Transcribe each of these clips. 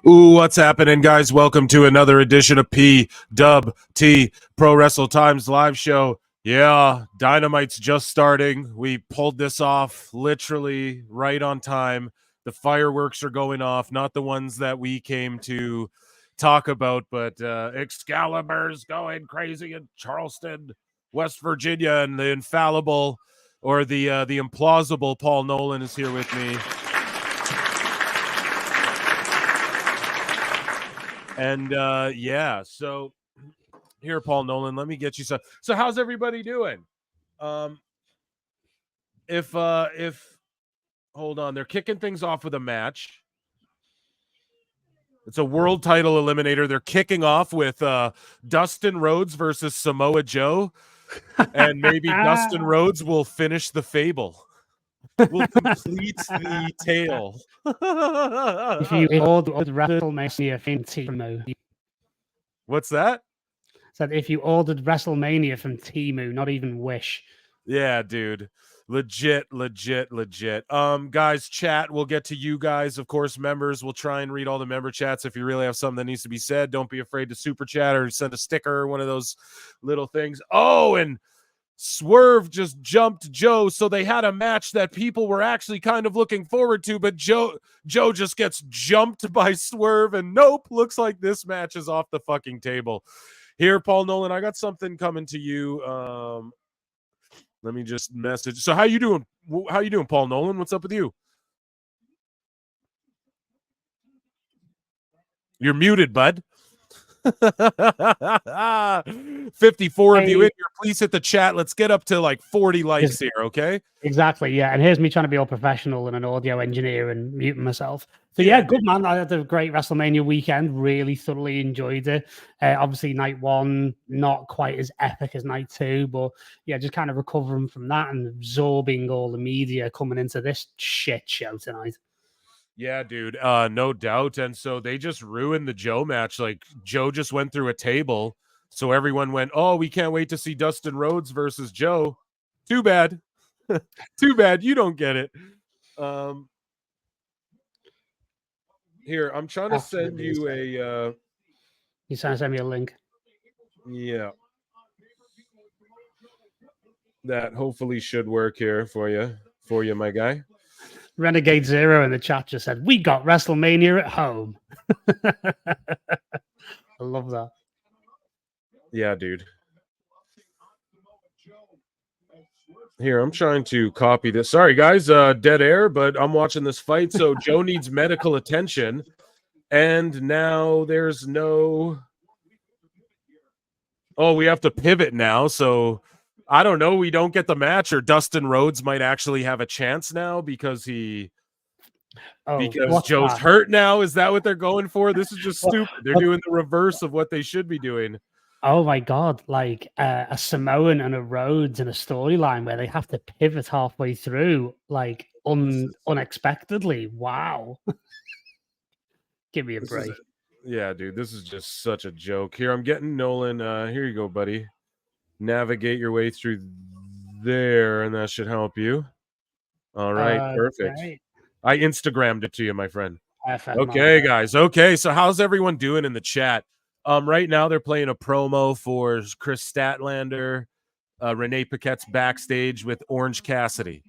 Ooh, what's happening, guys? Welcome to another edition of PWT Wrestle Times Live Show. Yeah, Dynamite's just starting. We pulled this off literally right on time. The fireworks are going off, not the ones that we came to talk about, but Excalibur's going crazy in Charleston, West Virginia, and the infallible or the implausible Paul Nolan is here with me. And yeah, so here, Paul Nolan, let me get you some. So how's everybody doing? If hold on, they're kicking things off with a match. It's a world title eliminator. They're kicking off with Dustin Rhodes versus Samoa Joe. And maybe Dustin Rhodes will finish the fable. Will complete the tale. If you ordered WrestleMania from Temu. What's that? Said if you ordered WrestleMania from Temu, not even Wish. Yeah, dude. Legit. Guys, chat. We'll get to you guys. Of course, members. We'll try and read all the member chats. If you really have something that needs to be said, don't be afraid to super chat or send a sticker or one of those little things. Oh, and Swerve just jumped Joe, so they had a match that people were actually kind of looking forward to, but Joe just gets jumped by Swerve, and nope, looks like this match is off the fucking table. Here, Paul Nolan, I got something coming to you. Let me just message. So how you doing? How you doing, Paul Nolan? What's up with you? You're muted, bud. 54 of you in here. Please hit the chat. Let's get up to like 40 likes here, okay? Exactly, yeah. And here's me trying to be all professional and an audio engineer and muting myself. So yeah, good man. I had a great WrestleMania weekend. Really thoroughly enjoyed it. Obviously, night one not quite as epic as night two, but yeah, just kind of recovering from that and absorbing all the media coming into this shit show tonight. Yeah, dude, no doubt. And so they just ruined the Joe match. Like, Joe just went through a table, so everyone went, oh, we can't wait to see Dustin Rhodes versus Joe. Too bad. Too bad. You don't get it. Here, I'm trying to send you a... You trying to send me a link? Yeah. That hopefully should work here for you, my guy. Renegade Zero in the chat just said, we got WrestleMania at home. I love that. Yeah, dude. Here, I'm trying to copy this. Sorry, guys, dead air, but I'm watching this fight. So Joe needs medical attention. And now there's no... Oh, we have to pivot now. So I don't know. We don't get the match, or Dustin Rhodes might actually have a chance now because Joe's hurt now. Is that what they're going for? This is just stupid. They're doing the reverse of what they should be doing. Oh my God, like a Samoan and a Rhodes in a storyline where they have to pivot halfway through, like unexpectedly. Wow. Give me a break. Yeah, dude, this is just such a joke. Here, I'm getting Nolan. Here you go, buddy. Navigate your way through there, and that should help you. All right, perfect. Right. I Instagrammed it to you, my friend. Perfect, okay, guys. Okay, so how's everyone doing in the chat? Right now they're playing a promo for Chris Statlander, Renee Paquette's backstage with Orange Cassidy.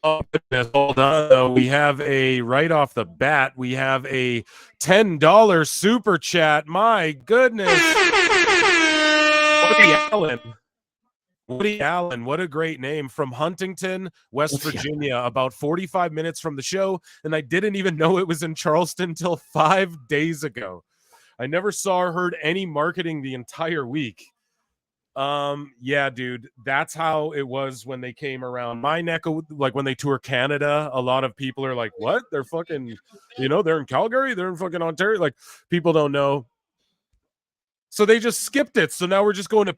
Oh goodness, hold on though. We have right off the bat, we have a $10 super chat. My goodness. Woody Allen, what a great name, from Huntington, West Virginia, about 45 minutes from the show, and I didn't even know it was in Charleston till 5 days ago. I never saw or heard any marketing the entire week. Yeah, dude, that's how it was when they came around my neck of, like, when they tour Canada. A lot of people are like, what? They're fucking, they're in Calgary, they're in fucking Ontario. Like, people don't know. So they just skipped it. So now we're just going to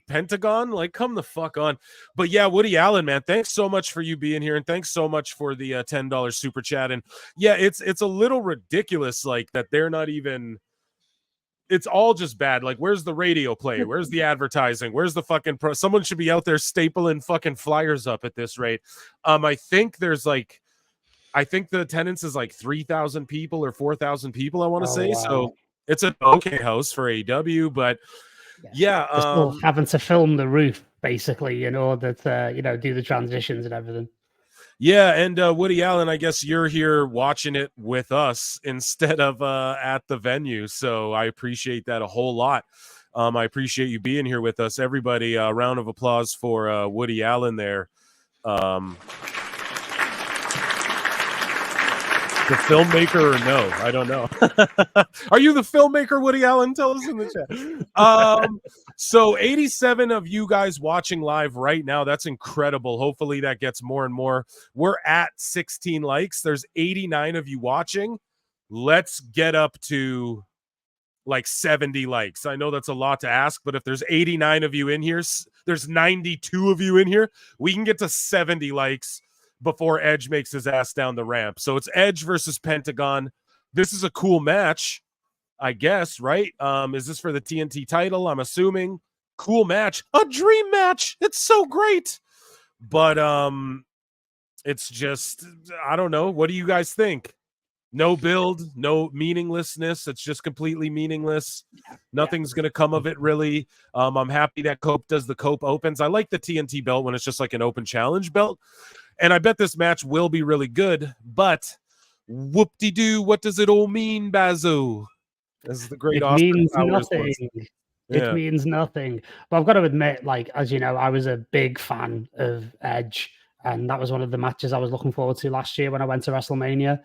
Pentagon. Like, come the fuck on. But yeah, Woody Allen, man, thanks so much for you being here, and thanks so much for the $10 super chat. And yeah, it's a little ridiculous, like, that they're not even it's all just bad. Like, where's the radio play? Where's the advertising? Where's the fucking someone should be out there stapling fucking flyers up at this rate. I think the attendance is like 3,000 people or 4,000 people, I want to say. Wow. So it's an okay house for AEW, but yeah. They're still having to film the roof basically in order to, do the transitions and everything. Yeah, and Woody Allen, I guess you're here watching it with us instead of at the venue, so I appreciate that a whole lot. I appreciate you being here with us. Everybody, a round of applause for Woody Allen there. The filmmaker or no? I don't know. Are you the filmmaker, Woody Allen? Tell us in the chat. So 87 of you guys watching live right now. That's incredible. Hopefully that gets more and more. We're at 16 likes. There's 89 of you watching. Let's get up to like 70 likes. I know that's a lot to ask, but if there's 89 of you in here, there's 92 of you in here. We can get to 70 likes before Edge makes his ass down the ramp. So it's Edge versus Pentagon. This is a cool match, I guess, right? Is this for the TNT title? I'm assuming. Cool match. A dream match. It's so great. But it's just, I don't know. What do you guys think? No build, no meaninglessness. It's just completely meaningless. Nothing's going to come of it, really. I'm happy that Cope does the Cope Opens. I like the TNT belt when it's just like an open challenge belt. And I bet this match will be really good, but whoop-de-doo, what does it all mean, Bazo? This is the great It means nothing. It means nothing. But I've got to admit, like, as you know, I was a big fan of Edge, and that was one of the matches I was looking forward to last year when I went to WrestleMania,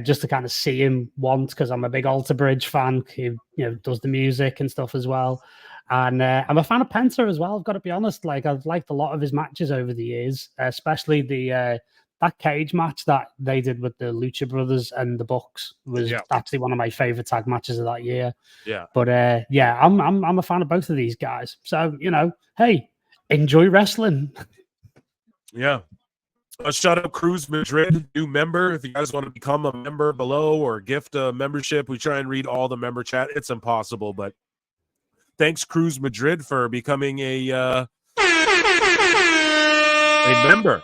just to kind of see him once, because I'm a big Alter Bridge fan who, does the music and stuff as well. And I'm a fan of Penta as well. I've got to be honest. Like, I've liked a lot of his matches over the years, especially the that cage match that they did with the Lucha Brothers and the Bucks was actually one of my favorite tag matches of that year. Yeah. But I'm a fan of both of these guys. So hey, enjoy wrestling. Yeah. Shout out Cruz Madrid, new member. If you guys want to become a member below or gift a membership, we try and read all the member chat. It's impossible, but thanks, Cruz Madrid, for becoming a member.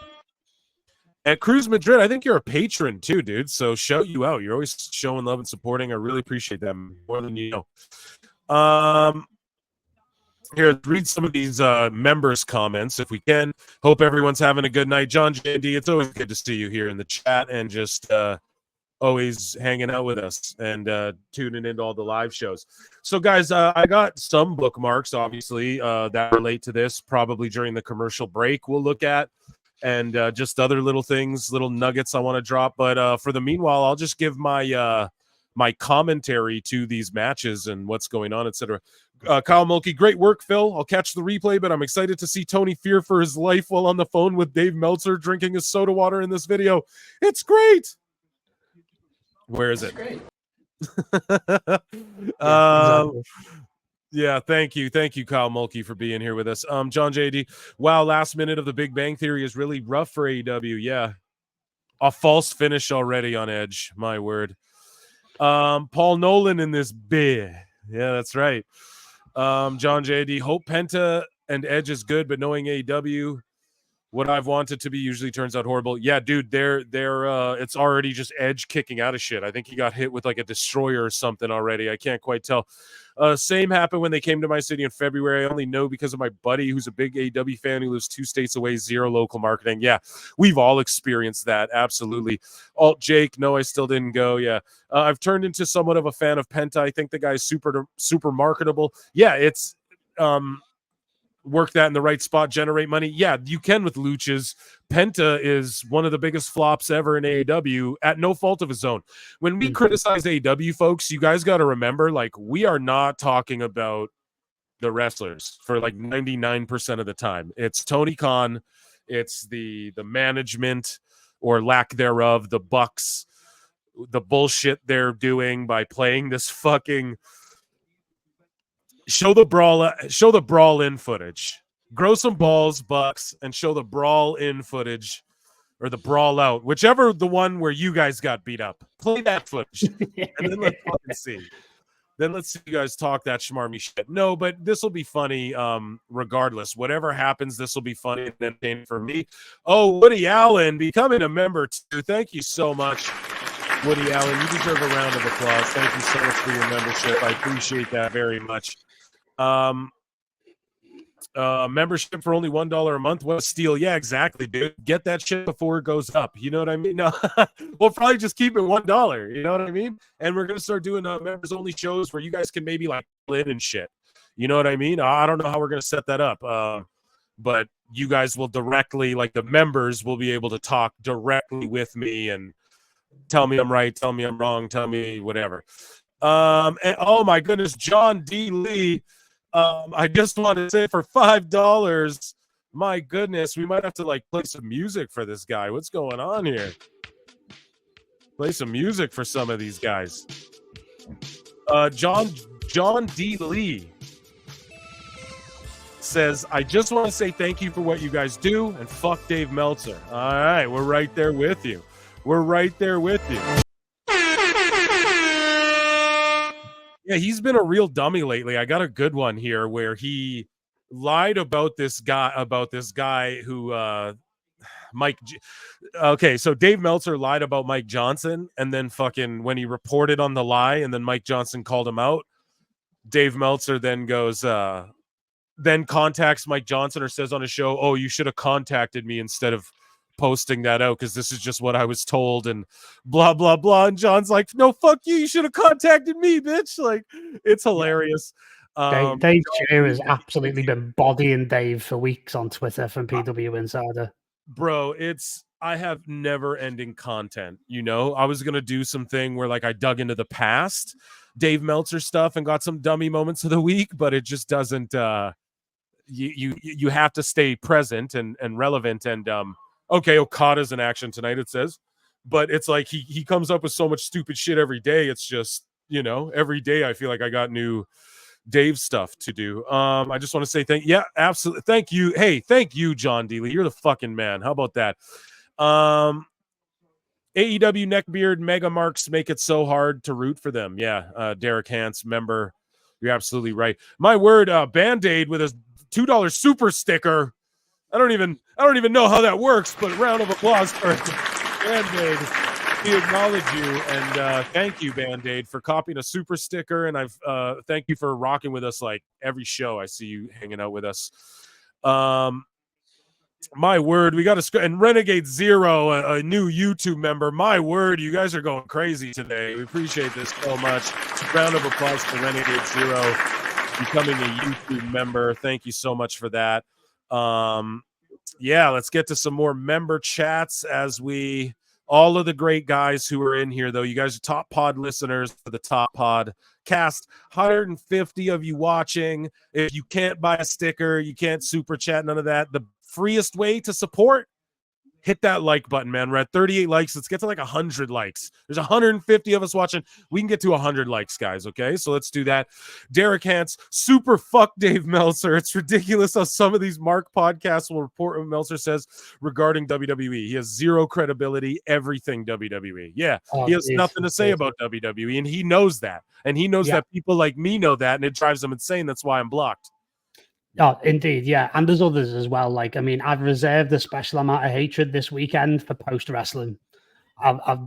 And Cruz Madrid, I think you're a patron too, dude. So shout you out. You're always showing love and supporting. I really appreciate that more than you know. Here, read some of these members' comments if we can. Hope everyone's having a good night. John J.D., it's always good to see you here in the chat and just always hanging out with us and tuning into all the live shows. So, guys, I got some bookmarks, obviously, that relate to this, probably during the commercial break we'll look at, and just other little things, little nuggets I want to drop. But for the meanwhile, I'll just give my my commentary to these matches and what's going on, etc. Kyle Mulkey, great work, Phil. I'll catch the replay, but I'm excited to see Tony fear for his life while on the phone with Dave Meltzer drinking his soda water in this video. It's great. Where is it? Great. Exactly. Yeah, thank you, Kyle Mulkey, for being here with us. John JD, wow, last minute of the Big Bang Theory is really rough for AEW. Yeah, a false finish already on Edge. My word. Paul Nolan in this bit. Yeah, that's right. John JD, hope Penta and Edge is good, but knowing AEW, what I've wanted to be usually turns out horrible. Yeah, dude, they're it's already just Edge kicking out of shit. I think he got hit with like a destroyer or something already. I can't quite tell. Same happened when they came to my city in February. I only know because of my buddy who's a big AEW fan who lives 2 states away, zero local marketing. Yeah, we've all experienced that. Absolutely. Alt Jake, no, I still didn't go. Yeah. I've turned into somewhat of a fan of Penta. I think the guy's super marketable. Yeah, it's work that in the right spot, generate money. Yeah, you can with luchas. Penta is one of the biggest flops ever in AEW at no fault of his own. When we criticize AEW, folks, you guys got to remember, like, we are not talking about the wrestlers for like 99% of the time. It's Tony Khan. It's the management or lack thereof, the Bucks, the bullshit they're doing by playing this fucking show the brawl in footage. Grow some balls, Bucks, and show the brawl in footage or the brawl out, whichever the one where you guys got beat up. Play that footage, and then let's fucking see. Then let's see you guys talk that schmarmy shit. No, but this will be funny regardless. Whatever happens, this will be funny and entertaining for me. Oh, Woody Allen becoming a member too. Thank you so much, Woody Allen. You deserve a round of applause. Thank you so much for your membership. I appreciate that very much. Membership for only $1 a month. What a steal. Yeah, exactly, dude. Get that shit before it goes up. You know what I mean? No, we'll probably just keep it $1. You know what I mean? And we're going to start doing members only shows where you guys can maybe like in and shit. You know what I mean? I don't know how we're going to set that up. But you guys will directly, like the members will be able to talk directly with me and tell me I'm right, tell me I'm wrong, tell me whatever. And, oh my goodness, John D. Lee. I just want to say for $5, my goodness, we might have to like play some music for this guy. What's going on here? Play some music for some of these guys. John D. Lee says, I just want to say thank you for what you guys do and fuck Dave Meltzer. All right, we're right there with you. We're right there with you. Yeah, he's been a real dummy lately. I got a good one here where he lied about this guy who Mike. Okay, so Dave Meltzer lied about Mike Johnson, and then fucking when he reported on the lie, and then Mike Johnson called him out. Dave Meltzer then goes, then contacts Mike Johnson or says on his show, "Oh, you should have contacted me instead of posting that out because this is just what I was told," and blah blah blah. And John's like, "No, fuck you. You should have contacted me, bitch." Like, it's hilarious. Dave Cheer has absolutely been bodying Dave for weeks on Twitter from PW Insider. Bro, I have never ending content. You know, I was gonna do something where like I dug into the past Dave Meltzer stuff and got some dummy moments of the week, but it just doesn't. You have to stay present and relevant and okay, Okada's in action tonight, it says. But it's like he comes up with so much stupid shit every day. It's just, you know, every day I feel like I got new Dave stuff to do. I just want to say absolutely. Thank you. Hey, thank you, John Dealey. You're the fucking man. How about that? AEW Neckbeard Mega Marks make it so hard to root for them. Yeah, Derek Hans, member. You're absolutely right. My word, Band-Aid with a $2 super sticker. I don't even know how that works, but a round of applause for Band-Aid. We acknowledge you and thank you, Band-Aid, for copying a super sticker. And I've thank you for rocking with us like every show. I see you hanging out with us. My word, we got to and Renegade Zero, a new YouTube member. My word, you guys are going crazy today. We appreciate this so much. Round of applause for Renegade Zero becoming a YouTube member. Thank you so much for that. Yeah, let's get to some more member chats as all of the great guys who are in here, though. You guys are top pod listeners for the top pod cast. 150 of you watching. If you can't buy a sticker, you can't super chat, none of that. The freest way to support, hit that like button, man. We're at 38 likes. Let's get to like 100 likes. There's 150 of us watching. We can get to 100 likes, guys. Okay, so let's do that. Derek Hans, super fuck Dave Meltzer. It's ridiculous how some of these Mark podcasts will report what Meltzer says regarding WWE. He has zero credibility, everything WWE. Yeah, he has nothing to say about WWE, and he knows that. And he knows that people like me know that, and it drives him insane. That's why I'm blocked. Oh, indeed, yeah. And there's others as well. Like, I mean, I've reserved a special amount of hatred this weekend for post-wrestling. I'm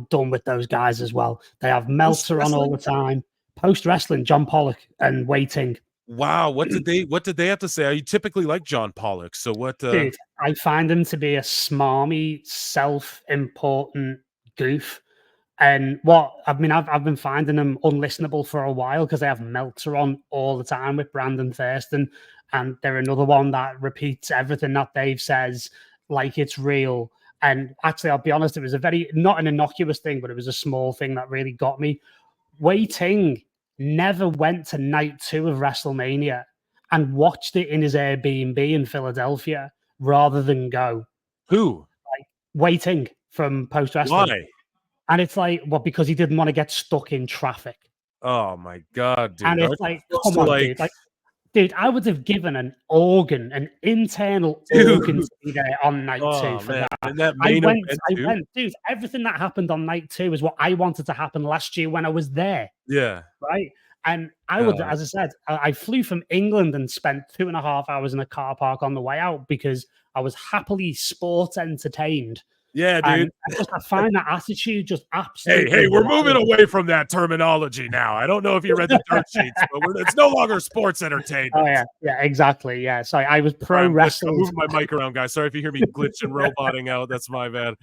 done with those guys as well. They have Meltzer on all the time. Post-wrestling, John Pollock and Waiting. Wow, what did they have to say? I typically like John Pollock. So what? Dude, I find him to be a smarmy, self-important goof. And I've been finding them unlistenable for a while because they have Meltzer on all the time with Brandon Thurston, and they're another one that repeats everything that Dave says like it's real. And actually, I'll be honest, it was not an innocuous thing, but it was a small thing that really got me. Wei Ting never went to night 2 of WrestleMania and watched it in his Airbnb in Philadelphia rather than go. Who? Like Wei Ting from Post Wrestling. Why? And it's like, well, because he didn't want to get stuck in traffic. Oh my God, dude. And it's like, come on, dude. Like, dude, I would have given an internal organ to be there on night 2 for that. And that I went, dude, everything that happened on night 2 is what I wanted to happen last year when I was there. Yeah. Right. And I would, as I said, I flew from England and spent 2.5 hours in a car park on the way out because I was happily sports entertained. Yeah, dude. And I find that attitude just absolutely. Hey, we're moving away from that terminology now. I don't know if you read the dirt sheets, but it's no longer sports entertainment. Oh yeah, exactly. Yeah, sorry, I was pro wrestled. I'm moving my mic around, guys. Sorry if you hear me glitching, roboting out. That's my bad.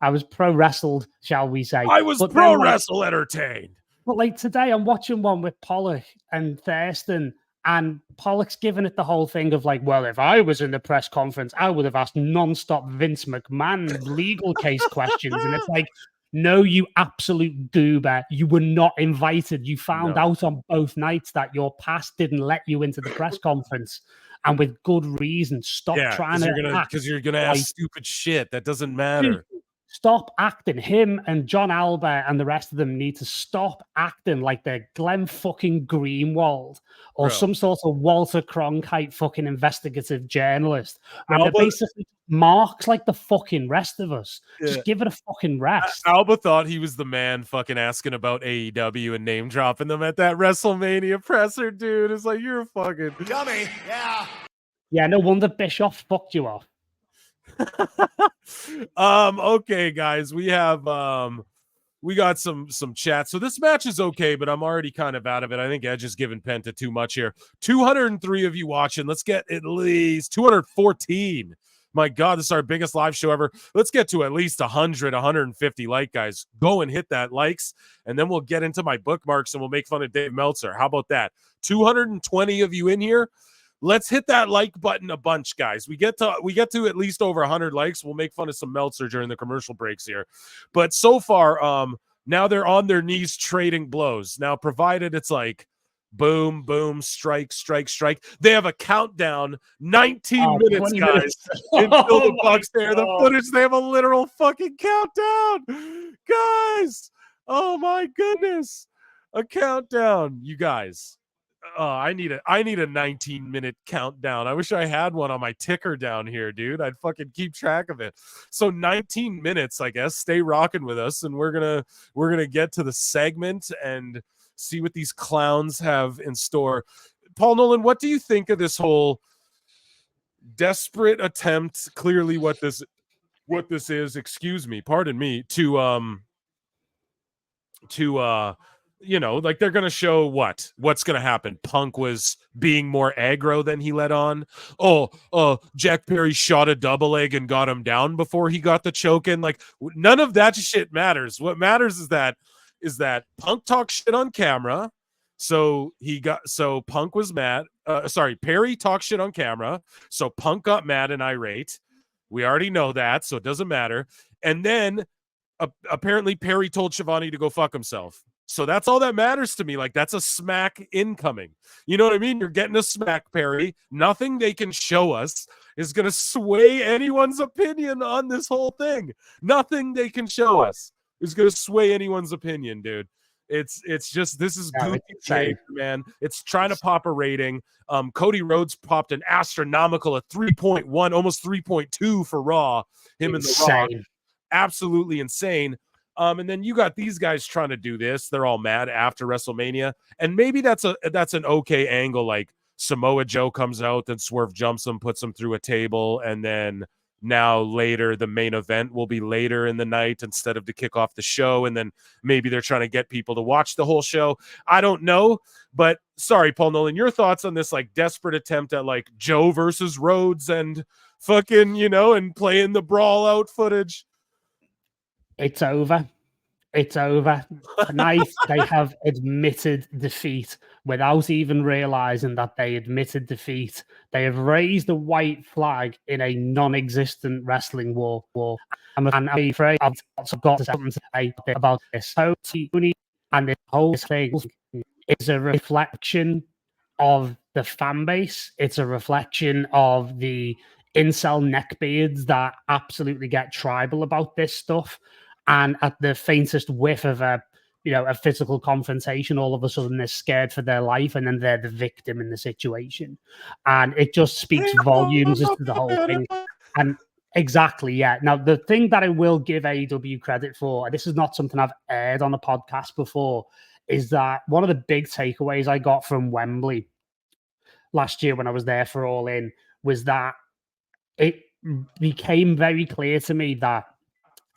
I was pro wrestled, shall we say? I was pro wrestle entertained. But like today, I'm watching one with Pollock and Thurston. And Pollock's given it the whole thing of like, well, if I was in the press conference, I would have asked nonstop Vince McMahon legal case questions. And it's like, no, you absolute goober. You were not invited. You found out on both nights that your past didn't let you into the press conference. And with good reason. Stop trying to because you're gonna ask stupid shit. That doesn't matter. Stop acting. Him and John Albert and the rest of them need to stop acting like they're Glenn fucking Greenwald or some sort of Walter Cronkite fucking investigative journalist. And they're basically marks like the fucking rest of us. Just give it a fucking rest. Alba thought he was the man fucking asking about AEW and name dropping them at that WrestleMania presser, dude. It's like, you're a fucking dummy. Yeah. Yeah, no wonder Bischoff fucked you off. Okay, guys, we have we got some chat. So this match is okay, but I'm already kind of out of it. I think Edge is giving Penta too much here. 203 of you watching. Let's get at least 214. My God, this is our biggest live show ever. Let's get to at least 100, 150 guys. Go and hit that likes, and then we'll get into my bookmarks and we'll make fun of Dave Meltzer. How about that? 220 of you in here. Let's hit that like button a bunch, guys. We get to at least over 100 likes. We'll make fun of some Meltzer during the commercial breaks here. But so far, now they're on their knees trading blows. Now, provided it's like boom, boom, strike, strike, strike. They have a countdown, 19 minutes, guys, until the Bucks there. The footage, they have a literal fucking countdown. Guys, oh my goodness. A countdown, you guys. I need a 19-minute countdown. I wish I had one on my ticker down here, dude. I'd fucking keep track of it. So 19 minutes, I guess. Stay rocking with us, and we're gonna get to the segment and see what these clowns have in store. Paul Nolan, what do you think of this whole desperate attempt? Clearly, what this is. Excuse me, pardon me. To you know, like they're going to show what's going to happen. Punk was being more aggro than he let on. Jack Perry shot a double leg and got him down before he got the choke in. Like, none of that shit matters. What matters is that Punk talked shit on camera. So Punk was mad. Perry talked shit on camera. So Punk got mad and irate. We already know that, so it doesn't matter. And then apparently Perry told Shivani to go fuck himself. So that's all that matters to me. Like, that's a smack incoming. You know what I mean? You're getting a smack, Perry. Nothing they can show us is going to sway anyone's opinion on this whole thing. Nothing they can show us is going to sway anyone's opinion, dude. It's just, this is goofy behavior, man. It's trying to pop a rating. Cody Rhodes popped an astronomical, a 3.1, almost 3.2 for Raw. Him and The Rock. Absolutely insane. And then you got these guys trying to do this. They're all mad after WrestleMania. And maybe that's an okay angle. Like Samoa Joe comes out and Swerve jumps him, puts him through a table. And then now later, the main event will be later in the night instead of to kick off the show. And then maybe they're trying to get people to watch the whole show. I don't know. But sorry, Paul Nolan, your thoughts on this like desperate attempt at like Joe versus Rhodes and fucking, you know, and playing the brawl out footage. It's over. It's over. Tonight, they have admitted defeat without even realizing that they admitted defeat. They have raised a white flag in a non-existent wrestling war. I'm afraid I've got something to say about this. So, and this whole thing is a reflection of the fan base. It's a reflection of the incel neckbeards that absolutely get tribal about this stuff. And at the faintest whiff of a physical confrontation, all of a sudden they're scared for their life, and then they're the victim in the situation. And it just speaks volumes as to the whole thing. And exactly, yeah. Now, the thing that I will give AEW credit for, and this is not something I've aired on a podcast before, is that one of the big takeaways I got from Wembley last year when I was there for All In was that it became very clear to me that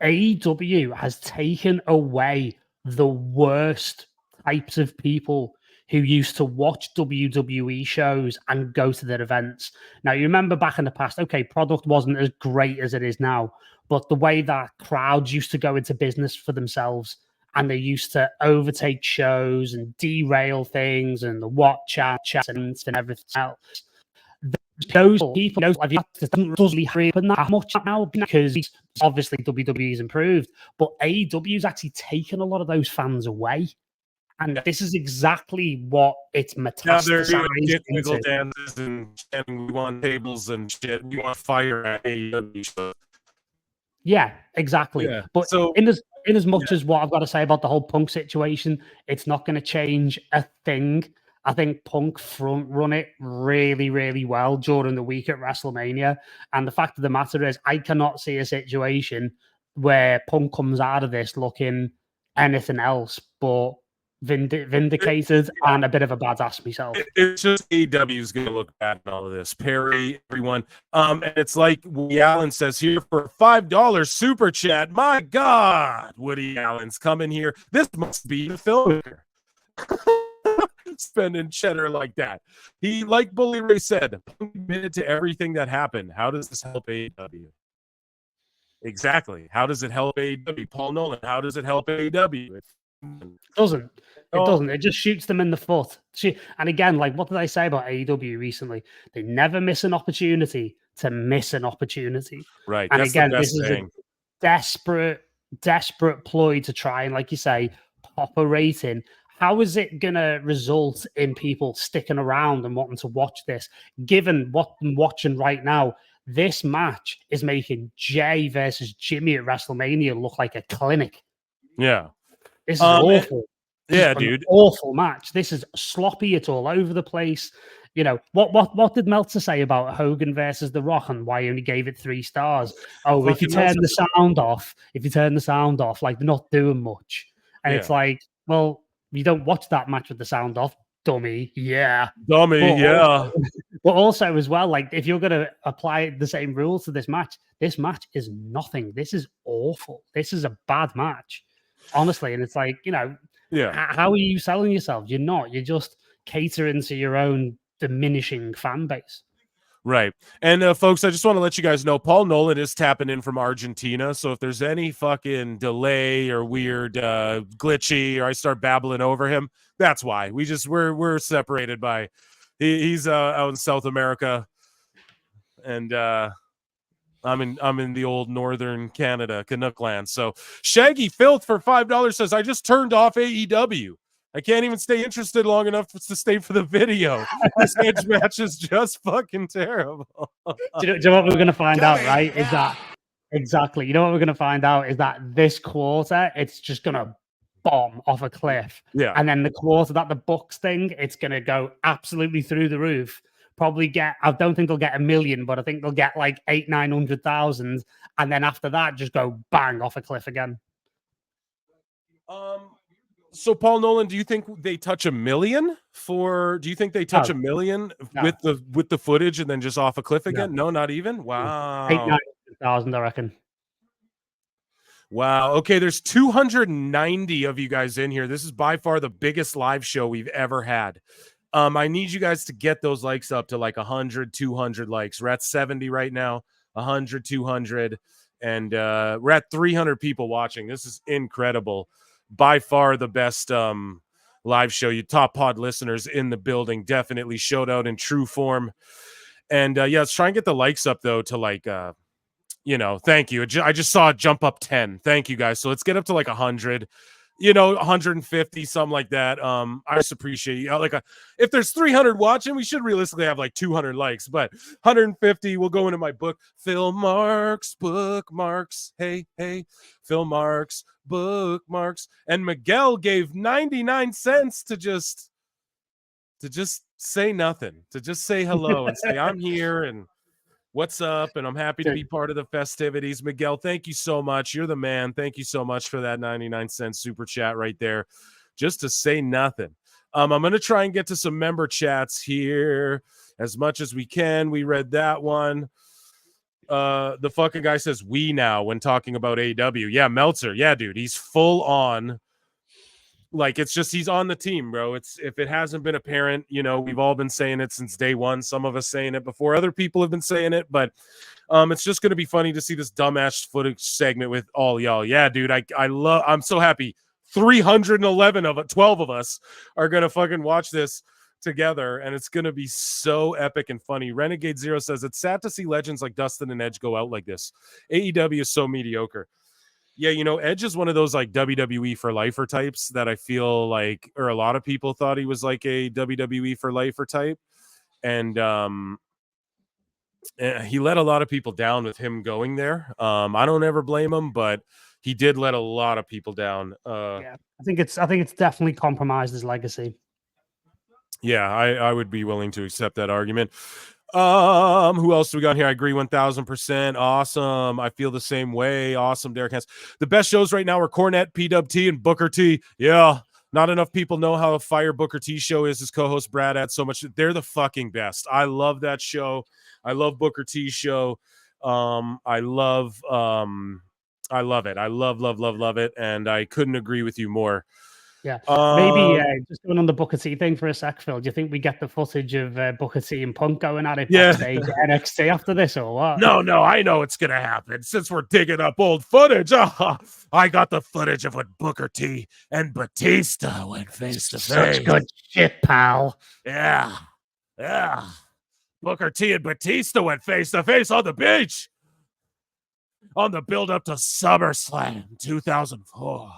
AEW has taken away the worst types of people who used to watch WWE shows and go to their events. Now, you remember back in the past, okay, product wasn't as great as it is now, but the way that crowds used to go into business for themselves and they used to overtake shows and derail things and the watch chats and everything else. Those people, doesn't really happen that much now because obviously WWE's improved, but AEW's actually taken a lot of those fans away. And this is exactly what it's metastasized wiggle into. dances and we want tables and shit. We want fire at AEW shows. Yeah, exactly. Yeah. But So in as much as what I've got to say about the whole Punk situation, it's not going to change a thing. I think Punk front run it really, really well during the week at WrestleMania. And the fact of the matter is, I cannot see a situation where Punk comes out of this looking anything else but vindicated and a bit of a badass myself. It's just AEW's going to look bad in all of this. Perry, everyone. And it's like Woody Allen says here for a $5 super chat. My God, Woody Allen's coming here. This must be the filmmaker. Spending cheddar like that. He, like Bully Ray said, admitted to everything that happened. How does this help AEW? Exactly. How does it help AEW? Paul Nolan, how does it help AEW? It doesn't. It just shoots them in the foot. And again, like, what did I say about AEW recently? They never miss an opportunity to miss an opportunity. Right. And That's again, the best this is thing. a desperate ploy to try and, like you say, pop a rating. How is it going to result in people sticking around and wanting to watch this? Given what I'm watching right now, this match is making Jay versus Jimmy at WrestleMania look like a clinic. Yeah. This is awful. Yeah, dude. Awful match. This is sloppy. It's all over the place. You know, what did Meltzer say about Hogan versus The Rock and why he only gave it 3 stars? Oh, if you turn the sound off, like, they're not doing much. And it's like, well, you don't watch that match with the sound off, dummy. Yeah. But also as well, like, if you're going to apply the same rules to this match is nothing. This is awful. This is a bad match, honestly. And it's like, you know, how are you selling yourself? You're not. You're just catering to your own diminishing fan base. Right. And folks, I just want to let you guys know Paul Nolan is tapping in from Argentina. So if there's any fucking delay or weird glitchy or I start babbling over him, that's why. We're separated by he's out in South America and I'm in the old northern Canada, Canuck land. So Shaggy Filth for $5 says, I just turned off AEW. I can't even stay interested long enough to stay for the video. This Edge match is just fucking terrible. Do you know what we're going to find out, right? Is that exactly? You know what we're going to find out is that this quarter, it's just going to bomb off a cliff. Yeah. And then the quarter that the Bucks thing, it's going to go absolutely through the roof. Probably I don't think they'll get 1 million, but I think they'll get like 800,000-900,000. And then after that, just go bang off a cliff again. So Paul Nolan, do you think they touch 1 million do you think they touch 1 million with the footage and then just off a cliff again? No, not even. Wow. 800,000, I reckon. Wow. Okay, there's 290 of you guys in here. This is by far the biggest live show we've ever had. I need you guys to get those likes up to like 100, 200 likes. We're at 70 right now, 100, 200, and we're at 300 people watching. This is incredible. By far the best live show. You top pod listeners in the building definitely showed out in true form. And let's try and get the likes up though to like thank you. I just saw it jump up 10. Thank you guys. So let's get up to like 100. 150, something like that. I just appreciate you. If there's 300 watching, we should realistically have like 200 likes, but 150 will go into my book. Phil Marks, bookmarks. Hey, Phil Marks, bookmarks. And Miguel gave 99 cents to just say nothing, to just say hello and say, I'm here and what's up? And I'm happy to be part of the festivities. Miguel, thank you so much. You're the man. Thank you so much for that 99-cent super chat right there. just to say nothing. I'm going to try and get to some member chats here as much as we can. We read that one. The fucking guy says we now when talking about AEW. Yeah, Meltzer. Yeah, dude, he's full on. Like, it's just he's on the team, bro. It's if it hasn't been apparent, we've all been saying it since day one. Some of us saying it before other people have been saying it, but it's just gonna be funny to see this dumbass footage segment with all y'all. Yeah, dude, I'm so happy. 311 of it, 12 of us are gonna fucking watch this together, and it's gonna be so epic and funny. Renegade Zero says it's sad to see legends like Dustin and Edge go out like this. AEW is so mediocre. Yeah, Edge is one of those like WWE for lifer types that I feel like, or a lot of people thought he was like a WWE for lifer type. And he let a lot of people down with him going there. I don't ever blame him, but he did let a lot of people down. Yeah, I think it's definitely compromised his legacy. Yeah, I would be willing to accept that argument. Who else do we got here? I agree 1000%. Awesome. I feel the same way. Awesome, Derek Hans. The best shows right now are Cornette, PWT, and Booker T. Yeah, not enough people know how a fire Booker T show is. His co-host Brad adds so much. They're the fucking best. I love that show. I love Booker T's show. I love it. I love it. And I couldn't agree with you more. Yeah, maybe just going on the Booker T thing for a sec, Phil. Do you think we get the footage of Booker T and Punk going at it backstage at NXT after this, or what? No, I know it's gonna happen. Since we're digging up old footage, I got the footage of when Booker T and Batista went face to face. Such good shit, pal. Yeah. Booker T and Batista went face to face on the beach on the build up to SummerSlam 2004.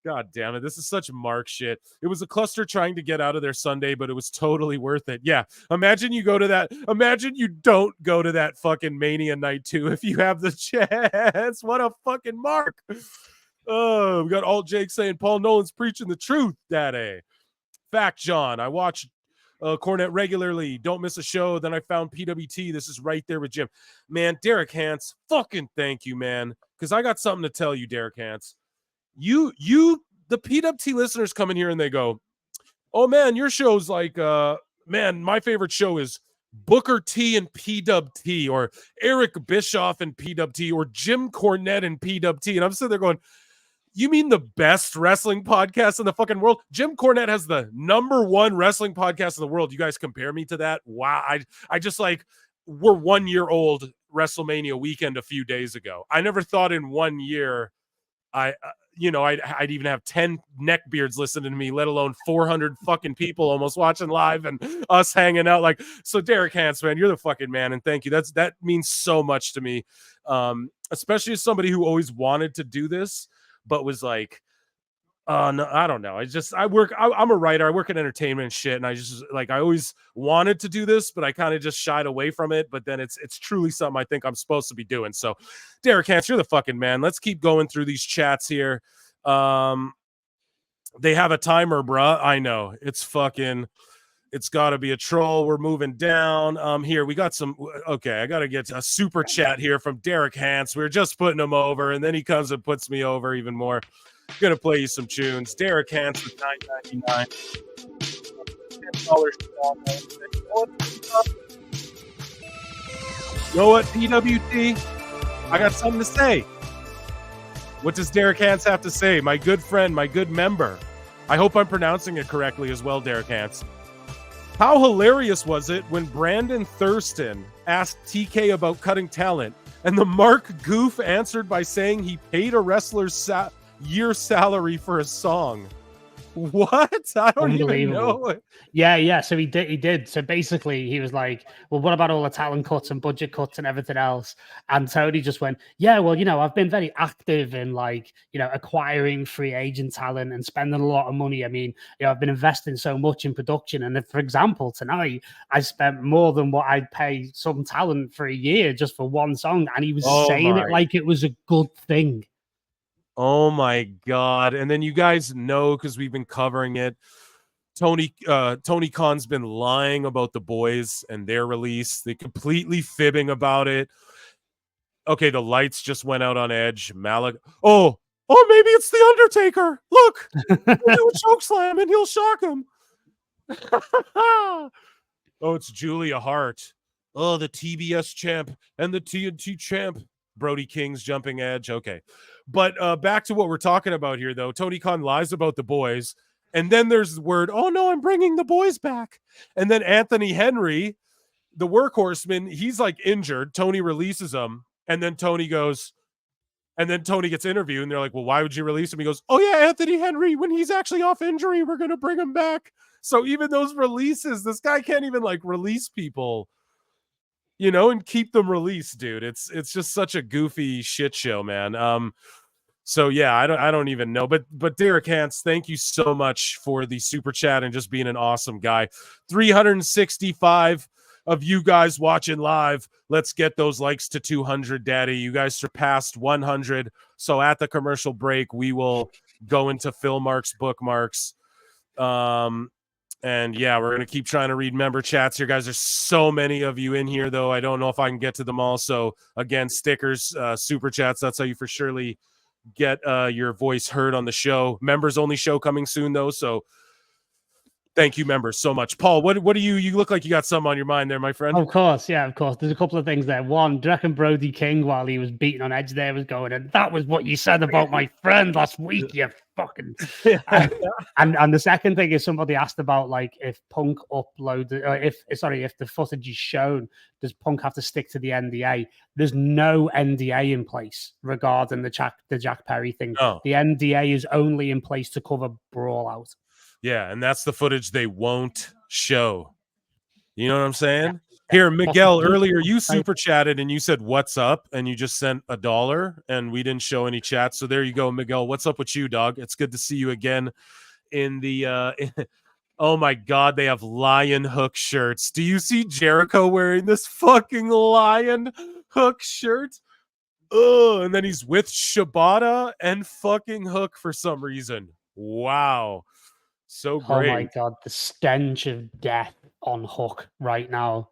God damn it. This is such Mark shit. It was a cluster trying to get out of their Sunday, but it was totally worth it. Yeah. Imagine you go to that. Imagine you don't go to that fucking Mania night too if you have the chance. What a fucking Mark. Oh, we got Alt Jake saying Paul Nolan's preaching the truth, Daddy. Fact, John. I watch Cornette regularly. Don't miss a show. Then I found PWT. This is right there with Jim. Man, Derek Hans, fucking thank you, man. Because I got something to tell you, Derek Hans. The PWT listeners come in here and they go, oh man, your show's like, man, my favorite show is Booker T and PWT, or Eric Bischoff and PWT, or Jim Cornette and PWT. And I'm sitting there going, you mean the best wrestling podcast in the fucking world? Jim Cornette has the #1 wrestling podcast in the world. You guys compare me to that? Wow. I just like, we're 1 year old WrestleMania weekend a few days ago. I never thought in 1 year I'd even have 10 neckbeards listening to me, let alone 400 fucking people almost watching live and us hanging out. Like, so Derek Hans, man, you're the fucking man. And thank you. That means so much to me. Especially as somebody who always wanted to do this, but was like, no, I don't know. I'm a writer. I work in entertainment and shit. And I just like, I always wanted to do this, but I kind of just shied away from it. But then it's truly something I think I'm supposed to be doing. So Derek Hans, you're the fucking man. Let's keep going through these chats here. They have a timer, bruh. I know it's gotta be a troll. We're moving down. Here we got some. Okay. I got to get a super chat here from Derek Hans. We were just putting him over and then he comes and puts me over even more. Gonna play you some tunes. Derek Hansen, $9.99. You know what, PWT? I got something to say. What does Derek Hans have to say? My good friend, my good member. I hope I'm pronouncing it correctly as well, Derek Hans. How hilarious was it when Brandon Thurston asked TK about cutting talent, and the Mark Goof answered by saying he paid a wrestler's year salary for a song? What? I don't even know. Yeah. So he did. So basically, he was like, "Well, what about all the talent cuts and budget cuts and everything else?" And Tony just went, "Yeah, well, I've been very active in acquiring free agent talent and spending a lot of money. I mean, I've been investing so much in production. And if, for example, tonight I spent more than what I'd pay some talent for a year just for one song." And he was saying it like it was a good thing. Oh my God. And then you guys know, because we've been covering it, Tony Khan's been lying about the boys and their release. They completely fibbing about it. Okay, the lights just went out on Edge. Malik. Oh, Oh, maybe it's the Undertaker. Look, he'll do a choke slam and he'll shock him. Oh, it's Julia Hart. Oh, the TBS champ and the TNT champ. Brody King's jumping edge. Okay. But back to what we're talking about here, though. Tony Khan lies about the boys. And then there's the word, oh, no, I'm bringing the boys back. And then Anthony Henry, the workhorseman, he's like injured. Tony releases him. And then Tony goes, and then Tony gets interviewed. And they're like, well, why would you release him? He goes, oh, yeah, Anthony Henry, when he's actually off injury, we're going to bring him back. So even those releases, this guy can't even like release people, you know, and keep them released, dude. It's just such a goofy shit show, man. So yeah, I don't even know. But Derek Hance, thank you so much for the super chat and just being an awesome guy. 365 of you guys watching live. Let's get those likes to 200, Daddy. You guys surpassed 100. So at the commercial break, we will go into Phil Mark's bookmarks. And yeah, we're going to keep trying to read member chats here, guys. There's so many of you in here, though. I don't know if I can get to them all. So again, stickers, super chats. That's how you for surely get your voice heard on the show. Members only show coming soon, though. So thank you, members, so much. Paul, what do you look like you got something on your mind there, my friend? Of course, yeah, of course. There's a couple of things there. One, do you reckon Brody King, while he was beating on Edge there, was going, and that was what you said about my friend last week, you fucking... and the second thing is somebody asked about, like, if Punk uploaded, or if the footage is shown, does Punk have to stick to the NDA? There's no NDA in place regarding the Jack Perry thing. Oh. The NDA is only in place to cover Brawl out. Yeah, and that's the footage they won't show. You know what I'm saying? Here, Miguel, earlier you super chatted and you said, what's up? And you just sent $1 and we didn't show any chat. So there you go, Miguel. What's up with you, dog? It's good to see you again in the oh my God, they have lion hook shirts. Do you see Jericho wearing this fucking lion hook shirt? Oh, and then he's with Shibata and fucking Hook for some reason. Wow. So great. Oh my God, the stench of death on Hook right now.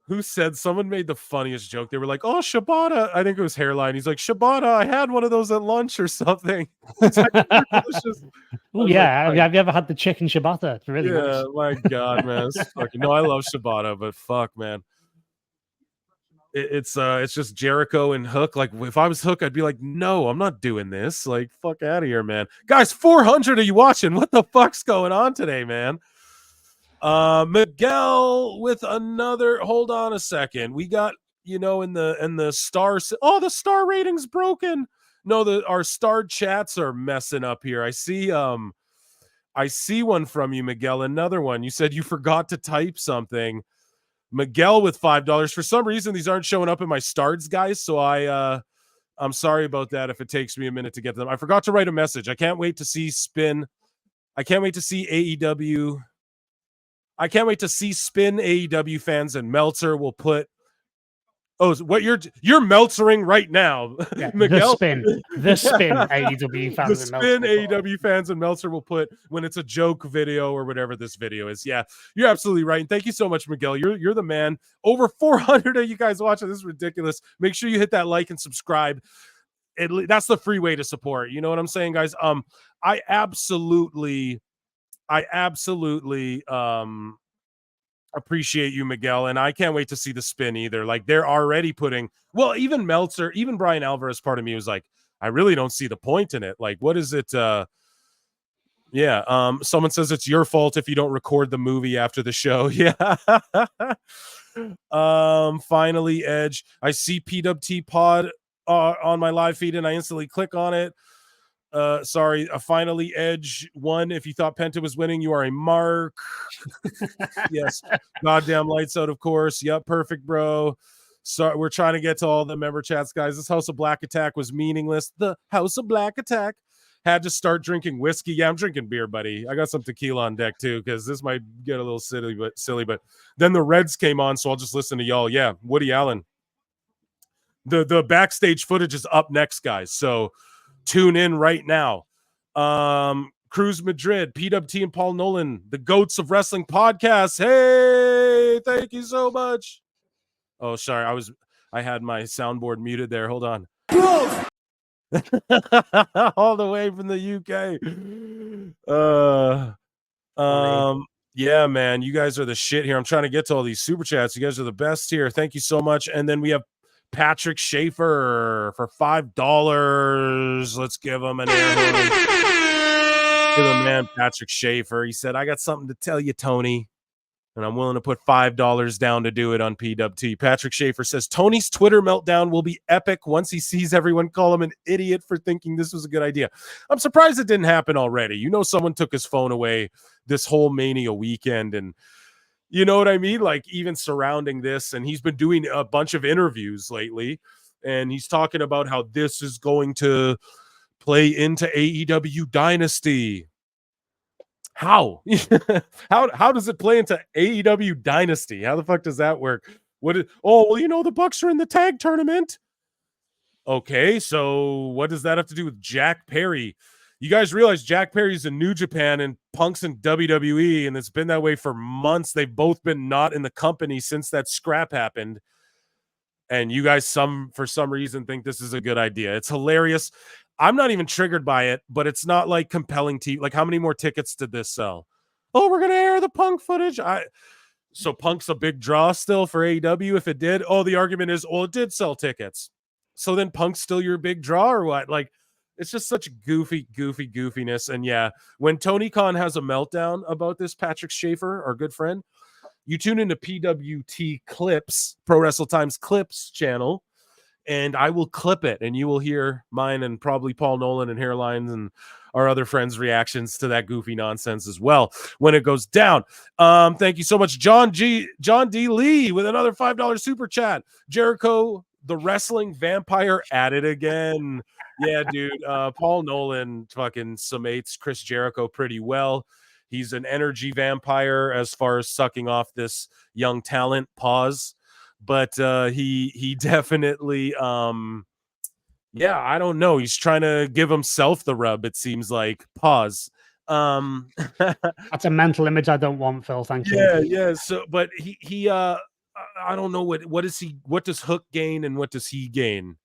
Who said, someone made the funniest joke. They were like, oh, Shibata. I think it was Hairline. He's like, Shibata, I had one of those at lunch or something. It's like, oh, yeah. Like, have you ever had the chicken Shibata? It's really nice. My God, man. No, I love Shibata, but fuck, man. It's just Jericho and Hook. Like, if I was Hook, I'd be like, no, I'm not doing this. Like, fuck out of here, man. Guys, 400 of you watching. What the fuck's going on today, man? Miguel with another. Hold on a second. We got, you know, in the stars. Oh, the star rating's broken. No, our starred chats are messing up here. I see one from you, Miguel. Another one. You said you forgot to type something. Miguel with $5. For some reason, these aren't showing up in my starts, guys. So I'm sorry about that if it takes me a minute to get them. I forgot to write a message. I can't wait to see Spin. I can't wait to see AEW. I can't wait to see Spin AEW fans, and Meltzer will put. Oh, what you're Meltzering right now, yeah, Miguel? The spin AEW fans. The spin AEW fans and Meltzer will put when it's a joke video or whatever this video is. Yeah, you're absolutely right. And thank you so much, Miguel. You're the man. Over 400 of you guys watching. This is ridiculous. Make sure you hit that like and subscribe. That's the free way to support. You know what I'm saying, guys? I absolutely appreciate you, Miguel, and I can't wait to see the spin either. Like, they're already putting, well, even Meltzer, even Brian Alvarez, part of me was like, I really don't see the point in it. Like, what is it? Someone says it's your fault if you don't record the movie after the show. Yeah. Finally, Edge. I see PWT Pod on my live feed and I instantly click on it. Sorry, finally Edge won. If you thought Penta was winning, you are a mark. Yes, goddamn lights out, of course. Yep, perfect, bro. So we're trying to get to all the member chats, guys. This House of Black Attack was meaningless. The House of Black Attack had to start drinking whiskey. Yeah, I'm drinking beer, buddy. I got some tequila on deck too, because this might get a little silly. But then the Reds came on, so I'll just listen to y'all. Yeah, Woody Allen. The backstage footage is up next, guys. So tune in right now. Cruz Madrid, PWT and Paul Nolan, the Goats of Wrestling podcast. Hey, thank you so much. Oh, sorry. I had my soundboard muted there. Hold on. All the way from the UK. Yeah, man, you guys are the shit here. I'm trying to get to all these super chats. You guys are the best here. Thank you so much. And then we have Patrick Schaefer for $5. Let's give him an air horn. Give him, man, Patrick Schaefer. He said, I got something to tell you, Tony. And I'm willing to put $5 down to do it on PWT. Patrick Schaefer says, Tony's Twitter meltdown will be epic once he sees everyone call him an idiot for thinking this was a good idea. I'm surprised it didn't happen already. You know, someone took his phone away this whole Mania weekend, and you know what I mean? Like, even surrounding this, and he's been doing a bunch of interviews lately, and he's talking about how this is going to play into AEW Dynasty. How? how does it play into AEW Dynasty? How the fuck does that work? The Bucks are in the tag tournament. Okay, so what does that have to do with Jack Perry? You guys realize Jack Perry's in New Japan and Punk's in WWE, and it's been that way for months. They've both been not in the company since that scrap happened. And you guys, for some reason, think this is a good idea. It's hilarious. I'm not even triggered by it, but it's not like compelling TV. Like, how many more tickets did this sell? Oh, we're going to air the Punk footage. So Punk's a big draw still for AEW if it did. Oh, the argument is, it did sell tickets. So then Punk's still your big draw or what? Like, it's just such goofiness. And yeah, when Tony Khan has a meltdown about this, Patrick Schaefer, our good friend, you tune into PWT Clips, Pro Wrestle Times Clips channel, and I will clip it, and you will hear mine and probably Paul Nolan and Hairlines and our other friends' reactions to that goofy nonsense as well when it goes down. Thank you so much, John D. Lee, with another $5 super chat. Jericho, the wrestling vampire, at it again. Yeah, dude. Paul Nolan fucking summates Chris Jericho pretty well. He's an energy vampire as far as sucking off this young talent. Pause. But he definitely, I don't know. He's trying to give himself the rub, it seems like. Pause. That's a mental image I don't want, Phil. Thank you. Yeah. So, but he I don't know what does Hook gain and what does he gain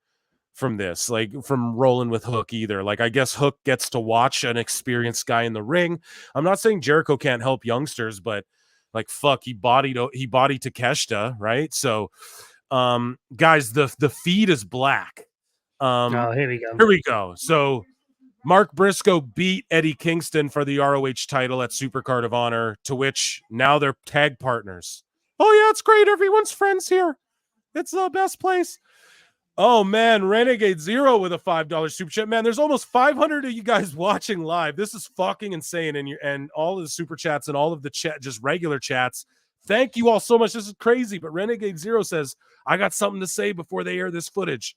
from this, like from rolling with Hook either. Like, I guess Hook gets to watch an experienced guy in the ring. I'm not saying Jericho can't help youngsters, but like, fuck, he bodied Takeshita, right? So guys, the feed is black. Here we go. So Mark Briscoe beat Eddie Kingston for the ROH title at Supercard of Honor, to which now they're tag partners. Oh yeah, it's great, everyone's friends here. It's the best place. Oh, man, Renegade Zero with a $5 super chat. Man, there's almost 500 of you guys watching live. This is fucking insane. And all of the super chats and all of the chat, just regular chats. Thank you all so much. This is crazy. But Renegade Zero says, I got something to say before they air this footage.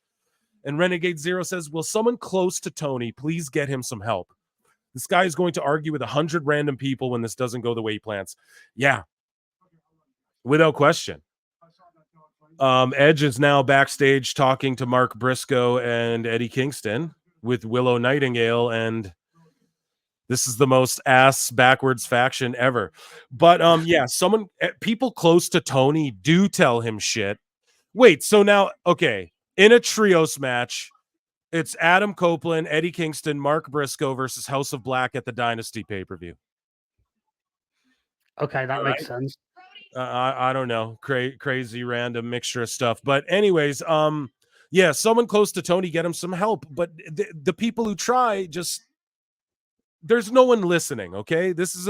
And Renegade Zero says, will someone close to Tony please get him some help? This guy is going to argue with 100 random people when this doesn't go the way he plans. Yeah, without question. Edge is now backstage talking to Mark Briscoe and Eddie Kingston with Willow Nightingale, and this is the most ass backwards faction ever. But people close to Tony do tell him shit. Wait, so now, okay, in a trios match, it's Adam Copeland, Eddie Kingston, Mark Briscoe versus House of Black at the Dynasty pay-per-view. Okay, that makes sense. I don't know, crazy random mixture of stuff. But anyways, someone close to Tony, get him some help. But the people who try, just there's no one listening. Okay, this is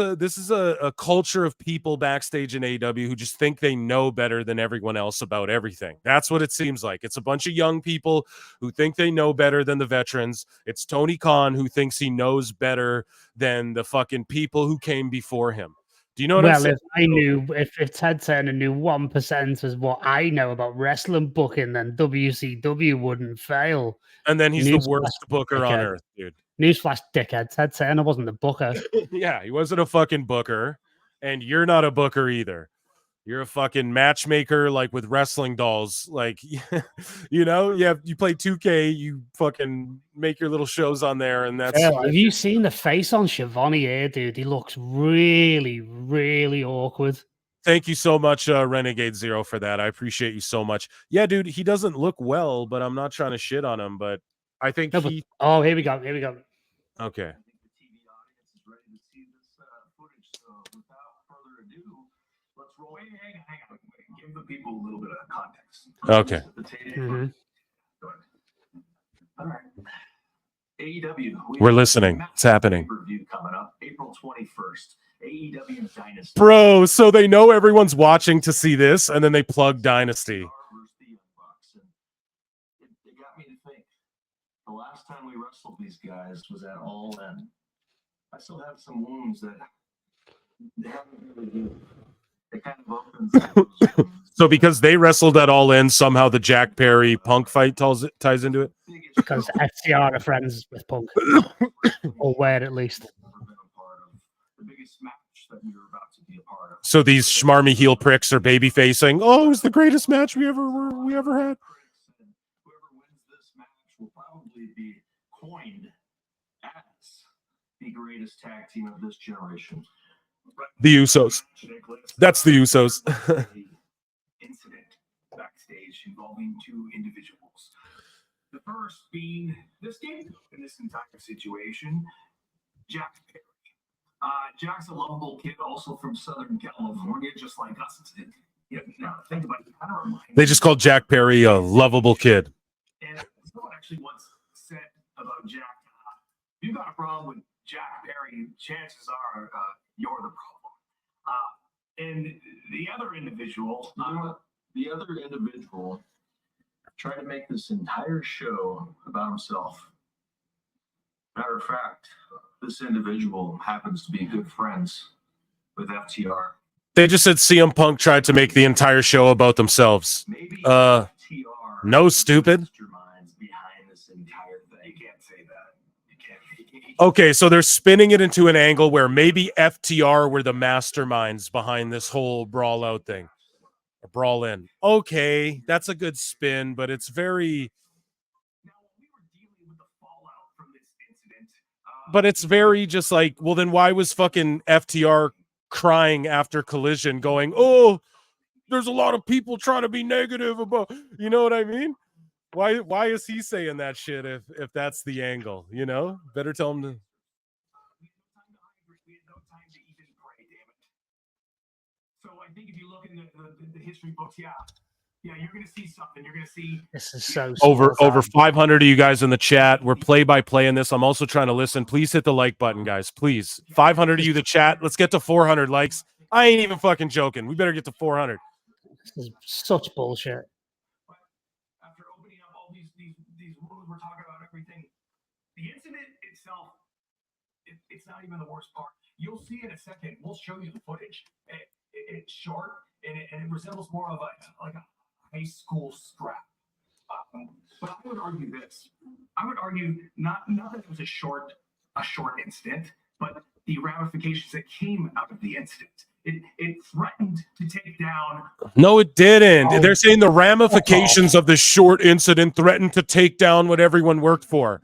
a culture of people backstage in AEW who just think they know better than everyone else about everything. That's what it seems like. It's a bunch of young people who think they know better than the veterans. It's Tony Khan who thinks he knows better than the fucking people who came before him. Do you know what I'm saying? If Ted Turner knew 1% as what I know about wrestling booking, then WCW wouldn't fail. And then he's the worst booker on earth, dude. Newsflash, dickhead. Ted Turner wasn't the booker. Yeah, he wasn't a fucking booker. And you're not a booker either. You're a fucking matchmaker, like with wrestling dolls. Like, you play 2K, you fucking make your little shows on there, and that's. Have you seen the face on Shivani here, dude? He looks really, really awkward. Thank you so much, Renegade Zero, for that. I appreciate you so much. Yeah, dude, he doesn't look well, but I'm not trying to shit on him. But I think No, but, here we go. Here we go. Okay. Let's roll. Hang on. Give the people a little bit of context. Okay. Mm-hmm. All right. AEW. We're listening. It's happening. Review coming up April 21st. AEW Dynasty. Bro, so they know everyone's watching to see this, and then they plug Dynasty. It got me to think. The last time we wrestled these guys was at All In. I still have some wounds that they haven't really healed. It kind of opens. So because they wrestled at All In, somehow the Jack Perry Punk fight ties into it? Because FTR are friends with Punk. Or were at least. The biggest match that we were about to be a part of. So these schmarmy heel pricks are baby facing. Oh, it was the greatest match we ever had. Whoever wins this match will probably be coined as the greatest tag team of this generation. The Usos. That's the Usos. Incident backstage involving two individuals. The first being the scapegoat in this entire situation, Jack Perry. Jack's a lovable kid, also from Southern California, just like us. Now, think about it. Kind of reminds They just called Jack Perry a lovable kid. And someone actually once said about Jack, if you got a problem with Jack Perry, chances are you're the problem. And the other individual, tried to make this entire show about himself. Matter of fact, this individual happens to be good friends with FTR. They just said CM Punk tried to make the entire show about themselves. Maybe No, stupid. Behind this entire thing. You can't say that. You can't. Okay, so they're spinning it into an angle where maybe FTR were the masterminds behind this whole Brawl out thing. Or Brawl in. Okay, that's a good spin, but it's very... But it's very just like, well, then why was fucking FTR crying after Collision going, oh, there's a lot of people trying to be negative about, you know what I mean? Why is he saying that shit if that's the angle, you know? Better tell him to... So I think if you look in the history books, yeah, you're going to see something. You're going to see... This is so... Over 500 of you guys in the chat. We're play-by-play in this. I'm also trying to listen. Please hit the like button, guys. Please. 500 of you, the chat. Let's get to 400 likes. I ain't even fucking joking. We better get to 400. This is such bullshit. After opening up all these rules, we're talking about everything. The incident itself, it's not even the worst part. You'll see in a second. We'll show you the footage. It's short, and it resembles more of a high school scrap. But I would argue this. I would argue not that it was a short incident, but the ramifications that came out of the incident. It threatened to take down... No, it didn't. They're saying the ramifications of the short incident threatened to take down what everyone worked for.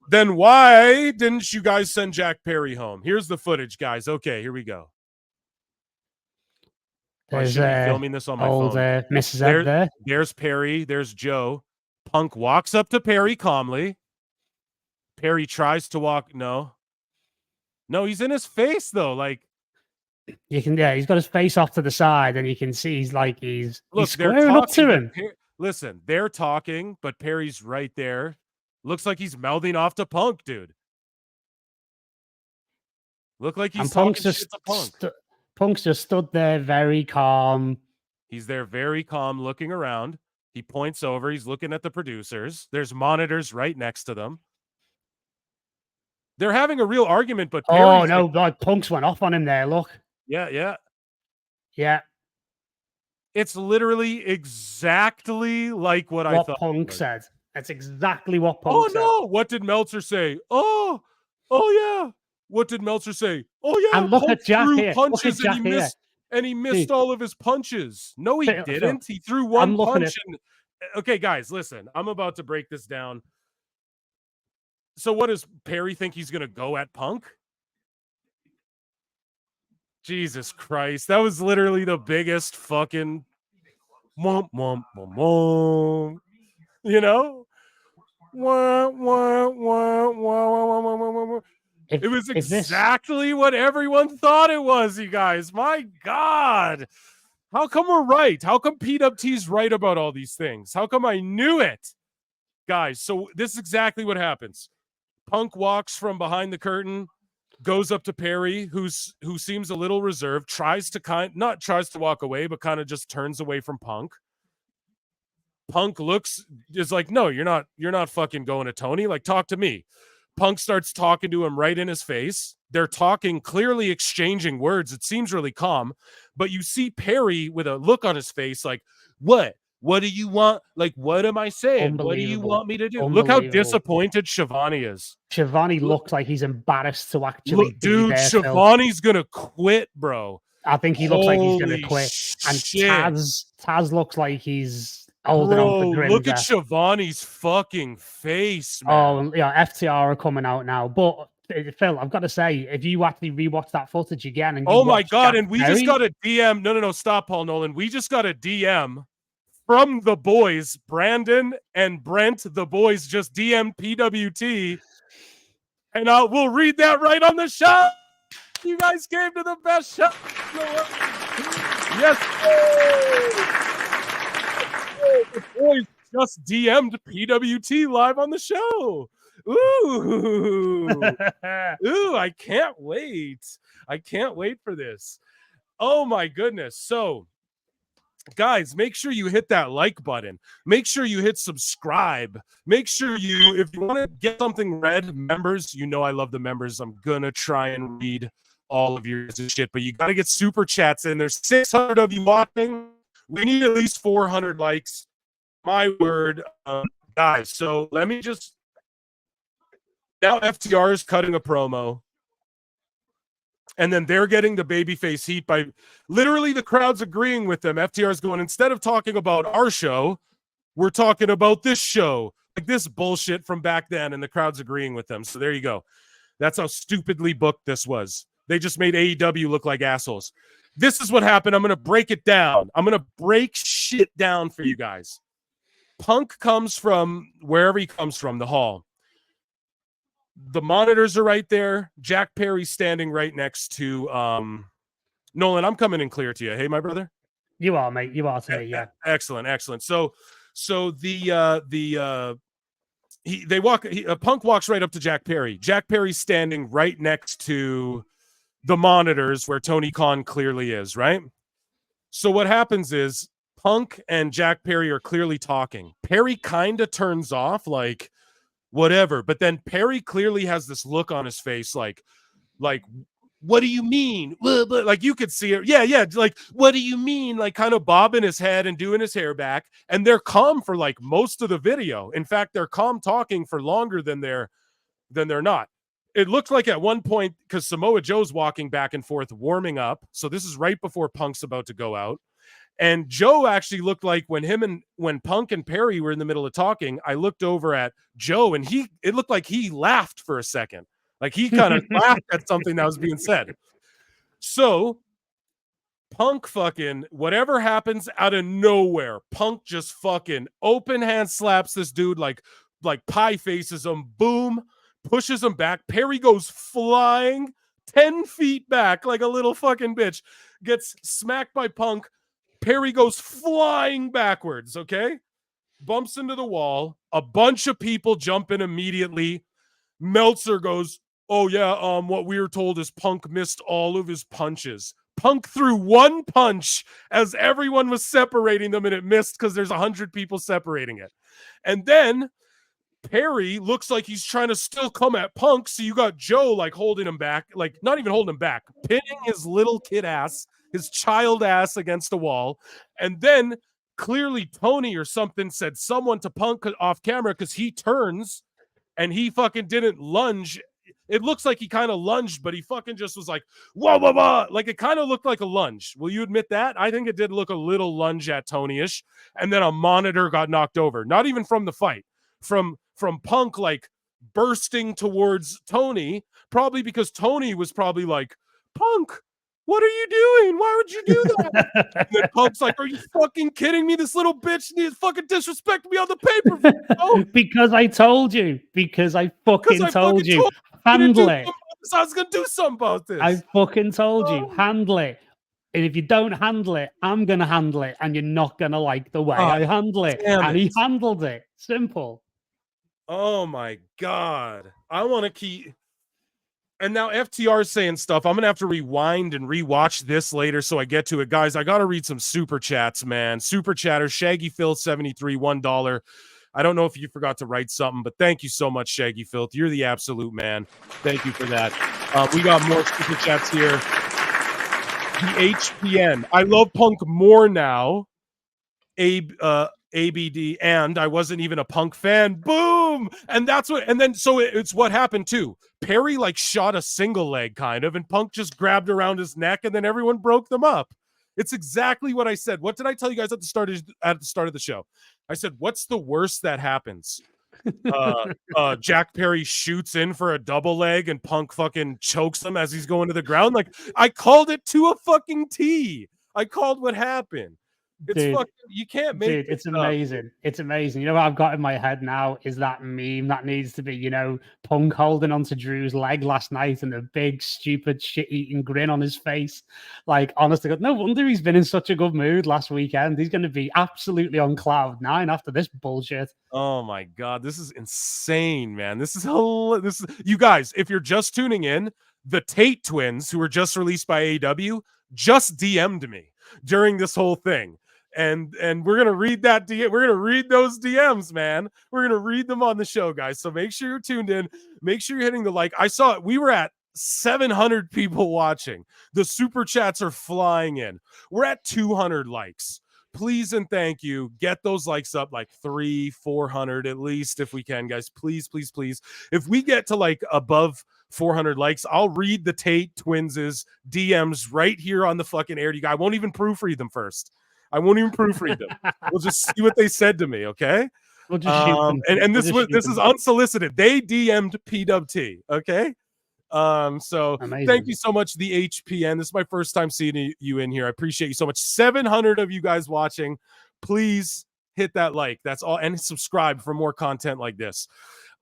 Then why didn't you guys send Jack Perry home? Here's the footage, guys. Okay, here we go. There's filming this on my phone. Mrs. Ed there. There's Perry. There's Joe. Punk walks up to Perry calmly. Perry tries to walk. No, he's in his face though. Like you can, he's got his face off to the side, and you can see he's look, squaring up to him. Listen, they're talking, but Perry's right there. Looks like he's mouthing off to Punk, dude. Look like he's talking shit to Punk. Punk's just stood there very calm. He's there very calm, looking around. He points over. He's looking at the producers. There's monitors right next to them. They're having a real argument, but Perry's Punk's went off on him there. Look. Yeah. It's literally exactly like what I thought. Punk said. That's exactly what Punk said. Oh, no. What did Meltzer say? Oh, yeah. What did Meltzer say? Oh, yeah. And look at Jack here. Punches and he missed all of his punches. No, he didn't. He threw one punch. Okay, guys, listen. I'm about to break this down. So what does Perry think he's going to go at Punk? Jesus Christ. That was literally the biggest fucking... You know? Wah, wah, wah, wah, wah, wah, wah, wah, wah. It was exactly what everyone thought it was, you guys. My God. How come we're right? How come PWT's right about all these things? How come I knew it? Guys, so this is exactly what happens. Punk walks from behind the curtain, goes up to Perry, who seems a little reserved, tries to walk away, but kind of just turns away from Punk. Punk is like, no, you're not fucking going to Tony. Like, talk to me. Punk starts talking to him right in his face. They're talking, clearly exchanging words. It seems really calm, but you see Perry with a look on his face like, what? What do you want? Like, what am I saying? What do you want me to do? Look how disappointed Shivani is. Shivani looks like he's embarrassed to actually be there. Shivani's going to quit, bro. I think he looks like he's going to quit. And Taz looks like he's holding on for Grimmer. Look at Shivani's fucking face, man. Oh, yeah, FTR are coming out now. But, Phil, I've got to say, if you actually rewatch that footage again... and oh, my God, and we just got a DM... No, stop, Paul Nolan. We just got a DM from the boys, Brandon and Brent. The boys just DM'd PWT. And we'll read that right on the show. You guys came to the best show. Yes, the boys just DM'd PWT live on the show. Ooh, I can't wait. I can't wait for this. Oh my goodness. So, guys, make sure you hit that like button. Make sure you hit subscribe. Make sure if you want to get something read, members, you know I love the members. I'm gonna try and read all of your shit, but you got to get super chats in. There's 600 of you watching. We need at least 400 likes. My word, guys. So let me just... Now FTR is cutting a promo. And then they're getting the babyface heat by literally the crowd's agreeing with them. FTR is going, instead of talking about our show, we're talking about this show. Like this bullshit from back then, and the crowd's agreeing with them. So there you go. That's how stupidly booked this was. They just made AEW look like assholes. This is what happened. I'm going to break it down. I'm going to break shit down for you guys. Punk comes from wherever he comes from, the hall. The monitors are right there. Jack Perry's standing right next to Nolan. I'm coming in clear to you. Hey, my brother. You are, mate. You are to me. Yeah. Excellent. So Punk walks right up to Jack Perry. Jack Perry's standing right next to the monitors where Tony Khan clearly is, right? So what happens is Punk and Jack Perry are clearly talking. Perry kind of turns off, like, whatever. But then Perry clearly has this look on his face, like, what do you mean? Like, you could see it. Yeah. Like, what do you mean? Like, kind of bobbing his head and doing his hair back. And they're calm for like most of the video. In fact, they're calm talking for longer than they're not. It looked like at one point, because Samoa Joe's walking back and forth, warming up. So this is right before Punk's about to go out. And Joe actually looked like when Punk and Perry were in the middle of talking, I looked over at Joe and it looked like he laughed for a second. Like he kind of laughed at something that was being said. So Punk fucking, whatever happens out of nowhere, Punk just fucking open hand slaps this dude like pie faces him, boom, pushes him back. Perry goes flying 10 feet back like a little fucking bitch, gets smacked by Punk. Perry goes flying backwards, okay? Bumps into the wall. A bunch of people jump in immediately. Meltzer goes, oh yeah, what we were told is Punk missed all of his punches. Punk threw one punch as everyone was separating them, and it missed because there's 100 people separating it. And then Perry looks like he's trying to still come at Punk, so you got Joe like holding him back, like not even holding him back, pinning his little kid ass, his child ass against the wall. And then clearly Tony or something said someone to Punk off camera because he turns and he fucking didn't lunge. It looks like he kind of lunged, but he fucking just was like, whoa, whoa, whoa. Like it kind of looked like a lunge. Will you admit that? I think it did look a little lunge at Tony-ish. And then a monitor got knocked over. Not even from the fight. From Punk like bursting towards Tony, probably because Tony was probably like, Punk, What are you doing? Why would you do that? And then Punk's like, are you fucking kidding me? This little bitch needs fucking disrespect me on the pay-per-view. Because I told you. Because I fucking told you. Handle it. I was gonna do something about this. I fucking told you. Handle it. And if you don't handle it, I'm gonna handle it, and you're not gonna like the way I handle it. And he handled it. Simple. Oh my God. I want to keep. And now FTR is saying stuff. I'm going to have to rewind and rewatch this later so I get to it. Guys, I got to read some super chats, man. Super chatter, Shaggy Phil 73, $1. I don't know if you forgot to write something, but thank you so much, Shaggy Phil. You're the absolute man. Thank you for that. We got more super chats here. The HPN. I love Punk more now. ABD, and I wasn't even a Punk fan. Boom! And that's what, and then so it's what happened too. Perry like shot a single leg kind of, and Punk just grabbed around his neck, and then everyone broke them up. It's exactly what I said. What did I tell you guys at the start of the show? I said, what's the worst that happens? Jack Perry shoots in for a double leg and Punk fucking chokes him as he's going to the ground. Like, I called it to a fucking T. I called what happened. It's fucking, you can't make it's amazing. It's amazing. You know what I've got in my head now is that meme that needs to be, you know, Punk holding onto Drew's leg last night and the big, stupid, shit-eating grin on his face. Like, honest to God, no wonder he's been in such a good mood last weekend. He's going to be absolutely on cloud 9 after this bullshit. Oh my God, this is insane, man. This is you guys, if you're just tuning in, the Tate twins, who were just released by AEW, just DM'd me during this whole thing. And we're gonna read that DM. We're gonna read those DMs, man. We're gonna read them on the show, guys. So make sure you're tuned in. Make sure you're hitting the like. I saw it. We were at 700 people watching. The super chats are flying in. We're at 200 likes. Please and thank you. Get those likes up like 300-400 at least if we can, guys. Please, please, please. If we get to like above 400 likes, I'll read the Tate twins' DMs right here on the fucking air. I won't even proofread them first. I won't even proofread them. We'll just see what they said to me, okay? We'll just shoot them. And this is unsolicited. They DM'd PWT, okay? So amazing. Thank you so much, the HPN. This is my first time seeing you in here. I appreciate you so much. 700 of you guys watching. Please hit that like. That's all, and subscribe for more content like this.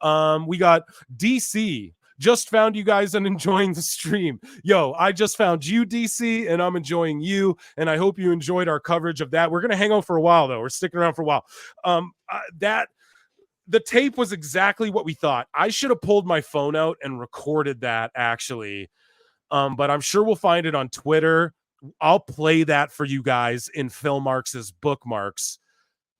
We got DC. Just found you guys and enjoying the stream. Yo, I just found you, DC, and I'm enjoying you, and I hope you enjoyed our coverage of that. We're going to hang out for a while, though. We're sticking around for a while. The tape was exactly what we thought. I should have pulled my phone out and recorded that, actually, but I'm sure we'll find it on Twitter. I'll play that for you guys in Phil Marks's bookmarks.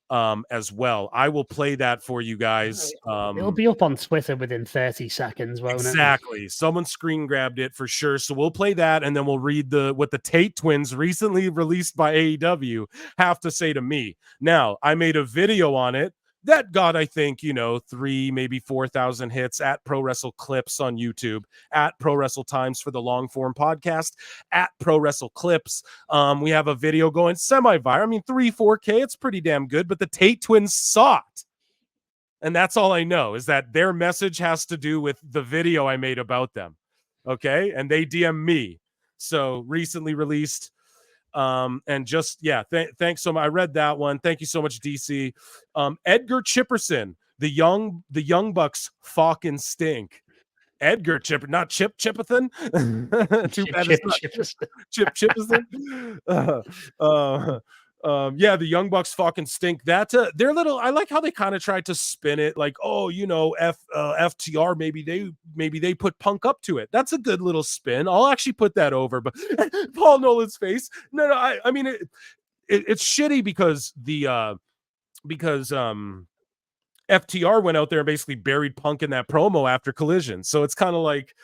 As well. I will play that for you guys. It'll be up on Twitter within 30 seconds, won't it? Exactly. Someone screen grabbed it for sure. So we'll play that, and then we'll read what the Tate twins, recently released by AEW, have to say to me. Now, I made a video on it that got, I think, 3, maybe 4,000 hits at Pro Wrestle Clips on YouTube, at Pro Wrestle Times for the long form podcast, at Pro Wrestle Clips. We have a video going semi-viral. I mean, 3-4K, it's pretty damn good, but the Tate twins saw it. And that's all I know, is that their message has to do with the video I made about them. Okay. And they DM me. So recently released. And just, yeah, thanks so much. I read that one. Thank you so much, DC. Edgar Chipperson, the young bucks fucking stink. Edgar Chipper, not Chipperson. Too bad it's not Chipperson. Yeah, the Young Bucks fucking stink. That they're little. I like how they kind of tried to spin it, like, oh, FTR. Maybe they put Punk up to it. That's a good little spin. I'll actually put that over. But Paul Nolan's face. No. I mean, it's shitty because FTR went out there and basically buried Punk in that promo after Collision. So it's kind of like,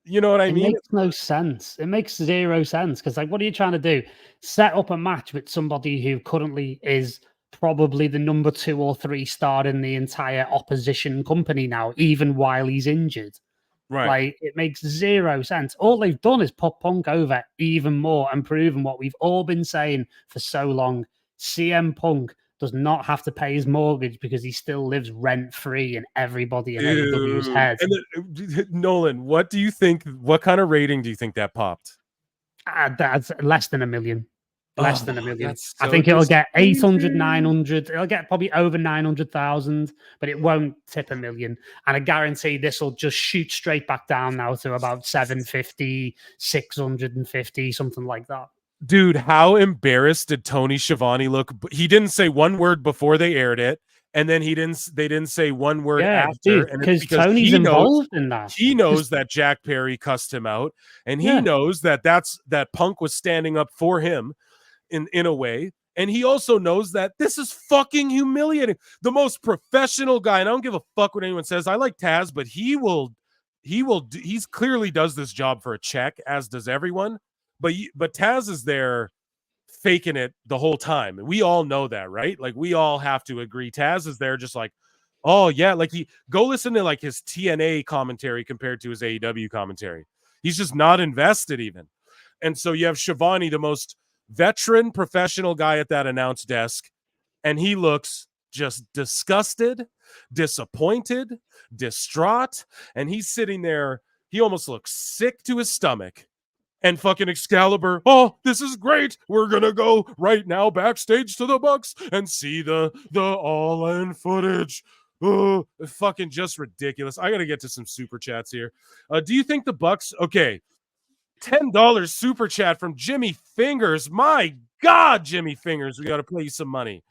you know what I mean? It makes no sense. It makes zero sense because, like, what are you trying to do? Set up a match with somebody who currently is probably the number 2 or 3 star in the entire opposition company now, even while he's injured. Right. Like, it makes zero sense. All they've done is put Punk over even more and proven what we've all been saying for so long. CM Punk does not have to pay his mortgage because he still lives rent-free in everybody in AEW's head. And Nolan, what do you think? What kind of rating do you think that popped? That's less than $1 million. Less than $1 million. I think it'll get 800, 900. It'll get probably over 900,000, but it won't tip $1 million. And I guarantee this will just shoot straight back down now to about 750, 650, something like that. Dude, how embarrassed did Tony Schiavone look? He didn't say one word before they aired it, and then they didn't say one word after. Because Tony's involved in that. He knows that Jack Perry cussed him out, and he knows that Punk was standing up for him in a way, and he also knows that this is fucking humiliating. The most professional guy, and I don't give a fuck what anyone says. I like Taz, but he's clearly does this job for a check, as does everyone. But Taz is there faking it the whole time. We all know that, right? Like, we all have to agree. Taz is there just like, oh yeah, like go listen to like his TNA commentary compared to his AEW commentary. He's just not invested even. And so you have Schiavone, the most veteran professional guy at that announce desk, and he looks just disgusted, disappointed, distraught, and he's sitting there. He almost looks sick to his stomach. And fucking Excalibur, oh, this is great. We're gonna go right now backstage to the Bucks and see the all-in footage. Oh, fucking just ridiculous. I gotta get to some super chats here. Do you think the Bucks? Okay, $10 super chat from Jimmy Fingers. My God, Jimmy Fingers, we got to play you some money.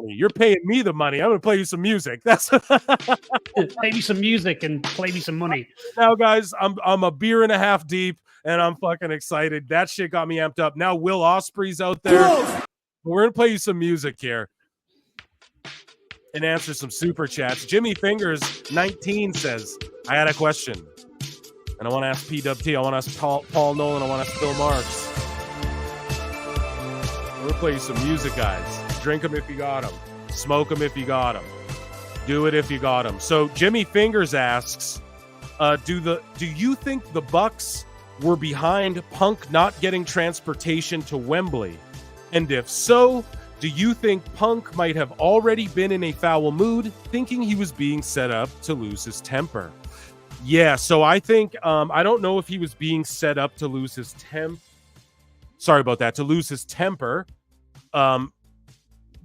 You're paying me the money. I'm going to play you some music. That's play me some music and play me some money. Now, guys, I'm a beer and a half deep, and I'm fucking excited. That shit got me amped up. Now Will Ospreay's out there. We're going to play you some music here and answer some super chats. Jimmy Fingers 19 says, I had a question. And I want to ask PWT. I want to ask Paul Nolan. I want to ask Phil Marks. We'll play you some music, guys. Drink them if you got them. Smoke them if you got them. Do it if you got them. So Jimmy Fingers asks, do you think the Bucks were behind Punk not getting transportation to Wembley? And if so, do you think Punk might have already been in a foul mood, thinking he was being set up to lose his temper? Yeah, so I think, I don't know if he was being set up to lose his to lose his temper,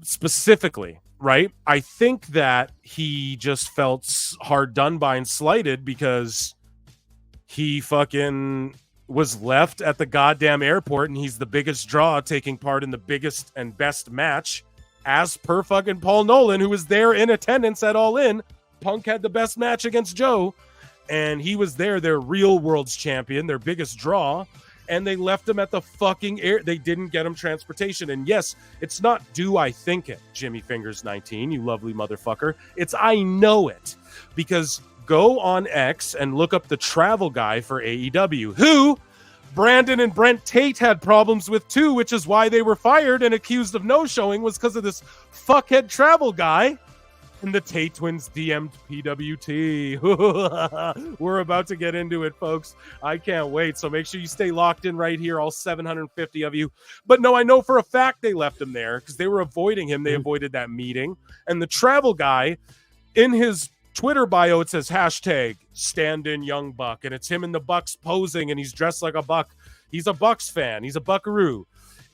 specifically, right? I think that he just felt hard done by and slighted because he fucking was left at the goddamn airport, and he's the biggest draw taking part in the biggest and best match, as per fucking Paul Nolan, who was there in attendance at All In. Punk had the best match against Joe. And he was there, their real world's champion, their biggest draw, and they left him at the fucking air. They didn't get him transportation. And yes, it's not do I think it, Jimmy Fingers 19, you lovely motherfucker. It's I know it. Because go on X and look up the travel guy for AEW, who Brandon and Brent Tate had problems with too, which is why they were fired and accused of no-showing, was because of this fuckhead travel guy. And the Tate twins DM'd PWT. We're about to get into it, folks. I can't wait. So make sure you stay locked in right here, all 750 of you. But no, I know for a fact they left him there because they were avoiding him. They avoided that meeting. And the travel guy, in his Twitter bio, it says hashtag stand-in young buck. And it's him in the Bucks posing, and he's dressed like a buck. He's a Bucks fan. He's a buckaroo.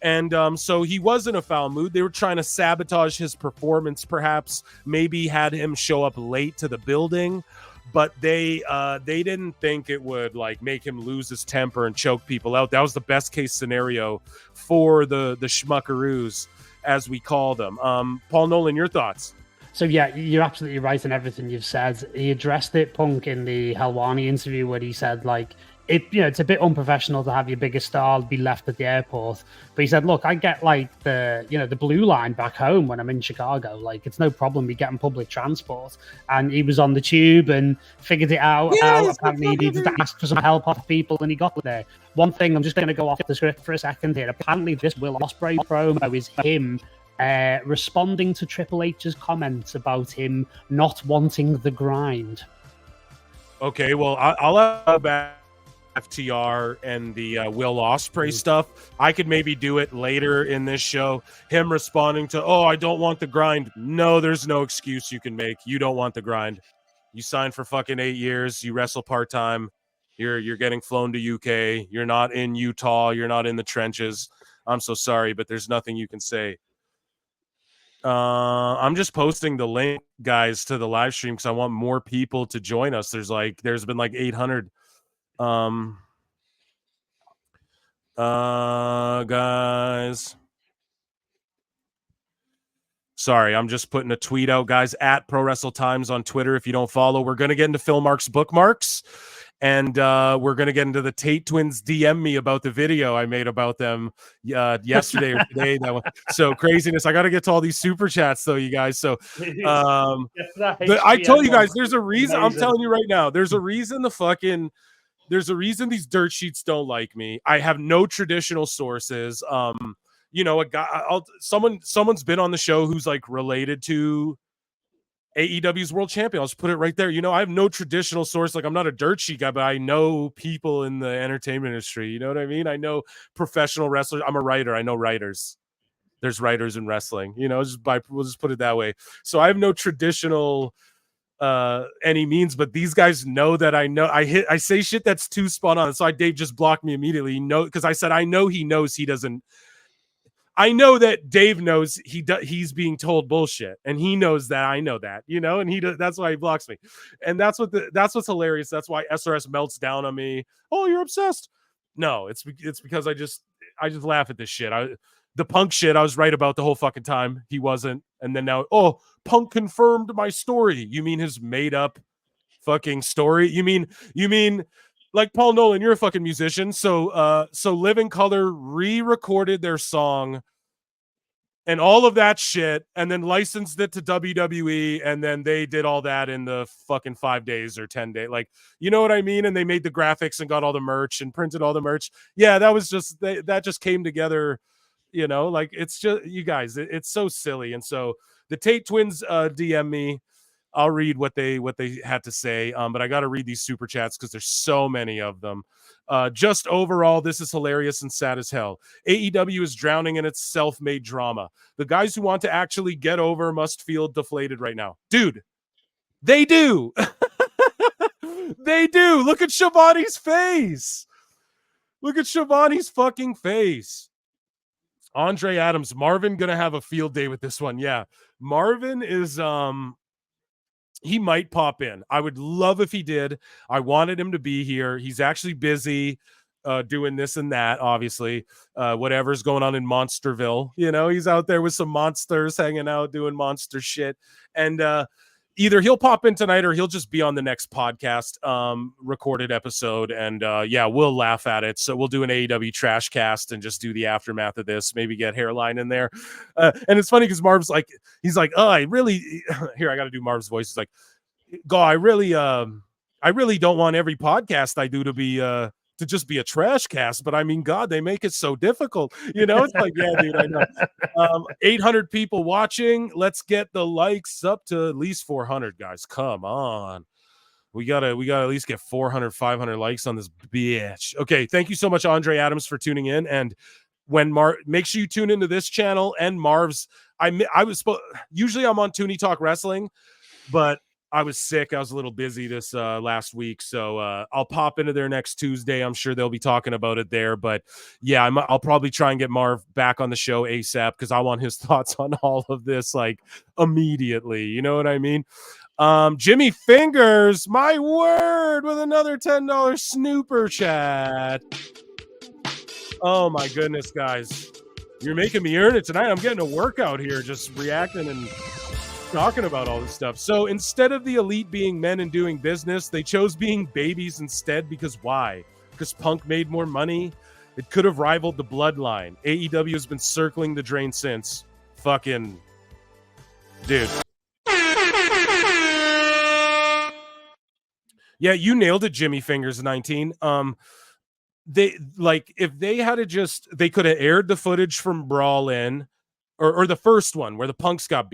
And so he was in a foul mood. They were trying to sabotage his performance, perhaps. Maybe had him show up late to the building, but they didn't think it would like make him lose his temper and choke people out. That was the best case scenario for the schmuckaroos, as we call them. Paul Nolan, your thoughts? So yeah, you're absolutely right in everything you've said. He addressed it, Punk, in the Helwani interview, where he said like, it's a bit unprofessional to have your biggest star be left at the airport. But he said, look, I get like the blue line back home when I'm in Chicago. Like, it's no problem me getting public transport. And he was on the tube and figured it out. Yes, apparently he needed to ask for some help off people, and he got there. One thing, I'm just going to go off the script for a second here. Apparently this Will Ospreay promo is him responding to Triple H's comments about him not wanting the grind. Okay, well, I'll have back FTR and the Will Ospreay stuff. I could maybe do it later in this show. Him responding to, oh, I don't want the grind. No, there's no excuse you can make. You don't want the grind. You signed for fucking 8 years. You wrestle part-time. You're getting flown to UK. You're not in Utah. You're not in the trenches. I'm so sorry, but there's nothing you can say. I'm just posting the link, guys, to the live stream because I want more people to join us. There's been like 800. Guys. Sorry, I'm just putting a tweet out, guys, at Pro Wrestle Times on Twitter. If you don't follow, we're going to get into Phil Mark's bookmarks, and we're going to get into the Tate twins DM me about the video I made about them yesterday or today. So craziness. I got to get to all these super chats, though, you guys. So I told you guys, there's a reason. Amazing. I'm telling you right now, there's a reason there's a reason these dirt sheets don't like me. I have no traditional sources. You know, a guy, someone's been on the show who's like related to AEW's world champion. I'll just put it right there. You know, I have no traditional source. Like, I'm not a dirt sheet guy, but I know people in the entertainment industry. You know what I mean? I know professional wrestlers. I'm a writer. I know writers. There's writers in wrestling. You know, we'll just put it that way. So I have no traditional any means, but these guys know that I say shit that's too spot on. So Dave just blocked me immediately. Because I said I know he knows he doesn't. I know that Dave knows he's being told bullshit, and he knows that I know that, you know, and that's why he blocks me. And that's what's hilarious. That's why SRS melts down on me. Oh, you're obsessed. No, it's because I just laugh at this shit. The Punk shit, I was right about the whole fucking time. He wasn't. And then now, oh, Punk confirmed my story. You mean his made up fucking story? You mean like Paul Nolan, you're a fucking musician. So Living Color re-recorded their song and all of that shit, and then licensed it to WWE, and then they did all that in the fucking 5 days or 10 days. Like, you know what I mean? And they made the graphics and got all the merch and printed all the merch. Yeah, that was just that just came together, you know, like it's just, you guys, it's so silly. And so the Tate twins DM me. I'll read what they had to say, but I got to read these super chats because there's so many of them. Just overall, this is hilarious and sad as hell. AEW is drowning in its self-made drama. The guys who want to actually get over must feel deflated right now. Dude, they do. They do. Look at Shivani's face. Look at Shivani's fucking face. Andre Adams, Marvin gonna have a field day with this one. Yeah, Marvin is he might pop in. I would love if he did. I wanted him to be here. He's actually busy doing this and that, obviously. Whatever's going on in Monsterville. You know, he's out there with some monsters hanging out, doing monster shit. And either he'll pop in tonight or he'll just be on the next podcast recorded episode. And yeah, we'll laugh at it. So we'll do an AEW trash cast and just do the aftermath of this, maybe get Hairline in there. And it's funny because Marv's like, he's like, oh, I really, here, I got to do Marv's voice. He's like, God, I really don't want every podcast I do to be, to just be a trash cast, but I mean, God, they make it so difficult. You know, it's like, yeah, dude, I know. 800 people watching. Let's get the likes up to at least 400, guys. Come on. We gotta at least get 400, 500 likes on this bitch. Okay. Thank you so much, Andre Adams, for tuning in. And when make sure you tune into this channel and Marv's. Usually I'm on Toonie Talk Wrestling, but I was sick. I was a little busy this last week, so I'll pop into there next Tuesday. I'm sure they'll be talking about it there. But yeah, I'll probably try and get Marv back on the show ASAP because I want his thoughts on all of this like immediately. You know what I mean? Jimmy Fingers, my word, with another $10 snooper chat. Oh my goodness, guys, you're making me earn it tonight. I'm getting a workout here, just reacting and talking about all this stuff. So instead of the elite being men and doing business, they chose being babies instead. Because why? Because Punk made more money. It could have rivaled the Bloodline. AEW has been circling the drain since. Fucking dude. Yeah, you nailed it, Jimmy Fingers 19. They like if they had to just, they could have aired the footage from Brawl in. Or the first one where the Bucks got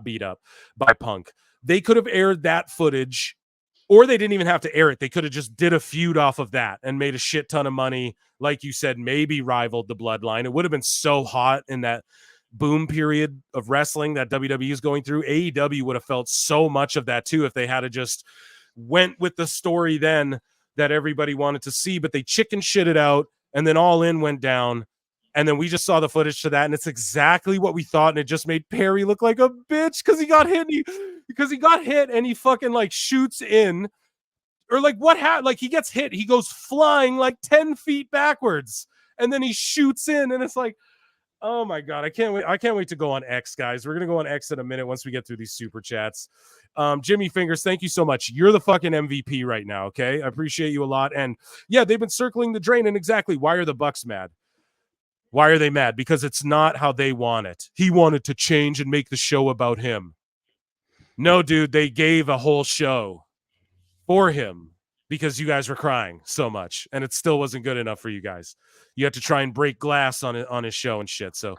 beat up by Punk. They could have aired that footage, or they didn't even have to air it. They could have just did a feud off of that and made a shit ton of money. Like you said, maybe rivaled the Bloodline. It would have been so hot in that boom period of wrestling that WWE is going through. AEW would have felt so much of that too if they had to just went with the story then that everybody wanted to see, but they chicken shit it out, and then All In went down, and then we just saw the footage to that, and it's exactly what we thought, and it just made Perry look like a bitch because he got hit, and he fucking like shoots in, or like what happened? Like he gets hit, he goes flying like 10 feet backwards, and then he shoots in, and it's like, oh my God, I can't wait to go on X, guys. We're gonna go on X in a minute once we get through these super chats. Jimmy Fingers, thank you so much. You're the fucking MVP right now, okay? I appreciate you a lot. And yeah, they've been circling the drain. And exactly, why are the Bucks mad? Why are they mad? Because it's not how they want it. He wanted to change and make the show about him. No, dude, they gave a whole show for him because you guys were crying so much, and it still wasn't good enough for you guys. You had to try and break glass on his show and shit. So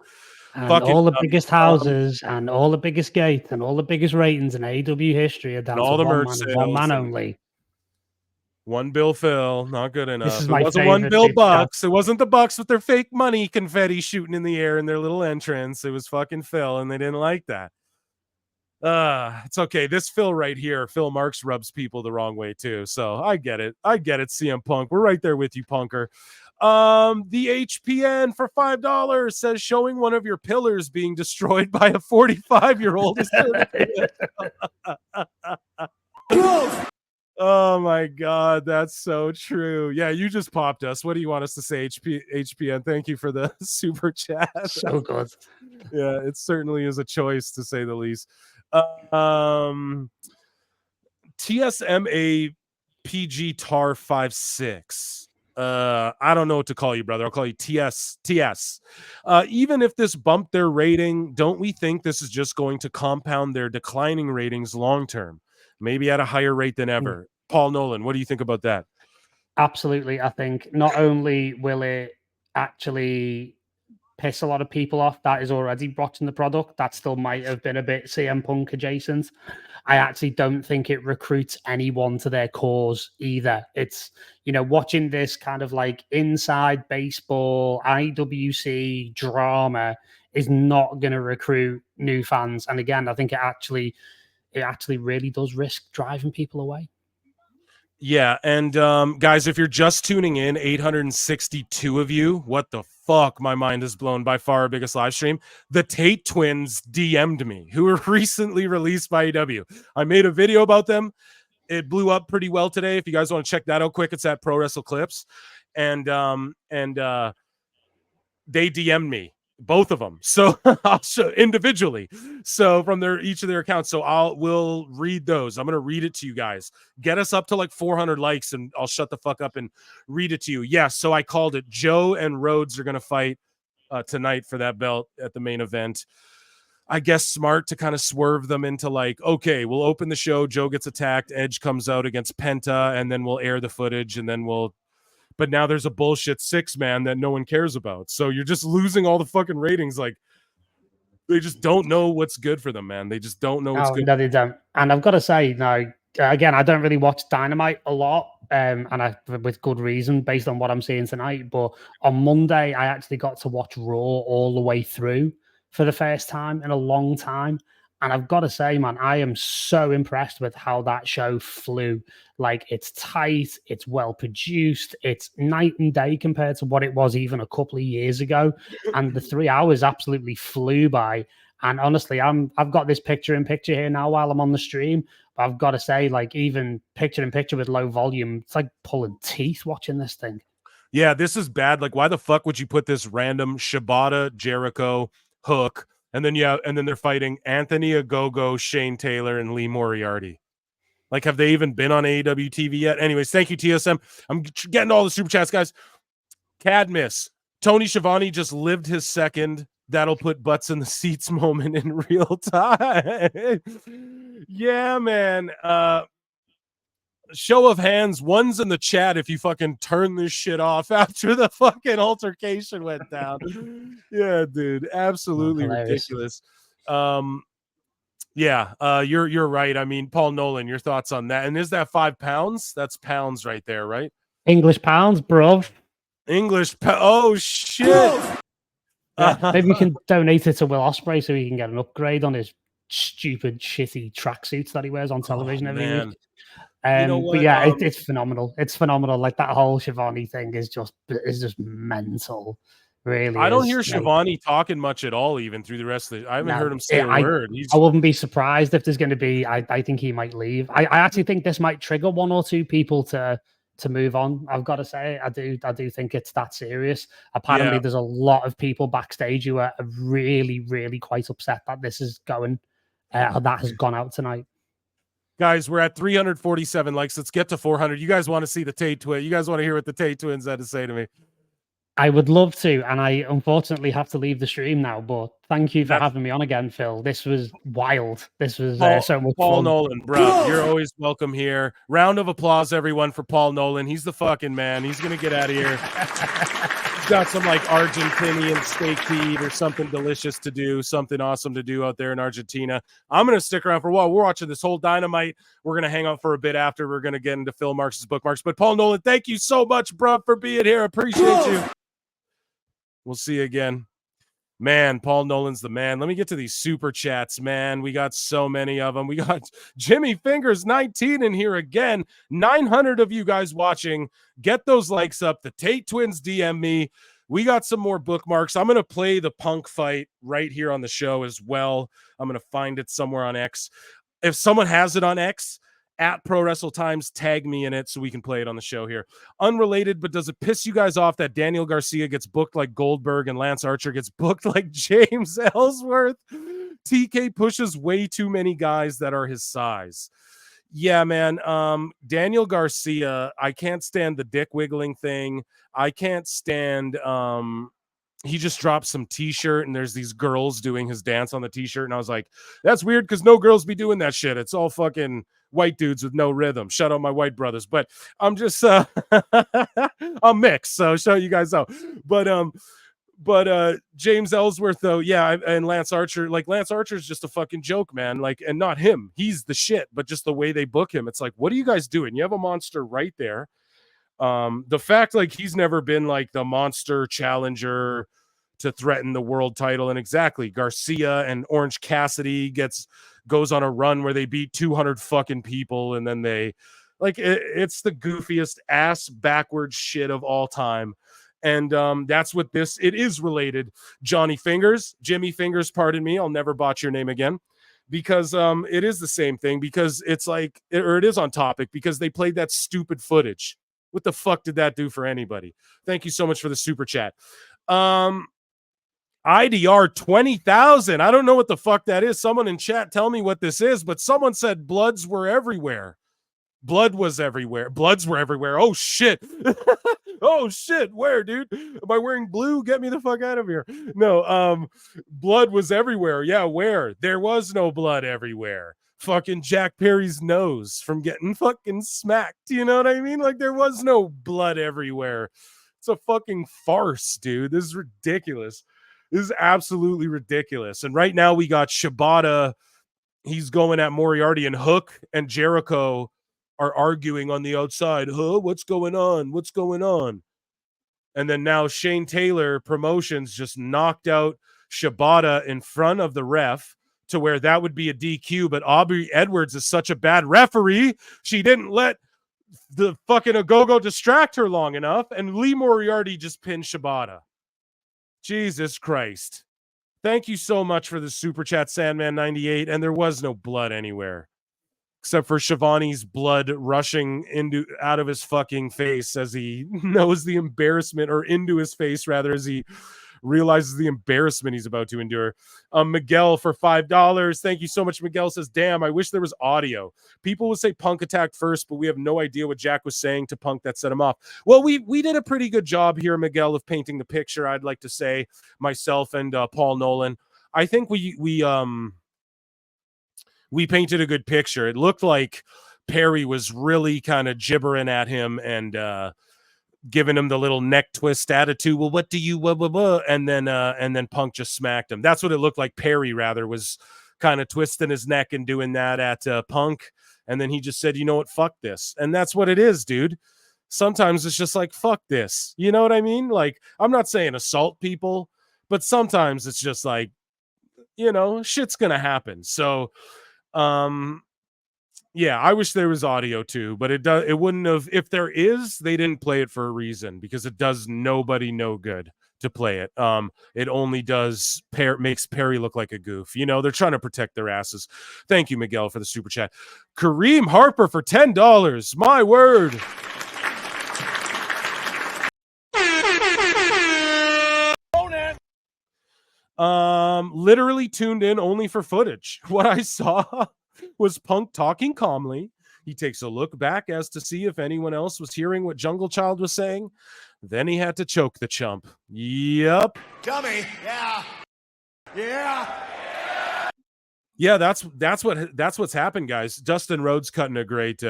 and all the biggest houses and all the biggest gates and all the biggest ratings in AEW history are down to one man only. One Bill Phil, not good enough. It wasn't one Bill Bucks. It wasn't the Bucks with their fake money confetti shooting in the air in their little entrance. It was fucking Phil, and they didn't like that. It's okay. This Phil right here, Phil Marks, rubs people the wrong way too. So I get it, CM Punk. We're right there with you, Punker. The HPN for $5 says showing one of your pillars being destroyed by a 45-year-old. Oh my God, that's so true. Yeah, you just popped us. What do you want us to say, HPN? Thank you for the super chat. So good. Yeah, it certainly is a choice, to say the least. TSMA PG Tar 56. I don't know what to call you, brother. I'll call you TS. Even if this bumped their rating, don't we think this is just going to compound their declining ratings long term? Maybe at a higher rate than ever. Paul Nolan, what do you think about that? Absolutely. I think not only will it actually piss a lot of people off that is already watching the product, that still might have been a bit CM Punk adjacent. I actually don't think it recruits anyone to their cause either. It's, watching this kind of like inside baseball, IWC drama is not going to recruit new fans. And again, I think it actually really does risk driving people away. Yeah, and guys, if you're just tuning in, 862 of you, what the fuck? My mind is blown. By far our biggest live stream. The Tate twins DM'd me, who were recently released by AEW. I made a video about them. It blew up pretty well today. If you guys want to check that out quick, it's at Pro Wrestle Clips. And they DM'd me. Both of them. So I'll show individually. So from each of their accounts. So we'll read those. I'm going to read it to you guys. Get us up to like 400 likes and I'll shut the fuck up and read it to you. Yeah. So I called it. Joe and Rhodes are going to fight tonight for that belt at the main event. I guess smart to kind of swerve them into like, okay, we'll open the show. Joe gets attacked. Edge comes out against Penta, and then we'll air the footage, and then but now there's a bullshit 6-man that no one cares about. So you're just losing all the fucking ratings. Like, they just don't know what's good for them, man. They just don't know what's good. No, they don't. And I've got to say, now, again, I don't really watch Dynamite a lot, and with good reason, based on what I'm seeing tonight. But on Monday, I actually got to watch Raw all the way through for the first time in a long time. And I've got to say, man, I am so impressed with how that show flew. Like, it's tight, it's well produced, it's night and day compared to what it was even a couple of years ago. And the 3 hours absolutely flew by. And honestly, I've got this picture-in-picture here now while I'm on the stream. But I've got to say, like, even picture-in-picture with low volume, it's like pulling teeth watching this thing. Yeah, this is bad. Like, why the fuck would you put this random Shibata, Jericho, Hook, and then they're fighting Anthony Ogogo, Shane Taylor, and Lee Moriarty? Like, have they even been on AEW TV yet? Anyways, thank you, TSM. I'm getting all the super chats, guys. Cadmus. Tony Schiavone just lived his second that'll put butts in the seats moment in real time. Yeah, man. Show of hands, one's in the chat if you fucking turn this shit off after the fucking altercation went down. Yeah, dude, absolutely ridiculous. Yeah, you're right. I mean, Paul Nolan, your thoughts on that? And is that £5? That's pounds right there, right? English pounds, bro. Oh shit. Yeah, maybe we can donate it to Will Ospreay so he can get an upgrade on his stupid, shitty tracksuits that he wears on television every week. You know what? But yeah, it's phenomenal. It's phenomenal. Like that whole Shivani thing is just mental. Really, I don't is. hear Shivani talking much at all, even through the rest of the. I haven't heard him say a word. I wouldn't be surprised if there's going to be. I think he might leave. I actually think this might trigger one or two people to move on. I've got to say, I do think it's that serious. Apparently, there's a lot of people backstage who are really, really quite upset that this is going. That has gone out tonight. Guys, we're at 347 likes. Let's get to 400. You guys want to see the Tate twin? You guys want to hear what the Tate twins had to say to me? I would love to, and I unfortunately have to leave the stream now, but thank you for having me on again, Phil. This was wild. This was so much Paul fun. Nolan, bro, you're always welcome here. Round of applause, everyone, for Paul Nolan. He's the fucking man. He's going to get out of here. He's got some like Argentinian steak to eat or something delicious to do, something awesome to do out there in Argentina. I'm going to stick around for a while. We're watching this whole Dynamite. We're going to hang out for a bit after. We're going to get into Phil Marks' bookmarks. But Paul Nolan, thank you so much, bro, for being here. Appreciate you. We'll see you again. Man, Paul Nolan's the man. Let me get to these super chats, man. We got so many of them. We got Jimmy Fingers 19 in here again. 900 of you guys watching. Get those likes up. The Tate twins DM me. We got some more bookmarks. I'm going to play the Punk fight right here on the show as well. I'm going to find it somewhere on X. If someone has it on X, at Pro Wrestle Times, tag me in it so we can play it on the show here. Unrelated, but does it piss you guys off that Daniel Garcia gets booked like Goldberg and Lance Archer gets booked like James Ellsworth? TK pushes way too many guys that are his size. Yeah, man. Daniel Garcia, I can't stand the dick wiggling thing. I can't stand he just dropped some t-shirt and there's these girls doing his dance on the t-shirt, and I was like, that's weird because no girls be doing that shit. It's all fucking white dudes with no rhythm. Shout out my white brothers. But I'm just I'm mixed, so show you guys out. But James Ellsworth though, yeah, and Lance Archer, like Lance Archer's just a fucking joke, man. Like, and not him, he's the shit, but just the way they book him, it's like, what are you guys doing? You have a monster right there. The fact like he's never been like the monster challenger to threaten the world title, and exactly Garcia and Orange Cassidy goes on a run where they beat 200 fucking people, and then they like it's the goofiest ass backwards shit of all time. And that's what it is related. Jimmy Fingers, pardon me, I'll never botch your name again, because it is the same thing, because it's like, or it is on topic, because they played that stupid footage. What the fuck did that do for anybody? Thank you so much for the super chat. IDR 20,000. I don't know what the fuck that is. Someone in chat tell me what this is, but someone said bloods were everywhere. Blood was everywhere. Bloods were everywhere. Oh shit. Oh shit. Where, dude? Am I wearing blue? Get me the fuck out of here. No, blood was everywhere. Yeah, where? There was no blood everywhere. Fucking Jack Perry's nose from getting fucking smacked. You know what I mean? Like, there was no blood everywhere. It's a fucking farce, dude. This is ridiculous. This is absolutely ridiculous. And right now we got Shibata. He's going at Moriarty, and Hook and Jericho are arguing on the outside. Huh? What's going on? What's going on? And then now Shane Taylor Promotions just knocked out Shibata in front of the ref, to where that would be a DQ, but Aubrey Edwards is such a bad referee. She didn't let the fucking Agogo distract her long enough, and Lee Moriarty just pinned Shibata. Jesus Christ. Thank you so much for the super chat, Sandman98. And there was no blood anywhere, except for Shivani's blood rushing out of his fucking face as he knows the embarrassment, or into his face rather, as he realizes the embarrassment he's about to endure. Miguel for $5. Thank you so much. Miguel says, damn, I wish there was audio. People would say Punk attacked first, but we have no idea what Jack was saying to Punk that set him off. Well, we did a pretty good job here, Miguel, of painting the picture, I'd like to say, myself and Paul Nolan. I think we painted a good picture. It looked like Perry was really kind of gibbering at him and giving him the little neck twist attitude. Well, what do you, blah, blah, blah. And then Punk just smacked him. That's what it looked like. Perry rather was kind of twisting his neck and doing that at Punk. And then he just said, you know what? Fuck this. And that's what it is, dude. Sometimes it's just like, fuck this. You know what I mean? Like, I'm not saying assault people, but sometimes it's just like, you know, shit's gonna happen. So, yeah, I wish there was audio too, but it wouldn't have. If there is, they didn't play it for a reason, because it does nobody no good to play it. It only does makes Perry look like a goof. You know, they're trying to protect their asses. Thank you, Miguel, for the super chat. Kareem Harper for $10. My word. Literally tuned in only for footage. What I saw was Punk talking calmly. He takes a look back as to see if anyone else was hearing what Jungle Child was saying. Then he had to choke the chump. Yep. Dummy. Yeah. Yeah. Yeah, that's what's happened, guys. Dustin Rhodes cutting a great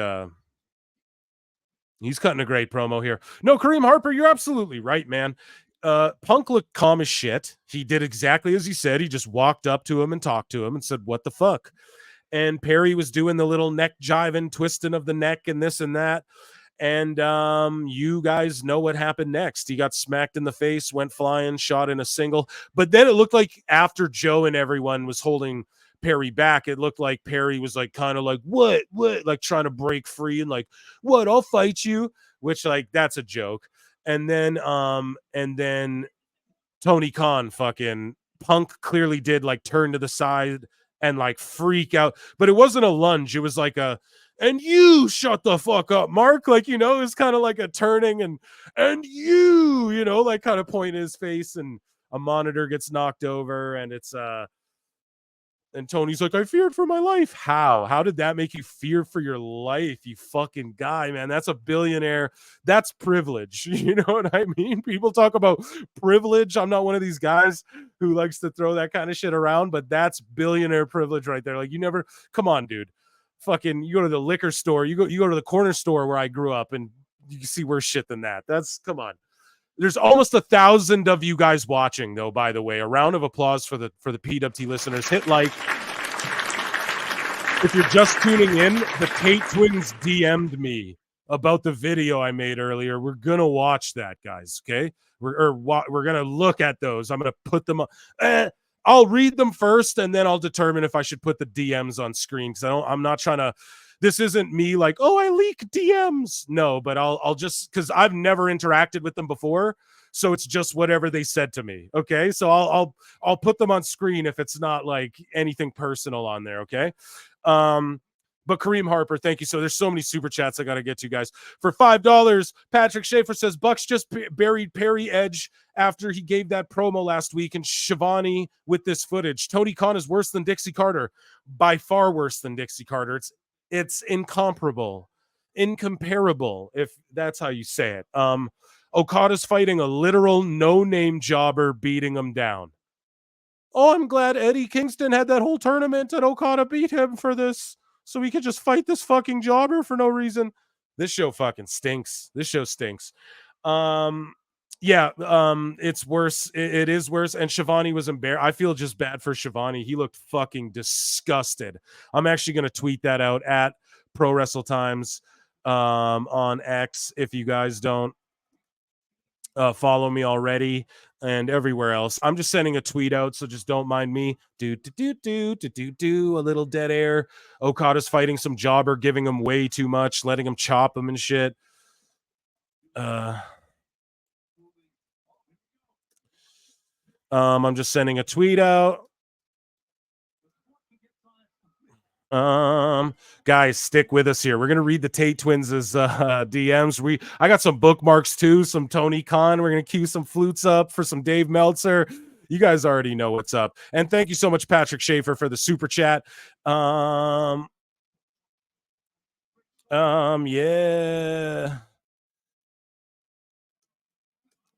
he's cutting a great promo here. No, Kareem Harper, you're absolutely right, man. Punk looked calm as shit. He did exactly as he said. He just walked up to him and talked to him and said, "What the fuck?" And Perry was doing the little neck jiving, twisting of the neck and this and that. And you guys know what happened next. He got smacked in the face, went flying, shot in a single. But then it looked like after Joe and everyone was holding Perry back, it looked like Perry was like kind of like, what, like trying to break free and like, what, I'll fight you, which like that's a joke. And then Tony Khan fucking Punk clearly did like turn to the side and like freak out, but it wasn't a lunge. It was like a, and you shut the fuck up, Mark. Like, you know, it's kind of like a turning and you know, like kind of point in his face, and a monitor gets knocked over, and it's and Tony's like, I feared for my life. How did that make you fear for your life, you fucking guy, man? That's a billionaire. That's privilege. You know what I mean? People talk about privilege. I'm not one of these guys who likes to throw that kind of shit around, but that's billionaire privilege right there. Like, you never, come on, dude. Fucking, you go to the liquor store, you go to the corner store where I grew up, and you see worse shit than that. That's, come on. There's almost 1,000 of you guys watching, though, by the way. A round of applause for the PWT listeners. Hit like. If you're just tuning in, the Tate twins DM'd me about the video I made earlier. We're going to watch that, guys, okay? We're going to look at those. I'm going to put them on. I'll read them first, and then I'll determine if I should put the DMs on screen, because I'm not trying to. This isn't me like, oh, I leak DMs. No, but I'll just, because I've never interacted with them before, so it's just whatever they said to me. Okay, so I'll put them on screen if it's not like anything personal on there. Okay, but Kareem Harper, thank you. So there's so many super chats I got to get to, guys. For $5, Patrick Schaefer says Bucks just buried Perry Edge after he gave that promo last week, and Shivani with this footage. Tony Khan is worse than Dixie Carter, by far worse than Dixie Carter. It's incomparable, if that's how you say it. Okada's fighting a literal no-name jobber, beating him down. Oh, I'm glad Eddie Kingston had that whole tournament and Okada beat him for this, so we could just fight this fucking jobber for no reason. This show fucking stinks. This show stinks. It's worse. It is worse. And Shivani was embarrassed. I feel just bad for Shivani. He looked fucking disgusted. I'm actually going to tweet that out at Pro Wrestle Times on X if you guys don't follow me already, and everywhere else. I'm just sending a tweet out, so just don't mind me. Do a little dead air. Okada's fighting some jobber, giving him way too much, letting him chop him and shit. I'm just sending a tweet out. Guys, stick with us here. We're gonna read the Tate twins' DMs. I got some bookmarks too, some Tony Khan. We're gonna cue some flutes up for some Dave Meltzer. You guys already know what's up. And thank you so much, Patrick Schaefer, for the super chat. Yeah.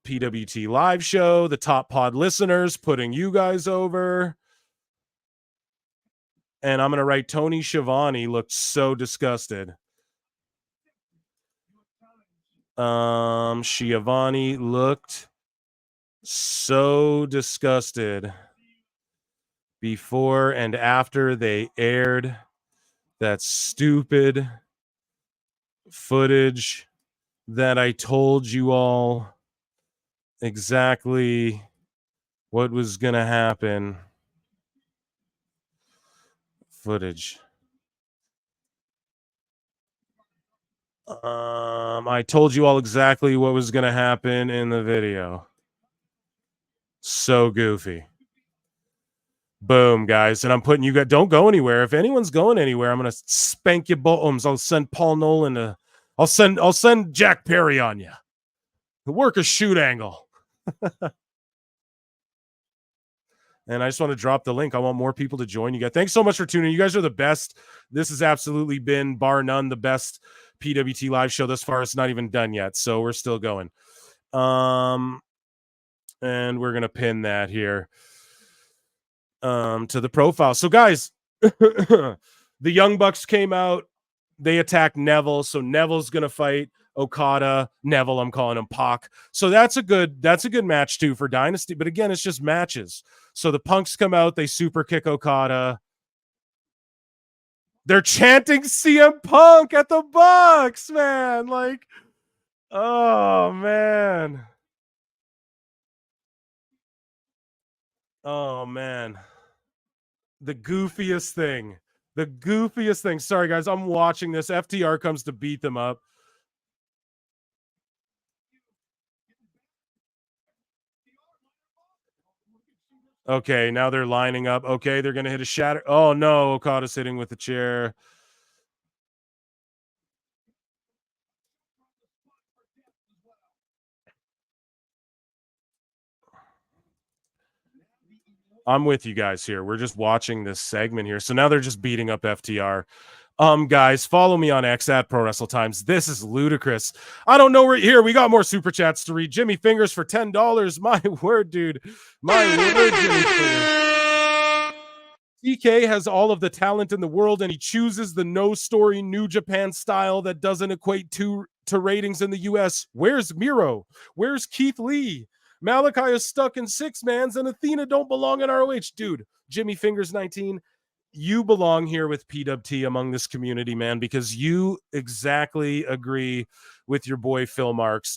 PWT Live Show, the Top Pod listeners, putting you guys over. And I'm going to write Tony Schiavone looked so disgusted. Schiavone looked so disgusted before and after they aired that stupid footage that I told you all exactly what was going to happen. footage. I told you all exactly what was going to happen in the video. So goofy. Boom, guys. And I'm putting you guys, don't go anywhere. If anyone's going anywhere, I'm going to spank you bottoms. I'll send Paul Nolan to, I'll send Jack Perry on you. Work a shoot angle. And I just want to drop the link. I want more people to join you guys. Thanks so much for tuning in. You guys are the best. This has absolutely been, bar none, the best PWT live show thus far. It's not even done yet, so we're still going. And we're going to pin that here to the profile. So, guys, the Young Bucks came out. They attacked Neville, so Neville's going to fight Okada. Neville, I'm calling him Pac. So that's a good match too for Dynasty. But again, it's just matches. So the Punks come out, they super kick Okada. They're chanting CM Punk at the Bucks, man. Like, oh man. Oh man. The goofiest thing. The goofiest thing. Sorry, guys, I'm watching this. FTR comes to beat them up. Okay, now they're lining up. Okay, they're going to hit a shatter. Oh, no. Okada's hitting with the chair. I'm with you guys here. We're just watching this segment here. So now they're just beating up FTR. Guys, follow me on X at Pro Wrestle Times. This is ludicrous. I don't know. We're here. We got more super chats to read. Jimmy Fingers for $10. My word, dude. My word, Jimmy Fingers. TK has all of the talent in the world, and he chooses the no-story New Japan style that doesn't equate to ratings in the U.S. Where's Miro? Where's Keith Lee? Malachi is stuck in six-mans, and Athena don't belong in ROH. Dude, Jimmy Fingers 19, you belong here with PWT among this community, man, because you exactly agree with your boy Phil Marks.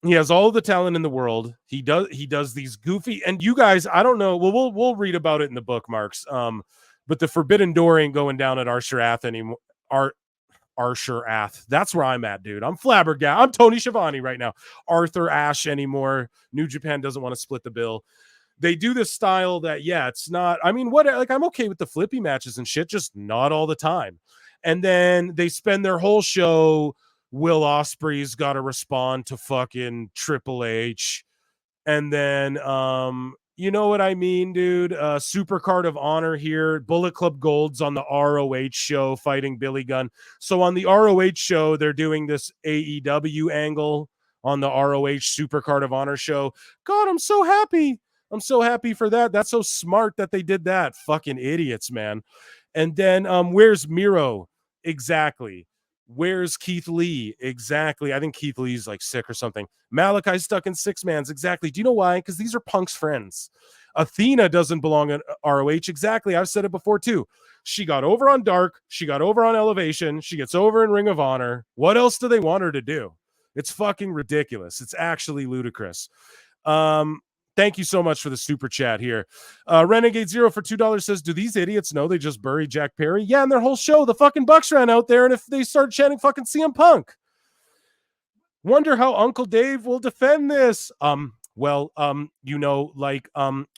He has all the talent in the world. He does these goofy, and you guys, I don't know. Well, we'll read about it in the bookmarks. But the Forbidden Door ain't going down at Arsher anymore. Arsher Ath. That's where I'm at, dude. I'm flabbergasted. I'm Tony Schiavone right now. Arthur Ashe anymore. New Japan doesn't want to split the bill. They do this style that, yeah, it's not. I mean, what? Like, I'm okay with the flippy matches and shit, just not all the time. And then they spend their whole show. Will Ospreay's got to respond to fucking Triple H. And then, you know what I mean, dude? Super Card of Honor here. Bullet Club Gold's on the ROH show fighting Billy Gunn. So on the ROH show, they're doing this AEW angle on the ROH Super Card of Honor show. God, I'm so happy. I'm so happy for that. That's so smart that they did that. Fucking idiots, man. And then where's Miro? Exactly. Where's Keith Lee? Exactly. I think Keith Lee's like sick or something. Malachi's stuck in six-mans. Exactly. Do you know why? Because these are Punk's friends. Athena doesn't belong in ROH. Exactly. I've said it before too. She got over on Dark. She got over on Elevation. She gets over in Ring of Honor. What else do they want her to do? It's fucking ridiculous. It's actually ludicrous. Thank you so much for the super chat here. Renegade Zero for $2 says, do these idiots know they just buried Jack Perry? Yeah, and their whole show, the fucking Bucks ran out there, and if they start chanting fucking CM Punk. Wonder how Uncle Dave will defend this. Well, you know, like,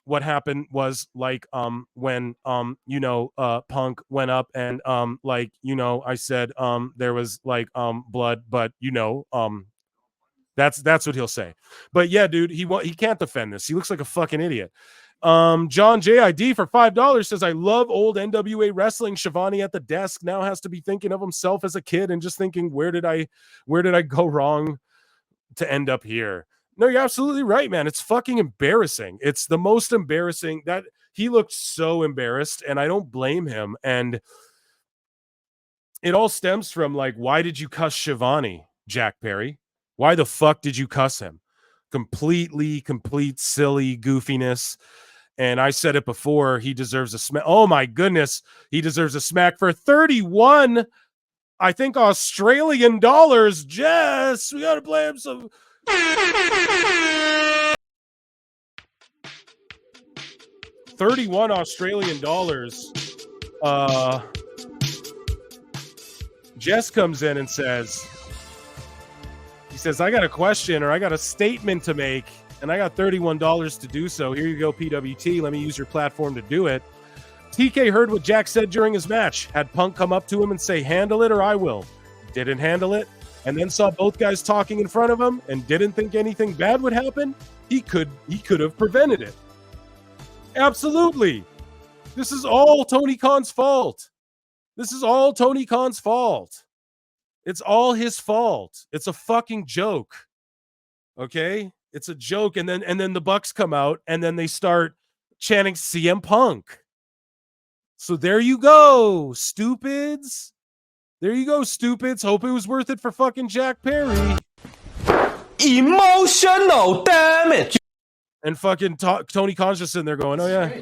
what happened was like, when, you know, Punk went up and, like, you know, I said, there was like, blood, but you know, that's what he'll say. But yeah, dude, he can't defend this. He looks like a fucking idiot. John JID for $5 says, I love old NWA wrestling. Schiavone at the desk now has to be thinking of himself as a kid and just thinking, where did I go wrong to end up here? No, you're absolutely right, man. It's fucking embarrassing. It's the most embarrassing. That he looked so embarrassed, and I don't blame him. And it all stems from, like, why did you cuss Schiavone, Jack Perry? Why the fuck did you cuss him? Complete silly goofiness. And I said it before, he deserves a smack. Oh my goodness. He deserves a smack for 31, I think, Australian dollars. Jess, we got to play him some. 31 Australian dollars Jess comes in and says, I got a question or I got a statement to make, and I got $31 to do so. Here you go, PWT. Let me use your platform to do it. TK heard what Jack said during his match. Had Punk come up to him and say, handle it or I will. Didn't handle it. And then saw both guys talking in front of him and didn't think anything bad would happen. He could have prevented it. Absolutely. This is all Tony Khan's fault. It's all his fault. It's a fucking joke. Okay? It's a joke. And then the Bucks come out and then they start chanting CM Punk. So there you go, stupids. Hope it was worth it for fucking Jack Perry. Emotional damage. And fucking Tony Khan's just sitting there going, oh yeah.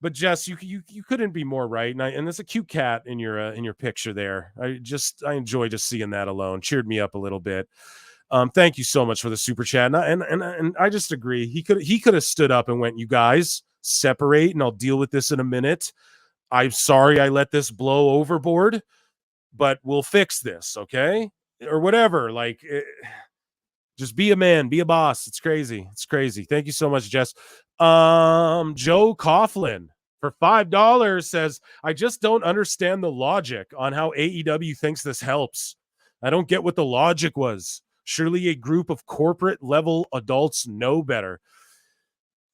But Jess, you couldn't be more right, and there's a cute cat in your picture there. I enjoy just seeing that alone. Cheered me up a little bit. Thank you so much for the super chat, and I just agree. He could have stood up and went, you guys separate, and I'll deal with this in a minute. I'm sorry I let this blow overboard, but we'll fix this, okay, or whatever. Like. Just be a man, be a boss. It's crazy. Thank you so much, Jess. Joe Coughlin for $5 says, I just don't understand the logic on how AEW thinks this helps. I don't get what the logic was. Surely a group of corporate level adults know better.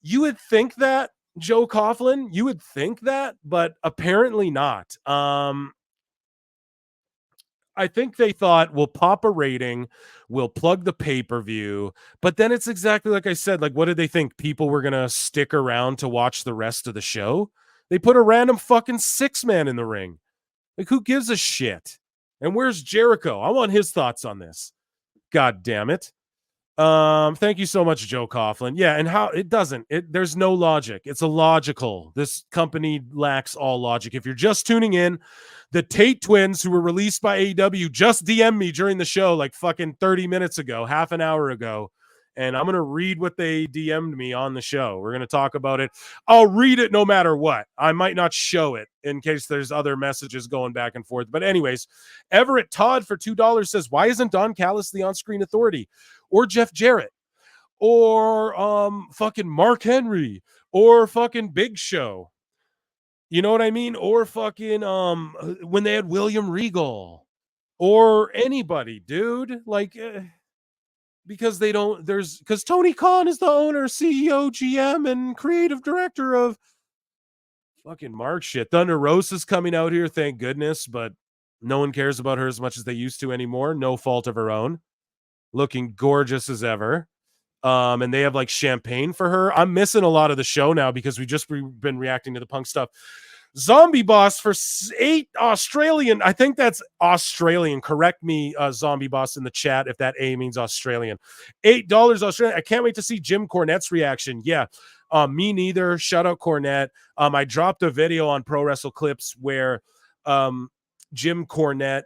You would think that, Joe Coughlin. You would think that, but apparently not. I think they thought we'll pop a rating, we'll plug the pay-per-view, but then it's exactly like I said. Like, what did they think? People were going to stick around to watch the rest of the show? They put a random fucking 6-man in the ring. Like, who gives a shit? And where's Jericho? I want his thoughts on this. God damn it. Thank you so much, Joe Coughlin. Yeah, and how it doesn't. There's no logic. It's illogical. This company lacks all logic. If you're just tuning in, the Tate twins, who were released by AEW, just DM'd me during the show like fucking 30 minutes ago, half an hour ago. And I'm going to read what they DM'd me on the show. We're going to talk about it. I'll read it no matter what. I might not show it in case there's other messages going back and forth. But anyways, Everett Todd for $2 says, why isn't Don Callis the on-screen authority? Or Jeff Jarrett? Or fucking Mark Henry? Or fucking Big Show? You know what I mean? Or fucking when they had William Regal? Or anybody, dude? Like... because Tony Khan is the owner, CEO, GM, and creative director of fucking Mark shit. Thunder Rosa's coming out here, thank goodness, but no one cares about her as much as they used to anymore. No fault of her own. Looking gorgeous as ever. And they have like champagne for her. I'm missing a lot of the show now because we've just been reacting to the Punk stuff. Zombie Boss for $8 Australian. I think that's Australian. Correct me, Zombie Boss, in the chat if that A means Australian. $8 Australian. I can't wait to see Jim Cornette's reaction. Yeah, me neither. Shout out Cornette. I dropped a video on Pro Wrestle Clips where Jim Cornette,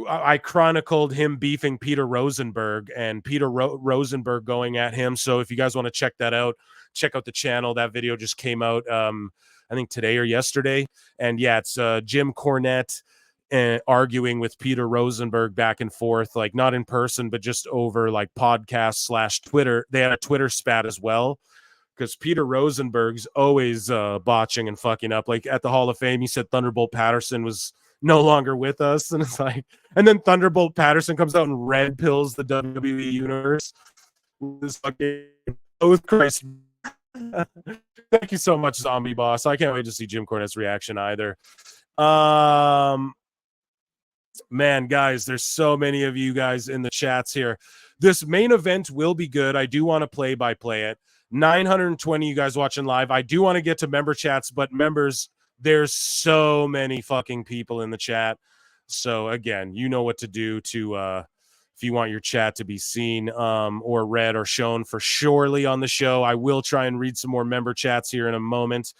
I chronicled him beefing Peter Rosenberg and Peter Rosenberg going at him. So if you guys want to check that out, check out the channel. That video just came out. I think today or yesterday. And yeah, it's Jim Cornette arguing with Peter Rosenberg back and forth, like not in person, but just over like podcast / Twitter. They had a Twitter spat as well because Peter Rosenberg's always botching and fucking up. Like at the Hall of Fame, he said Thunderbolt Patterson was no longer with us. And it's like, and then Thunderbolt Patterson comes out and red pills the WWE universe. This fucking oath Christ. Thank you so much, Zombie Boss. I can't wait to see Jim Cornette's reaction either. Man, guys, there's so many of you guys in the chats here. This main event will be good. I do want to play-by-play it. 920 you guys watching live. I do want to get to member chats, but members, there's so many fucking people in the chat. So again, you know what to do to if you want your chat to be seen or read or shown for surely on the show. I will try and read some more member chats here in a moment.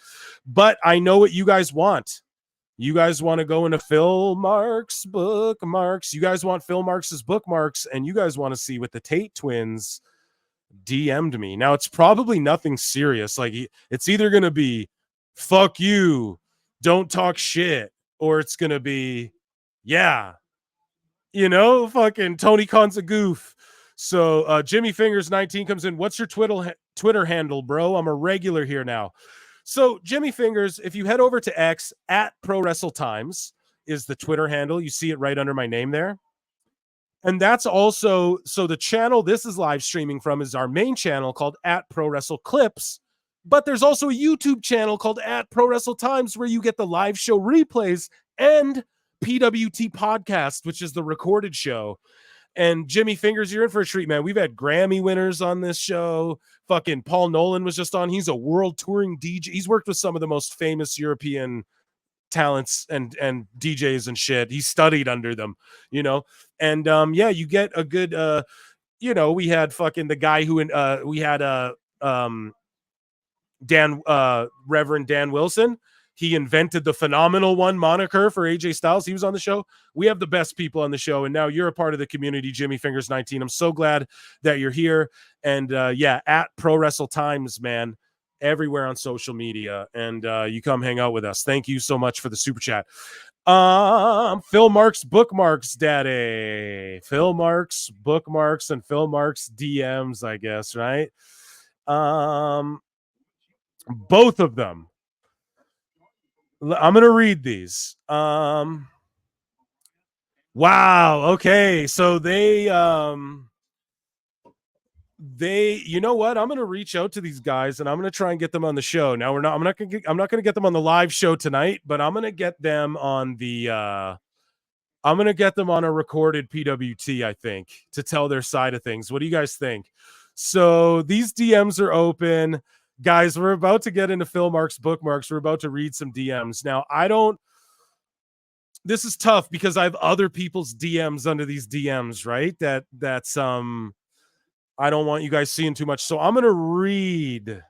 But I know what you guys want. You guys want to go into Phil Marks' bookmarks. You guys want Phil Marks' bookmarks, and you guys want to see what the Tate twins DM'd me. Now, it's probably nothing serious. Like, it's either going to be fuck you, don't talk shit, or it's going to be, yeah, fucking Tony Khan's a goof. So Jimmy Fingers 19 comes in. What's your Twitter handle, bro? I'm a regular here now. So Jimmy Fingers, if you head over to X, at Pro Wrestle Times is the Twitter handle. You see it right under my name there. And that's also, so the channel this is live streaming from is our main channel called at Pro Wrestle Clips. But there's also a YouTube channel called at Pro Wrestle Times where you get the live show replays and PWT podcast, which is the recorded show. And Jimmy Fingers, you're in for a treat, man. We've had Grammy winners on this show. Fucking Paul Nolan was just on. He's a world touring DJ. He's worked with some of the most famous European talents and DJs and shit. He studied under them, And yeah, you get a good we had fucking the guy who we had Reverend Dan Wilson. He invented the Phenomenal One moniker for AJ Styles. He was on the show. We have the best people on the show, and now you're a part of the community, Jimmy Fingers 19. I'm so glad that you're here. And yeah, at Pro Wrestle Times, man, everywhere on social media, and you come hang out with us. Thank you so much for the super chat. Phil Marks bookmarks, daddy. Phil Marks bookmarks and Phil Marks DMs, I guess, right? Both of them. I'm going to read these. Wow. Okay. So they, you know what? I'm going to reach out to these guys and I'm going to try and get them on the show. Now I'm not going to get them on the live show tonight, but I'm going to get them on I'm going to get them on a recorded PWT, I think, to tell their side of things. What do you guys think? So these DMs are open. Guys, we're about to get into Phil Marks bookmarks. We're about to read some DMs. Now, this is tough because I have other people's DMs under these DMs, right? That's I don't want you guys seeing too much. So I'm going to read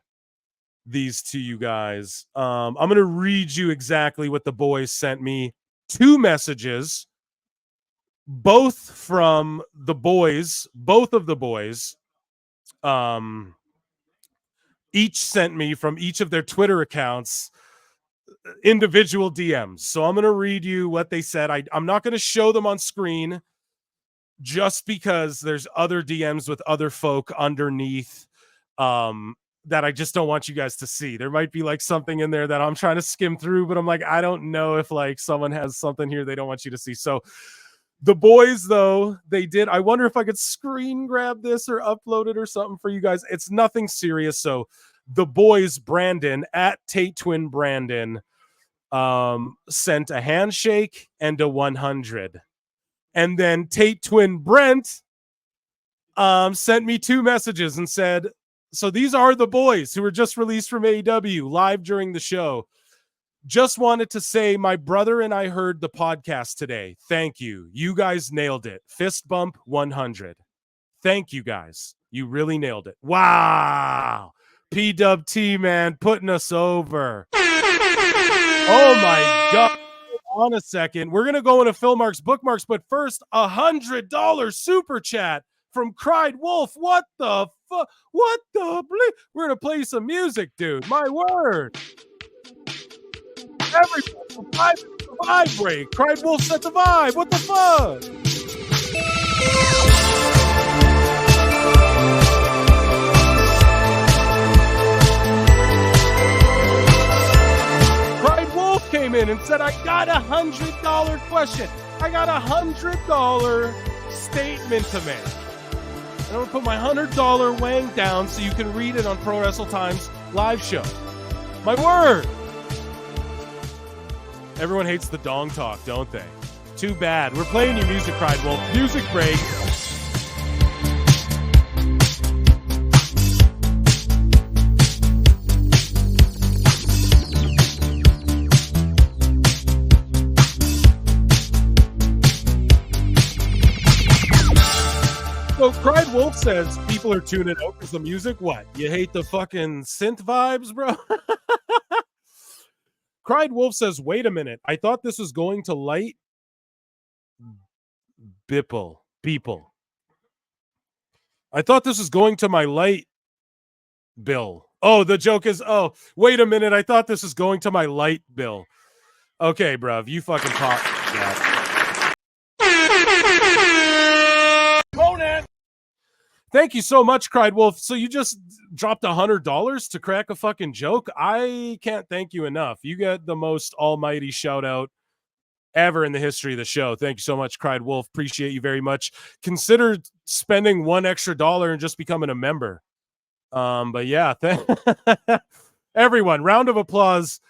these to you guys. I'm going to read you exactly what the boys sent me. 2 messages, both from the boys, both of the boys. Each sent me from each of their Twitter accounts individual DMs. So I'm going to read you what they said. I'm not going to show them on screen just because there's other DMs with other folk underneath that I just don't want you guys to see. There might be like something in there that I'm trying to skim through, but I'm like, I don't know if like someone has something here they don't want you to see. So the boys, though, they did. I wonder if I could screen grab this or upload it or something for you guys. It's nothing serious. So the boys, Brandon, at Tate Twin Brandon, sent a handshake and a 100. And then Tate Twin Brent sent me 2 messages and said, so these are the boys who were just released from AEW live during the show. Just wanted to say my brother and I heard the podcast today. Thank you. You guys nailed it. Fist bump 100. Thank you guys. You really nailed it. Wow. PWT, man, putting us over. Oh my God. Hold on a second. We're going to go into Phil Marks bookmarks, but first, $100 super chat from Cried Wolf. What the fuck? What the We're going to play some music, dude. My word. Everybody, vibrate. Cried Wolf set the vibe. What the fuck? Cried Wolf came in and said, I got $100 question. I got $100 statement to make. I'm going to put my $100 wang down so you can read it on Pro Wrestle Times live show. My word. Everyone hates the dong talk, don't they? Too bad. We're playing your music, Cried Wolf. Music break. So Cried Wolf says people are tuning out because the music, what? You hate the fucking synth vibes, bro? Cried Wolf says, wait a minute. I thought this was going to light people. I thought this was going to my light bill. Oh, the joke is, oh, wait a minute. I thought this was going to my light bill. Okay, bruv, you fucking pop that. Conan! Thank you so much, Cried Wolf. So you just dropped $100 to crack a fucking joke? I can't thank you enough. You get the most almighty shout out ever in the history of the show. Thank you so much, Cried Wolf. Appreciate you very much. Consider spending $1 extra and just becoming a member. But yeah, everyone, round of applause.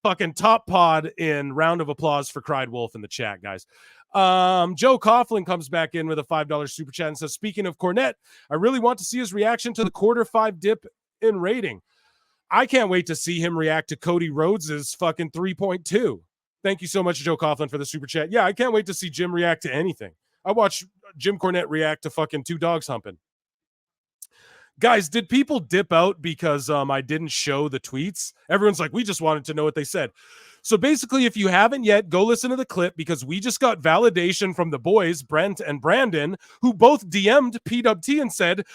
Fucking top pod in round of applause for Cried Wolf in the chat, guys. Joe Coughlin comes back in with a $5 super chat and says, speaking of Cornette, I really want to see his reaction to the Q5 dip in rating. I can't wait to see him react to Cody Rhodes's fucking 3.2. Thank you so much, Joe Coughlin, for the super chat. Yeah, I can't wait to see Jim react to anything. I watched Jim Cornette react to fucking Two Dogs Humping. Guys, did people dip out because I didn't show the tweets? Everyone's like, we just wanted to know what they said. So basically, if you haven't yet, go listen to the clip because we just got validation from the boys, Brent and Brandon, who both DM'd PWT and said,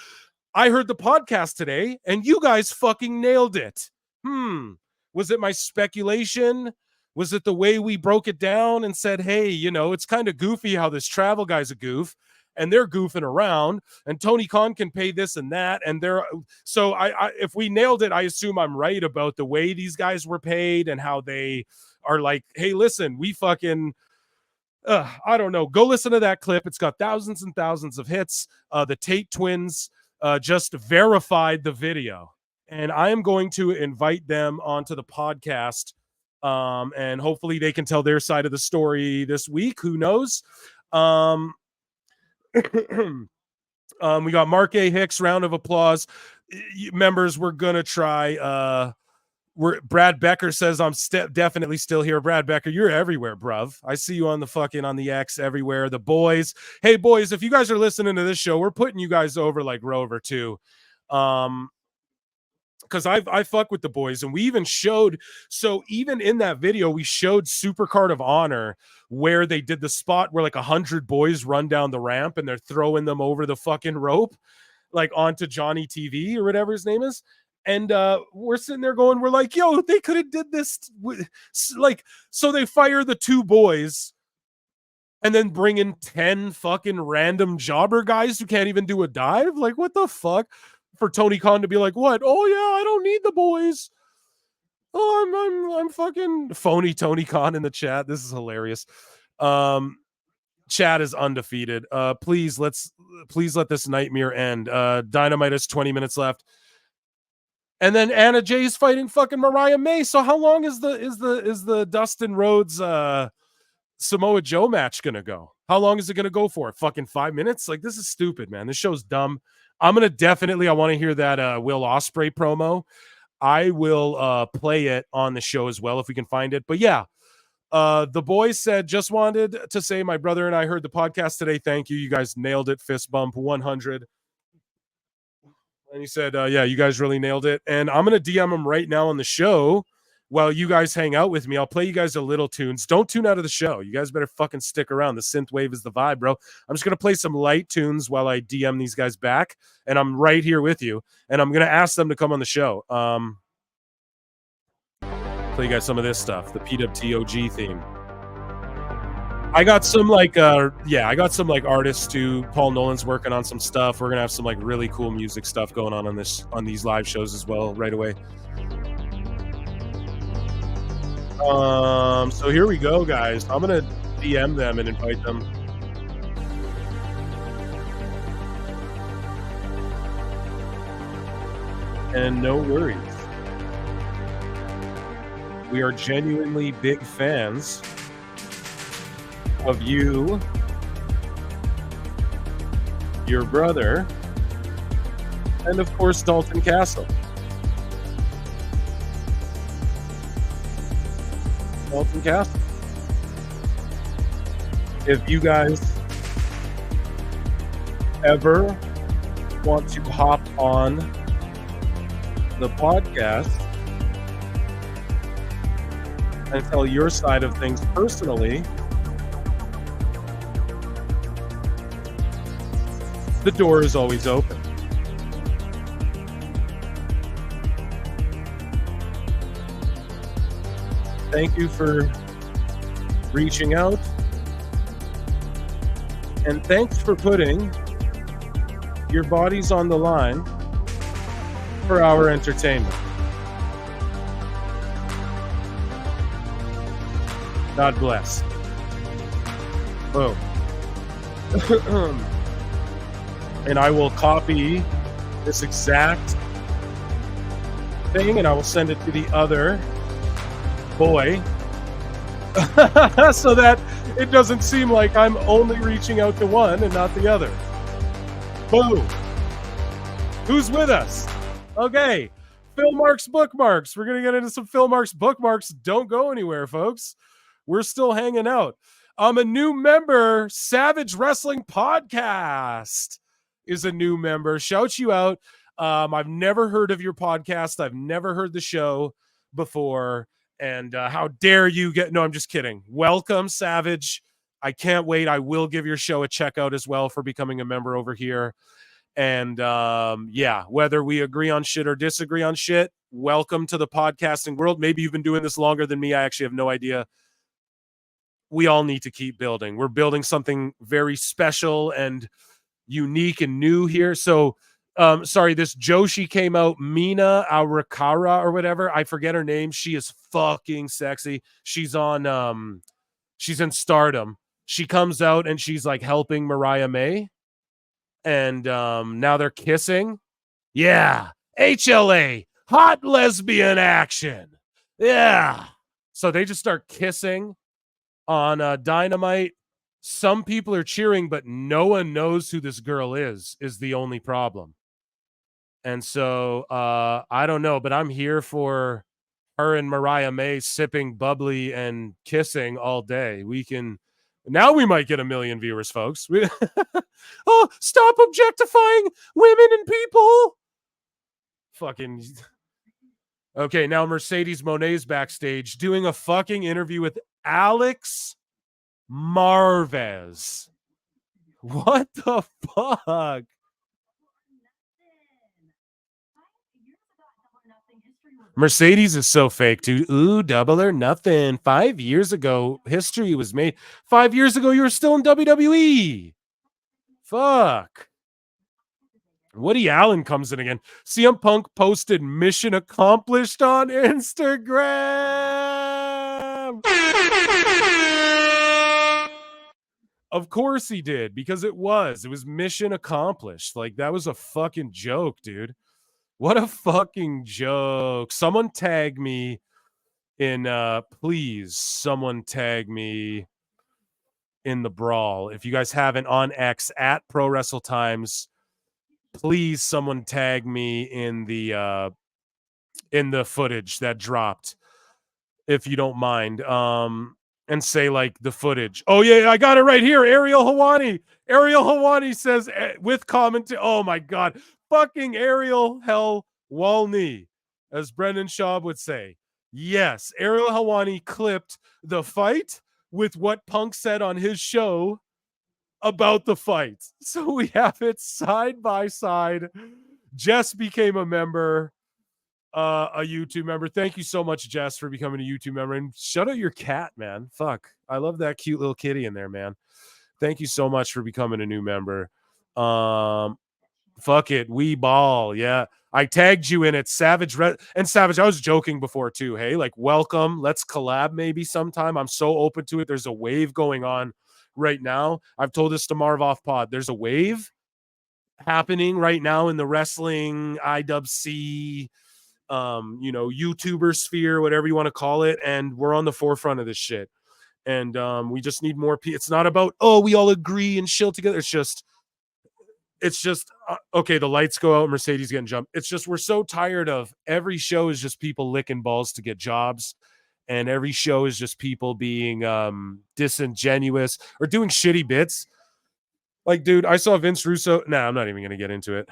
I heard the podcast today and you guys fucking nailed it. Was it my speculation? Was it the way we broke it down and said, hey, you know, it's kind of goofy how this travel guy's a goof? And they're goofing around, and Tony Khan can pay this and that, and they're so. I if we nailed it, I assume I'm right about the way these guys were paid and how they are like, hey, listen, we fucking, I don't know. Go listen to that clip. It's got thousands and thousands of hits. The Tate twins just verified the video, and I am going to invite them onto the podcast, and hopefully they can tell their side of the story this week. Who knows? We got Mark A. Hicks, round of applause. Members, we're gonna try. Brad Becker says I'm definitely still here. Brad Becker, you're everywhere, bruv. I see you on the X everywhere. The boys, hey boys, if you guys are listening to this show, we're putting you guys over like Rover too. Because I fuck with the boys, and we even showed, so even in that video we showed Supercard of Honor where they did the spot where like 100 boys run down the ramp and they're throwing them over the fucking rope like onto Johnny TV or whatever his name is, and we're sitting there going, we're like, yo, they could have did this like, so they fire the 2 boys and then bring in 10 fucking random jobber guys who can't even do a dive. Like, what the fuck? For Tony Khan to be like, what? Oh yeah, I don't need the boys. Oh, I'm fucking phony Tony Khan in the chat. This is hilarious. Chat is undefeated. Please let this nightmare end. Dynamite has 20 minutes left. And then Anna Jay's fighting fucking Mariah May. So how long is the Dustin Rhodes Samoa Joe match gonna go? How long is it gonna go for? Fucking 5 minutes? Like, this is stupid, man. This show's dumb. I'm gonna definitely, I want to hear that Will Ospreay promo. I will play it on the show as well if we can find it. But yeah, the boys said, just wanted to say my brother and I heard the podcast today. Thank you. You guys nailed it. Fist bump 100. And he said, yeah, you guys really nailed it. And I'm going to DM him right now on the show while you guys hang out with me. I'll play you guys a little tunes. Don't tune out of the show. You guys better fucking stick around. The synth wave is the vibe, bro. I'm just going to play some light tunes while I DM these guys back. And I'm right here with you. And I'm going to ask them to come on the show. Play you guys some of this stuff. The PWT OG theme. I got some like artists too. Paul Nolan's working on some stuff. We're gonna have some like really cool music stuff going on these live shows as well right away. So here we go, guys. I'm gonna DM them and invite them. And no worries. We are genuinely big fans of you, your brother, and of course Dalton Castle. Dalton Castle. If you guys ever want to hop on the podcast and tell your side of things personally, the door is always open. Thank you for reaching out. And thanks for putting your bodies on the line for our entertainment. God bless. Boom. And I will copy this exact thing and I will send it to the other boy so that it doesn't seem like I'm only reaching out to one and not the other. Boom. Who's with us? Okay. Phil Marks Bookmarks. We're going to get into some Phil Marks Bookmarks. Don't go anywhere, folks. We're still hanging out. I'm a new member. Savage Wrestling Podcast is a new member. Shout you out. I've never heard of your podcast. I've never heard the show before. And how dare you get... No, I'm just kidding. Welcome, Savage. I can't wait. I will give your show a check out as well for becoming a member over here. And yeah, whether we agree on shit or disagree on shit, welcome to the podcasting world. Maybe you've been doing this longer than me. I actually have no idea. We all need to keep building. We're building something very special and unique and new here. So, sorry, this Joshi came out, Mina Arakara or whatever. I forget her name. She is fucking sexy. She's on, she's in Stardom. She comes out and she's like helping Mariah May. And now they're kissing. Yeah. HLA. Hot lesbian action. Yeah. So they just start kissing on Dynamite. Some people are cheering, but no one knows who this girl is the only problem. And so I don't know, but I'm here for her and Mariah May sipping bubbly and kissing all day. Now we might get 1 million viewers, folks. Oh, stop objectifying women and people. Fucking. Okay, now Mercedes Monet's backstage doing a fucking interview with Alex Marvez. What the fuck? Mercedes is so fake, dude. Ooh, Double or Nothing. 5 years ago, history was made. 5 years ago, you were still in WWE. Fuck. Woody Allen comes in again. CM Punk posted mission accomplished on Instagram. Of course he did, because it was mission accomplished. Like, that was a fucking joke, dude. What a fucking joke. Someone tag me in, please, someone tag me in the Brawl. If you guys haven't, on X, at Pro Wrestle Times, please, someone tag me in the footage that dropped, if you don't mind. And say, like, the footage. Oh, yeah, I got it right here. Ariel Hawani. Ariel Hawani says, with commentary. Oh, my God. Fucking Ariel Hell Walney, as Brendan Schaub would say. Yes, Ariel Hawani clipped the fight with what Punk said on his show about the fight. So we have it side by side. Jess became a member. A YouTube member. Thank you so much, Jess, for becoming a YouTube member. And shout out your cat, man. Fuck. I love that cute little kitty in there, man. Thank you so much for becoming a new member. Fuck it. We ball. Yeah. I tagged you in it. Savage. And Savage, I was joking before too. Hey, like, welcome. Let's collab maybe sometime. I'm so open to it. There's a wave going on right now. I've told this to Marv off pod. There's a wave happening right now in the wrestling IWC, YouTuber sphere, whatever you want to call it, and we're on the forefront of this shit. And we just need more people. It's not about, oh, we all agree and chill together. It's just okay, the lights go out, Mercedes getting jumped. It's just, we're so tired of every show is just people licking balls to get jobs, and every show is just people being disingenuous or doing shitty bits. Like, dude, I saw Vince Russo. Nah, I'm not even gonna get into it.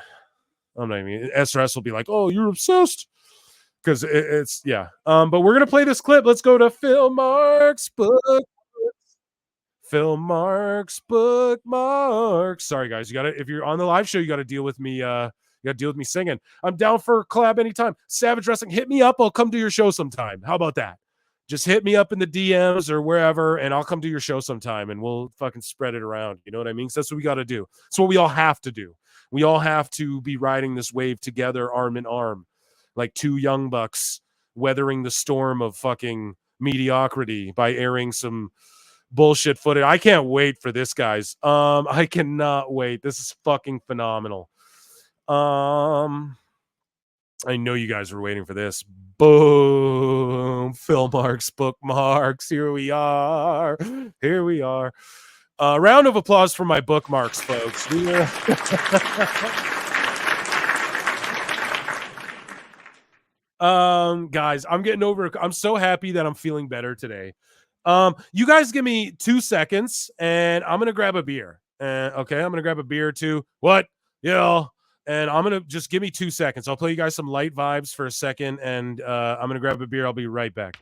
I'm not even. SRS will be like, oh, you're obsessed. Because it's, yeah. But we're going to play this clip. Let's go to Phil Marks Bookmarks. Phil Marks Bookmarks. Sorry, guys. If you're on the live show, you got to deal with me. You got to deal with me singing. I'm down for a collab anytime. Savage Wrestling, hit me up. I'll come to your show sometime. How about that? just hit me up in the DMs or wherever, and I'll come to your show sometime, and we'll fucking spread it around. You know what I mean? So that's what we got to do. It's what we all have to do. We all have to be riding this wave together, arm in arm, like two young bucks weathering the storm of fucking mediocrity by airing some bullshit footage. I can't wait for this, guys. I cannot wait. This is fucking phenomenal. I know you guys were waiting for this. Boom. Phil Marks, bookmarks. Here we are. Here we are. Round of applause for my bookmarks, folks. Guys, I'm getting over it. I'm so happy that I'm feeling better today. You guys give me 2 seconds and I'm gonna grab a beer. Okay, I'm gonna grab a beer too. What? Yeah. And I'm gonna just give me 2 seconds. I'll play you guys some light vibes for a second, and I'm gonna grab a beer. I'll be right back.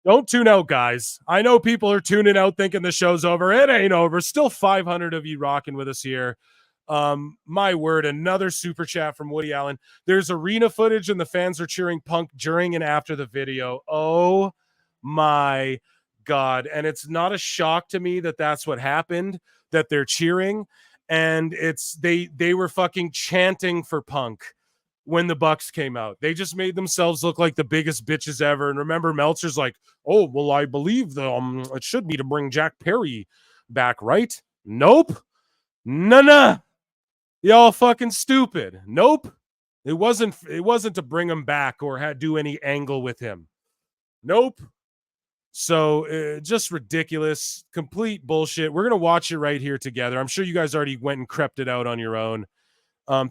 Don't tune out, guys. I know people are tuning out thinking the show's over. It ain't over. Still 500 of you rocking with us here. My word, another super chat from Woody Allen. There's arena footage and the fans are cheering Punk during and after the video. Oh my God. And it's not a shock to me that that's what happened, that they're cheering. And it's they were fucking chanting for Punk when the Bucks came out. They just made themselves look like the biggest bitches ever. And remember, Meltzer's like, oh, well, I believe it should be to bring Jack Perry back, right? Nope. Nah. Y'all fucking stupid. Nope. It wasn't to bring him back or do any angle with him. Nope. So just ridiculous, complete bullshit. We're going to watch it right here together. I'm sure you guys already went and crept it out on your own.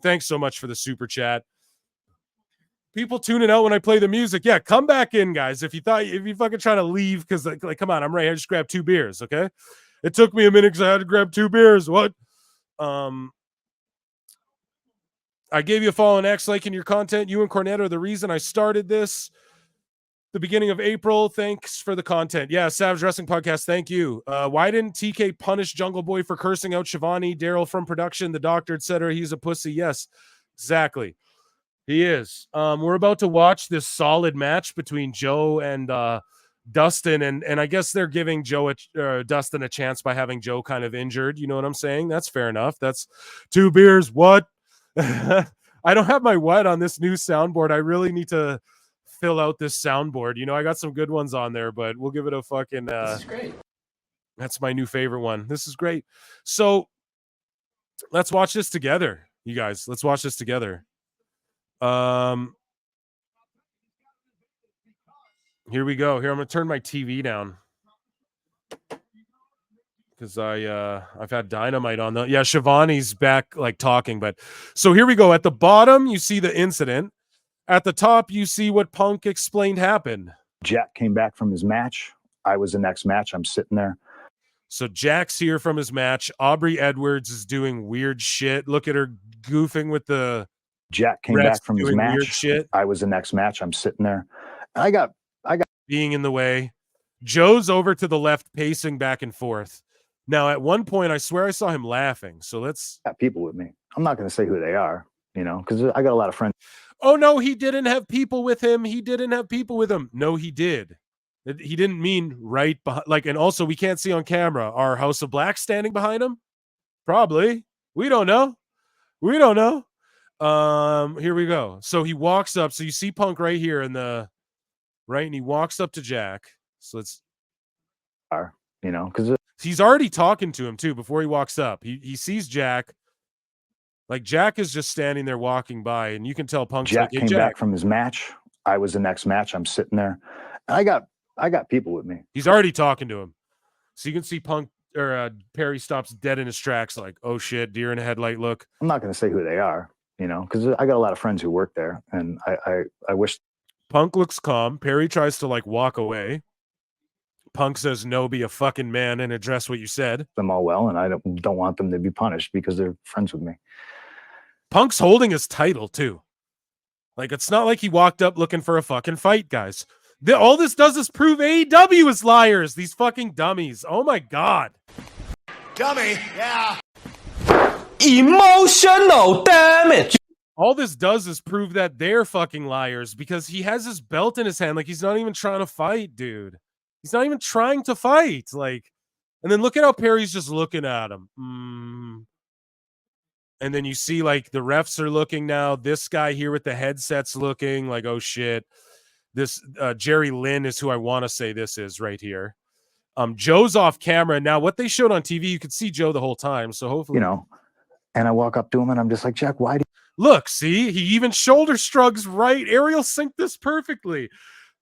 Thanks so much for the super chat. People tuning out when I play the music. Yeah, come back in, guys. If you fucking trying to leave, because like, come on, I'm ready. I just grabbed 2 beers. Okay, it took me a minute because I had to grab 2 beers. What? I gave you a follow on X, liking your content. You and Cornette are the reason I started this. The beginning of April. Thanks for the content. Yeah, Savage Wrestling Podcast. Thank you. Why didn't TK punish Jungle Boy for cursing out Shivani? Daryl from production, the doctor, etc. He's a pussy. Yes, exactly. He is. We're about to watch this solid match between Joe and Dustin, and I guess they're giving Dustin a chance by having Joe kind of injured. You know what I'm saying? That's fair enough. That's 2 beers. What? I don't have my what on this new soundboard. I really need to fill out this soundboard. You know, I got some good ones on there, but we'll give it a fucking. This is great. That's my new favorite one. This is great. So let's watch this together, you guys. Let's watch this together. Here we go. Here, I'm gonna turn my TV down because I've had Dynamite on the. Yeah, Shivani's back like talking, but so here we go. At the bottom, you see the incident. At the top, you see what Punk explained happened. Jack came back from his match. I was the next match. I'm sitting there. So Jack's here from his match. Aubrey Edwards is doing weird shit. Look at her goofing with the. Jack came back from his match. Shit. I was the next match. I'm sitting there. I got being in the way. Joe's over to the left, pacing back and forth. Now, at one point, I swear I saw him laughing. So let's. Got people with me. I'm not going to say who they are, you know, because I got a lot of friends. Oh, no, he didn't have people with him. He didn't have people with him. No, he did. He didn't mean right behind. Like, and also, we can't see on camera. Our House of Black standing behind him? Probably. We don't know. We don't know. Here we go. So he walks up. So you see Punk right here in the right, and he walks up to Jack. So it's, You know, because he's already talking to him too before he walks up. He sees Jack. Like Jack is just standing there walking by, and you can tell Punk's Jack like, hey, came Jack. back from his match. I was the next match. I'm sitting there. And I got people with me. He's already talking to him. So you can see Punk or Perry stops dead in his tracks, like, oh shit, deer in a headlight look. I'm not going to say who they are, you know, because I got a lot of friends who work there, and I wish. Punk looks calm. Perry tries to like walk away. Punk says, no, be a fucking man and address what you said. Them all well, and I don't want them to be punished because they're friends with me. Punk's holding his title too. Like, it's not like he walked up looking for a fucking fight, guys. All this does is prove AEW is liars. These fucking dummies. Oh my God. Dummy, yeah. Emotional damage. All this does is prove that they're fucking liars because he has his belt in his hand. Like, he's not even trying to fight, dude. He's not even trying to fight. Like, and then look at how Perry's just looking at him. And then you see, like, the refs are looking now. This guy here with the headset's looking like, oh shit. This Jerry Lynn is who I want to say this is right here. Joe's off camera. Now, what they showed on TV, you could see Joe the whole time. So hopefully, You know, and I walk up to him and I'm just like, Jack, why do look, see, he even shoulder shrugs right. Ariel synced this perfectly.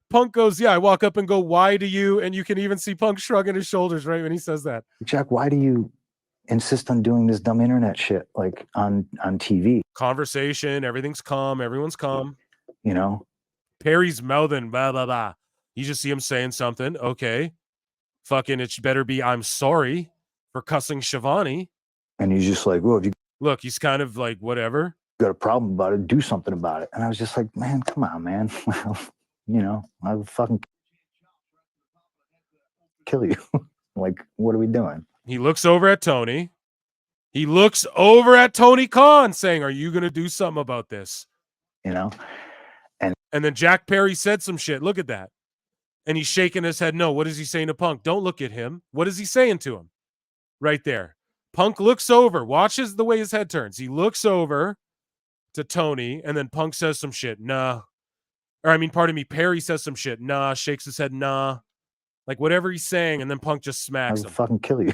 Punk goes, yeah, I walk up and go, why do you? And you can even see Punk shrugging his shoulders right when he says that. Jack, why do you insist on doing this dumb internet shit like on TV? Conversation, everything's calm, everyone's calm. You know, Perry's mouthing, blah, blah, blah. You just see him saying something. Okay. Fucking, it better be, I'm sorry for cussing Shivani. and he's just like, well, if you Look, he's kind of like, whatever. got a problem about it, do something about it. And I was just like, man, come on, man. You know, I'll fucking kill you. Like, what are we doing? He looks over at Tony. He looks over at Tony Khan saying, are you going to do something about this? You know, And then Jack Perry said some shit. Look at that. And he's shaking his head. No, what is he saying to Punk? Don't look at him. What is he saying to him? Right there. Punk looks over, watches the way his head turns. He looks over to Tony, and then Punk says some shit. Nah. Or, I mean, pardon me, Perry says some shit. Nah, shakes his head. Nah. Like, whatever he's saying, and then Punk just smacks I'll him. fucking kill you.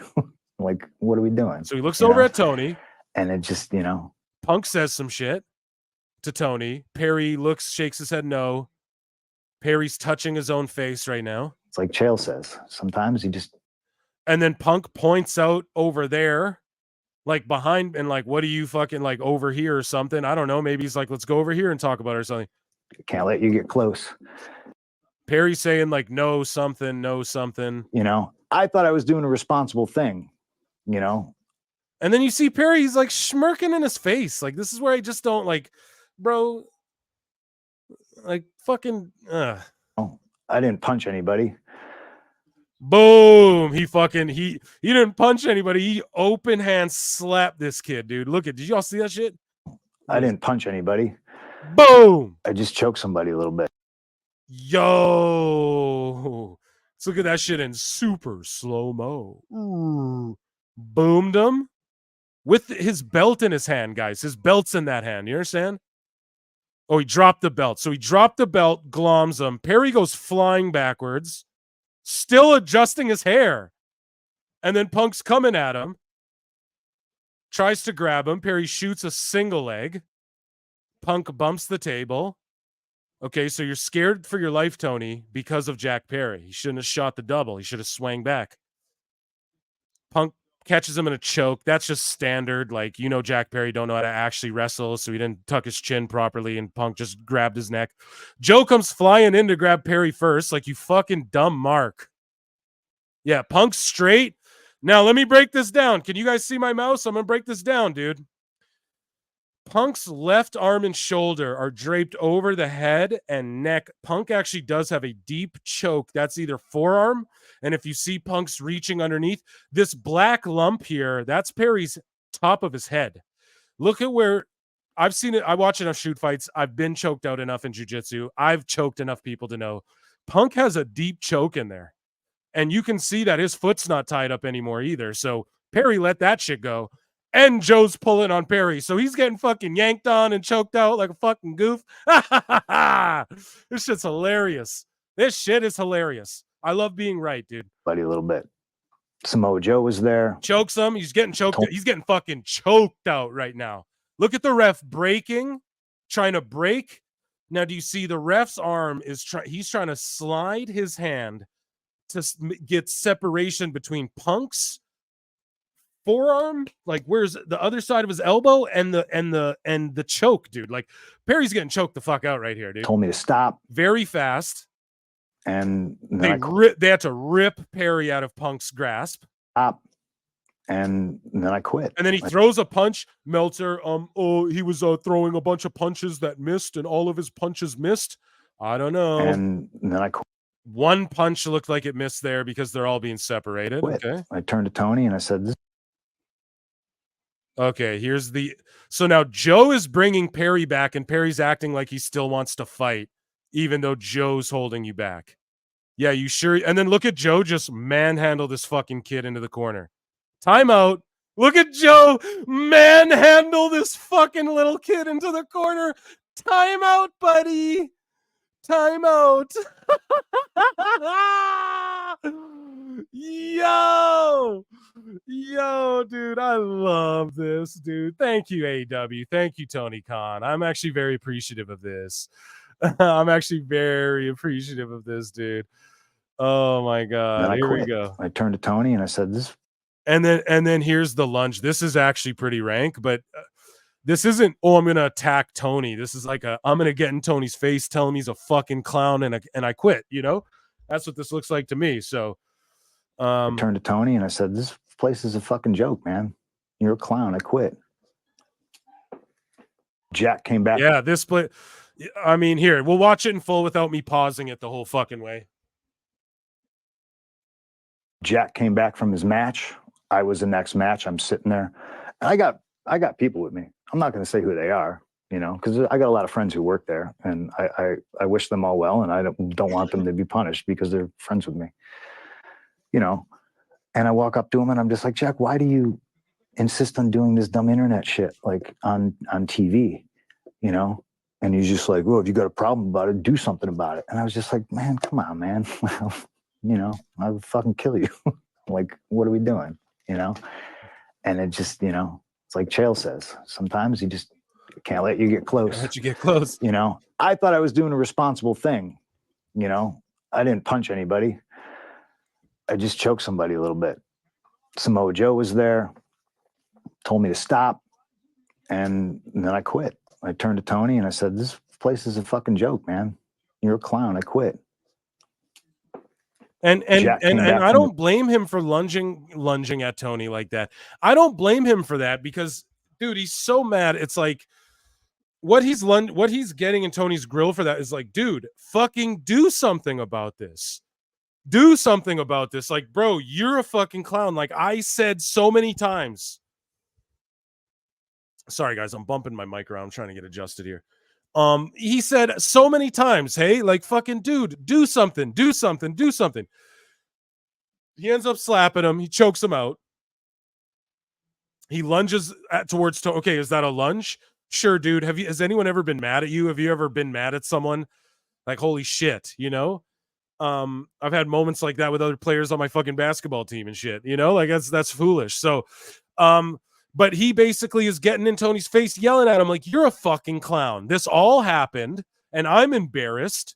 Like, what are we doing? So he looks You over know? at Tony. And it just, you know, Punk says some shit to Tony. Perry looks, shakes his head no. Perry's touching his own face right now. it's like Chael says. Sometimes you just, And then Punk points out over there, like behind, and like, what are you fucking like over here or something? I don't know. Maybe he's like, let's go over here and talk about it or something. can't let you get close. Perry's saying like, no something, no something. You know, I thought I was doing a responsible thing, you know. And then you see Perry, he's like smirking in his face. Like, this is where I just don't like, bro, like fucking, I didn't punch anybody. boom. He didn't punch anybody. He open hand slapped this kid, dude. Look at, did y'all see that shit? I didn't punch anybody. Boom. I just choked somebody a little bit. Yo. Let's look at that shit in super slow-mo. Ooh. Boomed him with his belt in his hand, guys. His belt's in that hand. You understand? Oh, he dropped the belt. So he dropped the belt, gloms him. Perry goes flying backwards, still adjusting his hair. And then Punk's coming at him. Tries to grab him. Perry shoots a single leg. Punk bumps the table. Okay, so you're scared for your life, Tony, because of Jack Perry. He shouldn't have shot the double. He should have swung back. Punk catches him in a choke. That's just standard. Like, you know, Jack Perry don't know how to actually wrestle, so he didn't tuck his chin properly, and Punk just grabbed his neck. Joe comes flying in to grab Perry first, like, you fucking dumb mark. Yeah, Punk's straight. Now, let me break this down. Can you guys see my mouse? I'm going to break this down, dude. Punk's left arm and shoulder are draped over the head and neck. Punk actually does have a deep choke. That's either forearm. And if you see Punk's reaching underneath, this black lump here, that's Perry's top of his head. Look at where I've seen it. I watch enough shoot fights. I've been choked out enough in jiu-jitsu. I've choked enough people to know Punk has a deep choke in there. And you can see that his foot's not tied up anymore either. So Perry let that shit go. And Joe's pulling on Perry. So he's getting fucking yanked on and choked out like a fucking goof. This shit's hilarious. This shit is hilarious. I love being right, dude. Buddy, a little bit. Samoa Joe was there. Chokes him. He's getting choked. He's getting fucking choked out right now. Look at the ref breaking, trying to break. Now, do you see the ref's arm is he's trying to slide his hand to get separation between Punk's forearm, like where's the other side of his elbow and the choke, dude. Like Perry's getting choked the fuck out right here, dude. Told me to stop very fast, and they had to rip Perry out of Punk's grasp. Stop, and then I quit. And then he throws a punch. Meltzer, he was throwing a bunch of punches that missed, and all of his punches missed. I don't know. And then I quit. One punch looked like it missed there because they're all being separated. Okay. I turned to Tony and I said, "This." Okay, so now Joe is bringing Perry back, and Perry's acting like he still wants to fight, even though Joe's holding you back. Yeah, you sure? And then look at Joe just manhandle this fucking kid into the corner. Timeout. Look at Joe manhandle this fucking little kid into the corner. Timeout, buddy. Timeout. Yo, dude, I love this, dude. Thank you, AEW. Thank you, Tony Khan. I'm actually very appreciative of this. I'm actually very appreciative of this, dude. Oh my God. Here we go. I turned to Tony and I said, "This." And then here's the lunge. This is actually pretty rank, but this isn't, I'm going to attack Tony. This is like I'm going to get in Tony's face, tell him he's a fucking clown, and I quit, you know? That's what this looks like to me. So I turned to Tony and I said, "This place is a fucking joke, man. You're a clown. I quit." Jack came back. Yeah, this play. I mean, here, we'll watch it in full without me pausing it the whole fucking way. Jack came back from his match. I was the next match. I'm sitting there. And I got people with me. I'm not going to say who they are, you know, because I got a lot of friends who work there, and I wish them all well, and I don't want them to be punished because they're friends with me, you know. And I walk up to him and I'm just like, "Jack, why do you insist on doing this dumb internet shit like on TV, you know?" And he's just like, "Well, if you got a problem about it, do something about it." And I was just like, "Man, come on, man." You know, I would fucking kill you. Like, what are we doing? You know? And it just, you know, it's like Chael says, sometimes you just can't let you get close. Let you get close. You know, I thought I was doing a responsible thing. You know, I didn't punch anybody. I just choked somebody a little bit. Samoa Joe was there, told me to stop, and then I quit. I turned to Tony and I said, "This place is a fucking joke, man. You're a clown. I quit." And I don't blame him for lunging at Tony like that. I don't blame him for that because, dude, he's so mad. It's like what he's getting in Tony's grill for that is like, dude, fucking do something about this. Do something about this. Like, bro, you're a fucking clown. Like I said so many times. Sorry, guys, I'm bumping my mic around. I'm trying to get adjusted here. He said so many times, hey, like fucking dude, do something, do something, do something. He ends up slapping him. He chokes him out. He lunges towards Tony. Okay, is that a lunge? Sure, dude. Has anyone ever been mad at you? Have you ever been mad at someone? Like, holy shit, you know? I've had moments like that with other players on my fucking basketball team and shit, you know? Like that's foolish. So, but he basically is getting in Tony's face, yelling at him like, "You're a fucking clown. This all happened, and I'm embarrassed.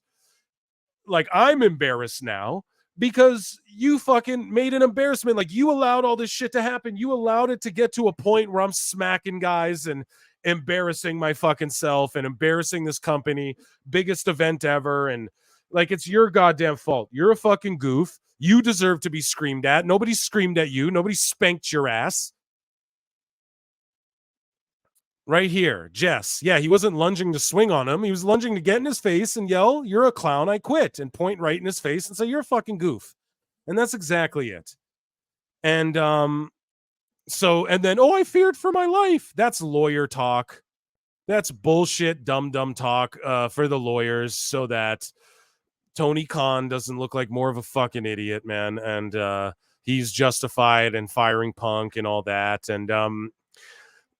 Like, I'm embarrassed now because you fucking made an embarrassment. Like, you allowed all this shit to happen. You allowed it to get to a point where I'm smacking guys and embarrassing my fucking self and embarrassing this company, biggest event ever. And, like, it's your goddamn fault. You're a fucking goof. You deserve to be screamed at. Nobody screamed at you. Nobody spanked your ass. Right here, Jess. Yeah, he wasn't lunging to swing on him. He was lunging to get in his face and yell, "You're a clown, I quit," and point right in his face and say, "You're a fucking goof." And that's exactly it. And so, and then, "Oh, I feared for my life." That's lawyer talk. That's bullshit, dumb talk for the lawyers so that Tony Khan doesn't look like more of a fucking idiot, man. And he's justified in firing Punk and all that. And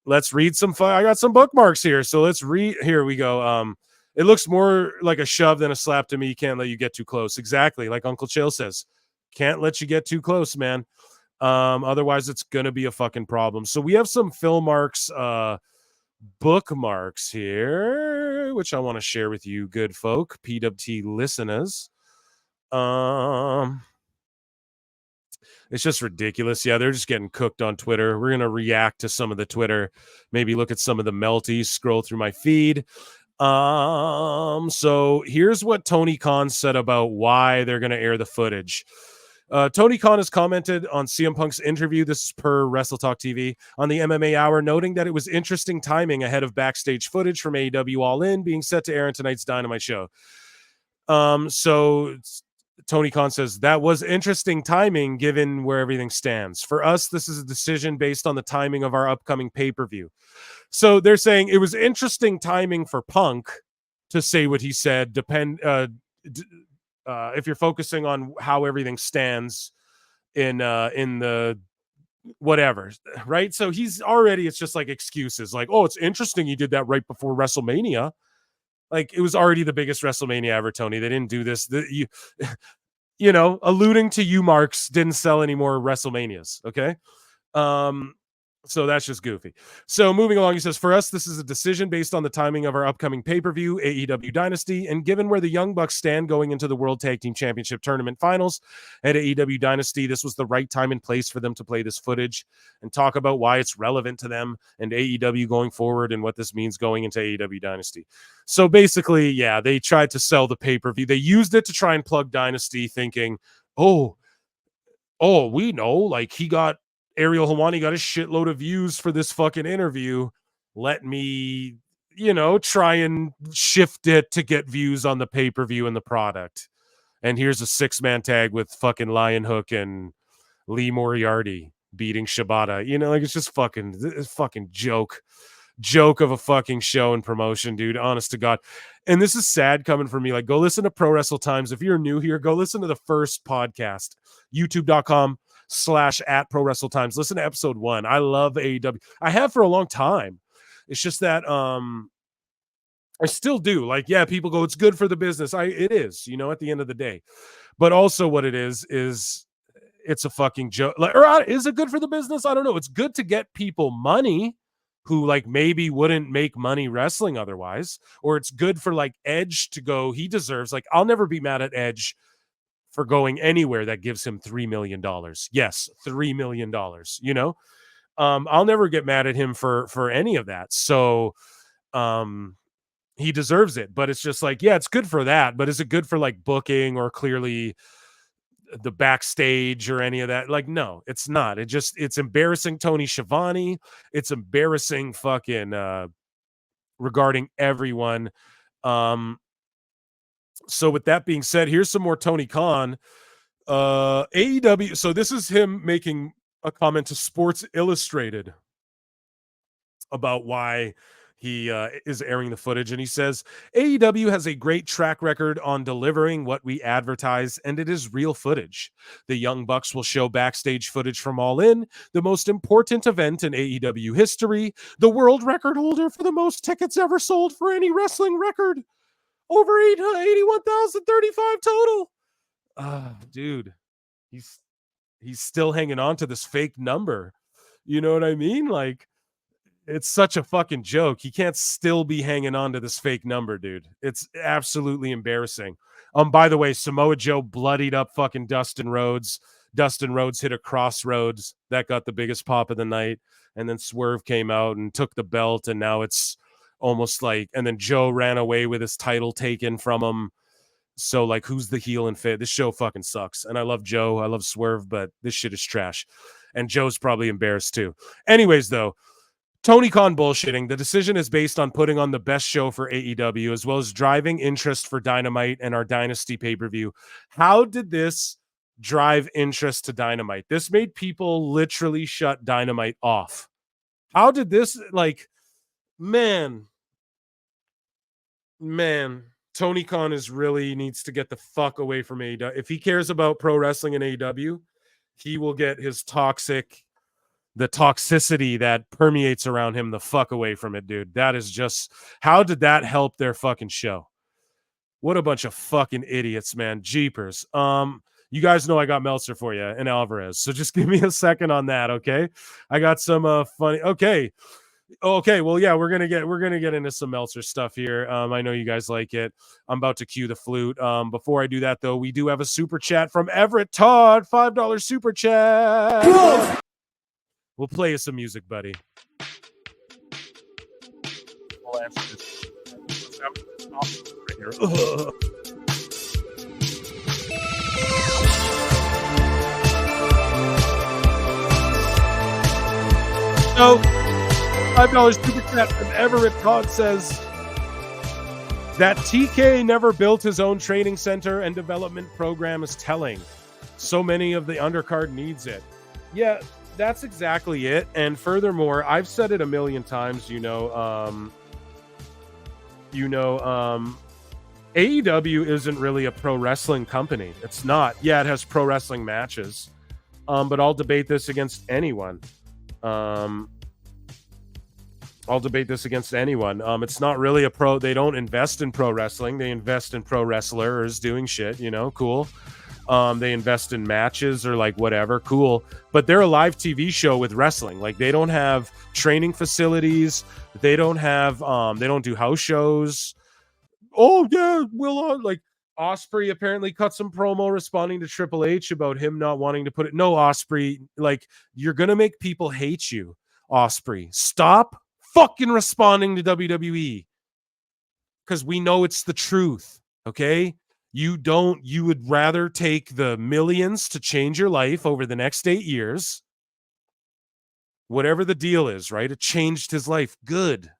let's read some. I got some bookmarks here, so let's read. Here we go. It looks more like a shove than a slap to me. Can't let you get too close. Exactly, like Uncle Chill says. Can't let you get too close, man. Otherwise, it's gonna be a fucking problem. So we have some Phil Marks bookmarks here, which I want to share with you, good folk, PWT listeners. It's just ridiculous. Yeah, they're just getting cooked on Twitter. We're going to react to some of the Twitter, maybe look at some of the melties, scroll through my feed. So here's what Tony Khan said about why they're going to air the footage. Tony Khan has commented on CM Punk's interview, this is per Wrestle Talk TV, on the MMA Hour, noting that it was interesting timing ahead of backstage footage from AEW All In being set to air in tonight's Dynamite show. So Tony Khan says, that was interesting timing given where everything stands. For us, this is a decision based on the timing of our upcoming pay-per-view. So they're saying it was interesting timing for Punk to say what he said, if you're focusing on how everything stands in the whatever, right? So he's already, it's just like excuses, like, oh, it's interesting you did that right before WrestleMania. Like, it was already the biggest WrestleMania ever, Tony. They didn't do this. You know, alluding to you, Marks, didn't sell any more WrestleManias, okay? So that's just goofy. So moving along, he says, for us, this is a decision based on the timing of our upcoming pay-per-view, AEW Dynasty, and given where the Young Bucks stand going into the World Tag Team Championship Tournament Finals at AEW Dynasty, this was the right time and place for them to play this footage and talk about why it's relevant to them and AEW going forward and what this means going into AEW Dynasty. So basically, yeah, they tried to sell the pay-per-view. They used it to try and plug Dynasty thinking, oh, we know, like, Ariel Helwani got a shitload of views for this fucking interview. Let me, try and shift it to get views on the pay-per-view and the product. And here's a 6-man tag with fucking Lion Hook and Lee Moriarty beating Shibata. Like, it's just fucking joke of a fucking show and promotion, dude. Honest to God. And this is sad coming from me. Like, go listen to Pro Wrestle Times. If you're new here, go listen to the first podcast, youtube.com/@Pro Wrestle Times. Listen to episode 1. I love AEW. I have for a long time. It's just that I still do. Like, yeah, people go, it's good for the business. It is, at the end of the day. But also what it is it's a fucking joke. Like, or is it good for the business? I don't know. It's good to get people money who, like, maybe wouldn't make money wrestling otherwise. Or it's good for, like, Edge to go, he deserves, like, I'll never be mad at Edge for going anywhere that gives him $3 million. Yes, $3 million, I'll never get mad at him for any of that. So he deserves it. But it's just like, yeah, it's good for that. But is it good for, like, booking or clearly the backstage or any of that? Like, no, it's not. It's embarrassing Tony Schiavone. It's embarrassing fucking regarding everyone. So with that being said, here's some more Tony Khan. AEW. So this is him making a comment to Sports Illustrated about why he is airing the footage. And he says, AEW has a great track record on delivering what we advertise, and it is real footage. The Young Bucks will show backstage footage from All In, the most important event in AEW history, the world record holder for the most tickets ever sold for any wrestling record. Over 81,035 total. Dude, he's still hanging on to this fake number. You know what I mean? Like, it's such a fucking joke. He can't still be hanging on to this fake number, dude. It's absolutely embarrassing. By the way, Samoa Joe bloodied up fucking Dustin Rhodes. Dustin Rhodes hit a crossroads. That got the biggest pop of the night. And then Swerve came out and took the belt, and now it's almost like, and then Joe ran away with his title taken from him. So, like, who's the heel and fit? This show fucking sucks. And I love Joe. I love Swerve, but this shit is trash. And Joe's probably embarrassed too. Anyways, though, Tony Khan bullshitting. The decision is based on putting on the best show for AEW as well as driving interest for Dynamite and our Dynasty pay-per-view. How did this drive interest to Dynamite? This made people literally shut Dynamite off. How did this, like, man, Tony Khan really needs to get the fuck away from AEW. If he cares about pro wrestling in AEW, he will get his the toxicity that permeates around him the fuck away from it, dude. That is just, how did that help their fucking show? What a bunch of fucking idiots, man. Jeepers. You guys know I got Meltzer for you and Alvarez, so just give me a second on that, okay? I got some funny. Okay, well, yeah, we're gonna get into some Meltzer stuff here. I know you guys like it. I'm about to cue the flute. Before I do that, though, we do have a super chat from Everett Todd, $5 super chat. We'll play you some music, buddy. We'll answer this. Right here. So, $5 super chat from Everett Todd says that TK never built his own training center and development program is telling. So many of the undercard needs it. Yeah, that's exactly it. And furthermore, I've said it a million times, AEW isn't really a pro wrestling company. It's not. Yeah, it has pro wrestling matches. But I'll debate this against anyone. It's not really a pro. They don't invest in pro wrestling. They invest in pro wrestlers doing shit, cool. They invest in matches or like whatever, cool. But they're a live TV show with wrestling. Like they don't have training facilities. They don't do house shows. Oh yeah, like Osprey apparently cut some promo responding to Triple H about him not wanting to put it. No, Osprey, like you're gonna make people hate you, Osprey. Stop fucking responding to WWE because we know it's the truth. Okay. You would rather take the millions to change your life over the next 8 years. Whatever the deal is, right? It changed his life. Good,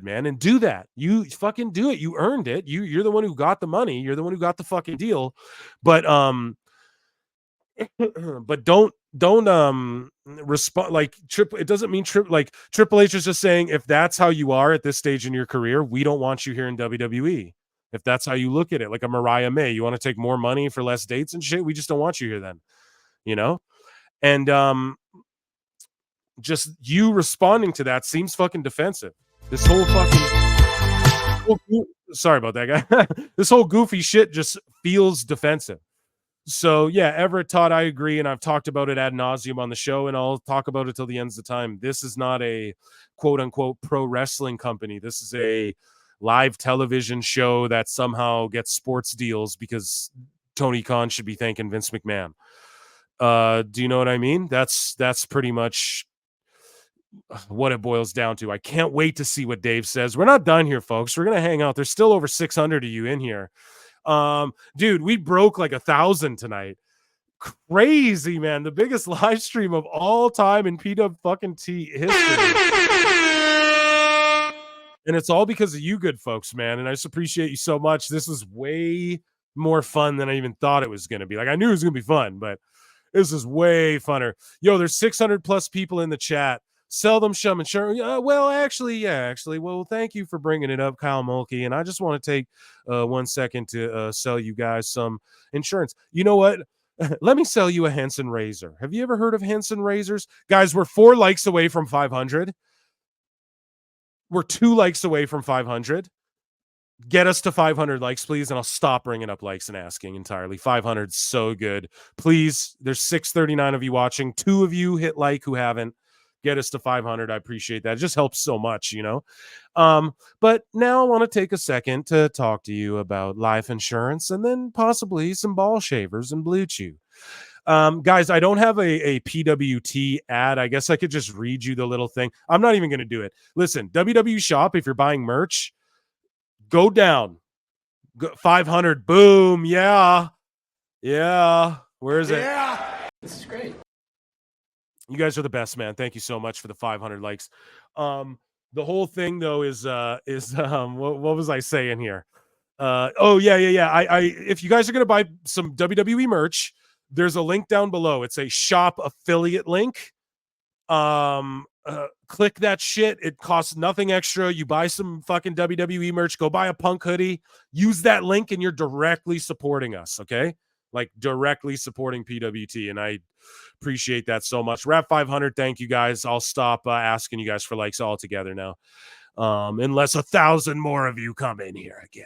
man. And do that. You fucking do it. You earned it. You're the one who got the money. You're the one who got the fucking deal. But don't respond like it doesn't mean like Triple H is just saying if that's how you are at this stage in your career, we don't want you here in WWE. If that's how you look at it, like a Mariah May, you want to take more money for less dates and shit, we just don't want you here then, and just you responding to that seems fucking defensive. This whole fucking sorry about that guy. This whole goofy shit just feels defensive. So yeah, Everett Todd, I agree, and I've talked about it ad nauseum on the show, and I'll talk about it till the ends of time. This is not a quote unquote pro wrestling company. This is a live television show that somehow gets sports deals because Tony Khan should be thanking Vince McMahon. Do you know what I mean? That's pretty much what it boils down to. I can't wait to see what Dave says. We're not done here, folks. We're gonna hang out. There's still over 600 of you in here. Dude, we broke like 1,000 tonight. Crazy, man. The biggest live stream of all time in PWT history. And it's all because of you good folks, man. And I just appreciate you so much. This was way more fun than I even thought it was going to be. Like, I knew it was going to be fun, but this is way funner. Yo, there's 600 plus people in the chat. Sell them some insurance. Well, thank you for bringing it up, Kyle Mulkey. And I just want to take 1 second to sell you guys some insurance. You know what? Let me sell you a Henson razor. Have you ever heard of Henson razors? Guys, we're 4 likes away from 500. We're 2 likes away from 500. Get us to 500 likes, please, and I'll stop bringing up likes and asking entirely. 500's so good. Please, there's 639 of you watching. 2 of you hit like who haven't. Get us to 500. I appreciate that. It just helps so much, But now I want to take a second to talk to you about life insurance and then possibly some ball shavers and Blue Chew. Guys, I don't have a PWT ad. I guess I could just read you the little thing. I'm not even going to do it. Listen, WWE Shop, if you're buying merch, go down. 500. Boom. Yeah. Where is it? Yeah. This is great. You guys are the best, man. Thank you so much for the 500 likes. The whole thing though is what was I saying here? Yeah. I if you guys are gonna buy some WWE merch, there's a link down below. It's a shop affiliate link. Click that shit. It costs nothing extra. You buy some fucking WWE merch, go buy a Punk hoodie, use that link, and you're directly supporting us. Okay, like directly supporting PWT, and I appreciate that so much. We're at 500. Thank you guys. I'll stop asking you guys for likes altogether now, unless 1,000 more of you come in here again.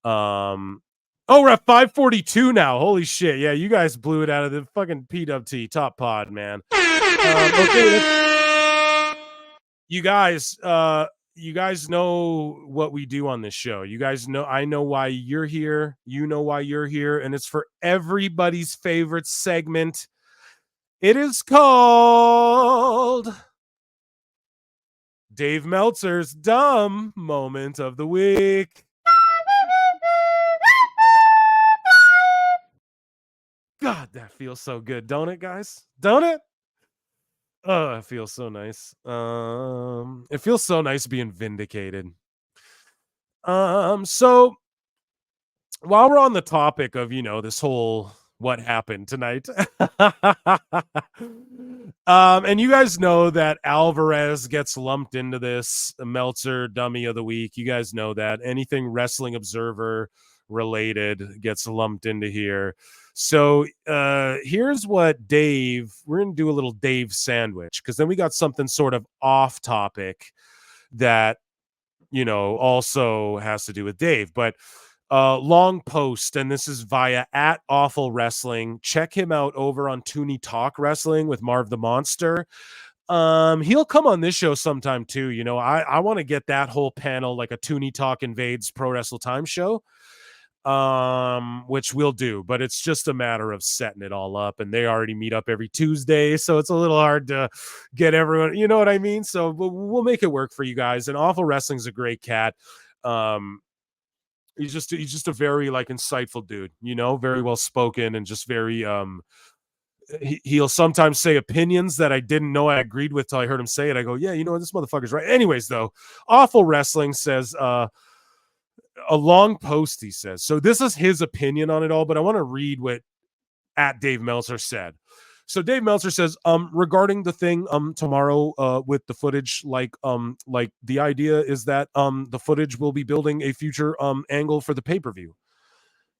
We're at 542 now. Holy shit. Yeah, you guys blew it out of the fucking PWT top pod, man. Okay, you guys know what we do on this show. You guys know, I know why you're here. You know why you're here, and it's for everybody's favorite segment. It is called Dave Meltzer's Dumb Moment of the Week. God, that feels so good, don't it, guys? Don't it? Oh, it feels so nice. It feels so nice being vindicated. So while we're on the topic of, this whole what happened tonight, and you guys know that Alvarez gets lumped into this Meltzer Dummy of the Week. You guys know that anything Wrestling Observer related gets lumped into here. So here's what we're going to do a little Dave sandwich, because then we got something sort of off topic that, also has to do with Dave. But long post, and this is via @AwfulWrestling. Check him out over on Toonie Talk Wrestling with Marv the Monster. He'll come on this show sometime too. I want to get that whole panel, like a Toonie Talk invades Pro Wrestle Times show, which we'll do, but it's just a matter of setting it all up, and they already meet up every Tuesday, so it's a little hard to get everyone, you know what I mean? So we'll make it work for you guys. And Awful Wrestling's a great cat. He's just a very insightful dude, very well spoken, and just very he'll sometimes say opinions that I didn't know I agreed with till I heard him say it. I go, yeah, this motherfucker's right. Anyways, though, Awful Wrestling says a long post, he says. So this is his opinion on it all, but I want to read what @Dave Meltzer said. So Dave Meltzer says, regarding the thing tomorrow with the footage, like the idea is that the footage will be building a future angle for the pay-per-view.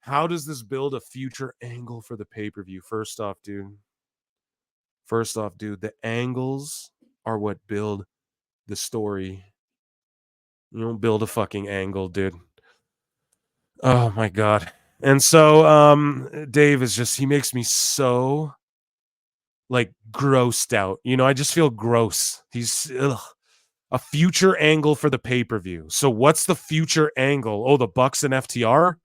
How does this build a future angle for the pay-per-view? First off, dude, the angles are what build the story. You don't build a fucking angle, dude. Oh my God. And so Dave is he makes me so grossed out. I just feel gross. He's a future angle for the pay-per-view. So what's the future angle? Oh, the Bucks and FTR?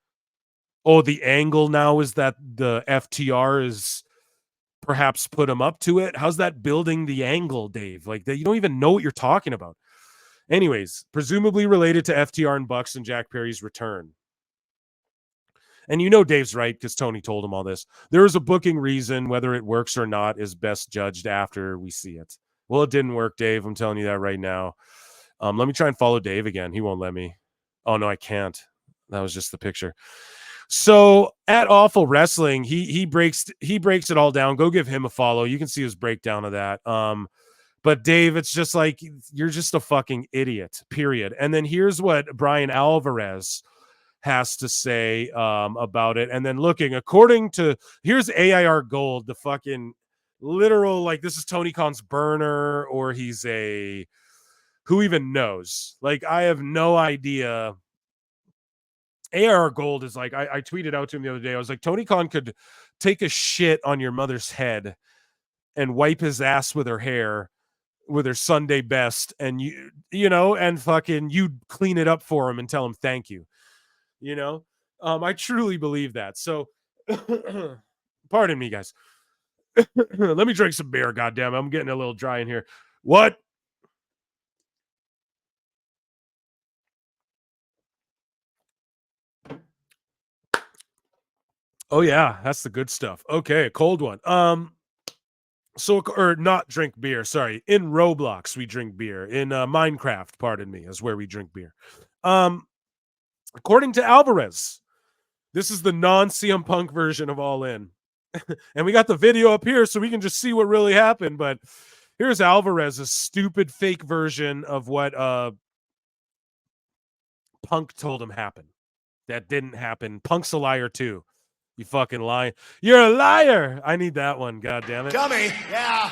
Oh, the angle now is that the FTR is perhaps put him up to it. How's that building the angle, Dave? You don't even know what you're talking about. Anyways, presumably related to FTR and Bucks and Jack Perry's return. And Dave's right, because Tony told him all this. There is a booking reason. Whether it works or not is best judged after we see it. Well, it didn't work, Dave. I'm telling you that right now. Let me try and follow Dave again. He won't let me. Oh, no, I can't. That was just the picture. So @Awful Wrestling, he breaks it all down. Go give him a follow. You can see his breakdown of that. But Dave, it's just you're just a fucking idiot, period. And then here's what Brian Alvarez has to say about it. And then according to, here's AIR Gold, the fucking literal, this is Tony Khan's burner, or he's who even knows? I have no idea. AIR Gold is I tweeted out to him the other day. I was like, Tony Khan could take a shit on your mother's head and wipe his ass with her hair, with her Sunday best, and and fucking you'd clean it up for him and tell him thank you. I truly believe that. So pardon me, guys. Let me drink some beer. Goddamn, I'm getting a little dry in here. What? Oh yeah, that's the good stuff. Okay, a cold one. So, or not drink beer. Sorry, in Roblox we drink beer. In Minecraft, pardon me, is where we drink beer. According to Alvarez, this is the non-CM Punk version of All In, and we got the video up here so we can just see what really happened. But here's Alvarez's stupid fake version of what Punk told him happened. That didn't happen. Punk's a liar too. You fucking lie. You're a liar. I need that one. God damn it. Dummy. Yeah.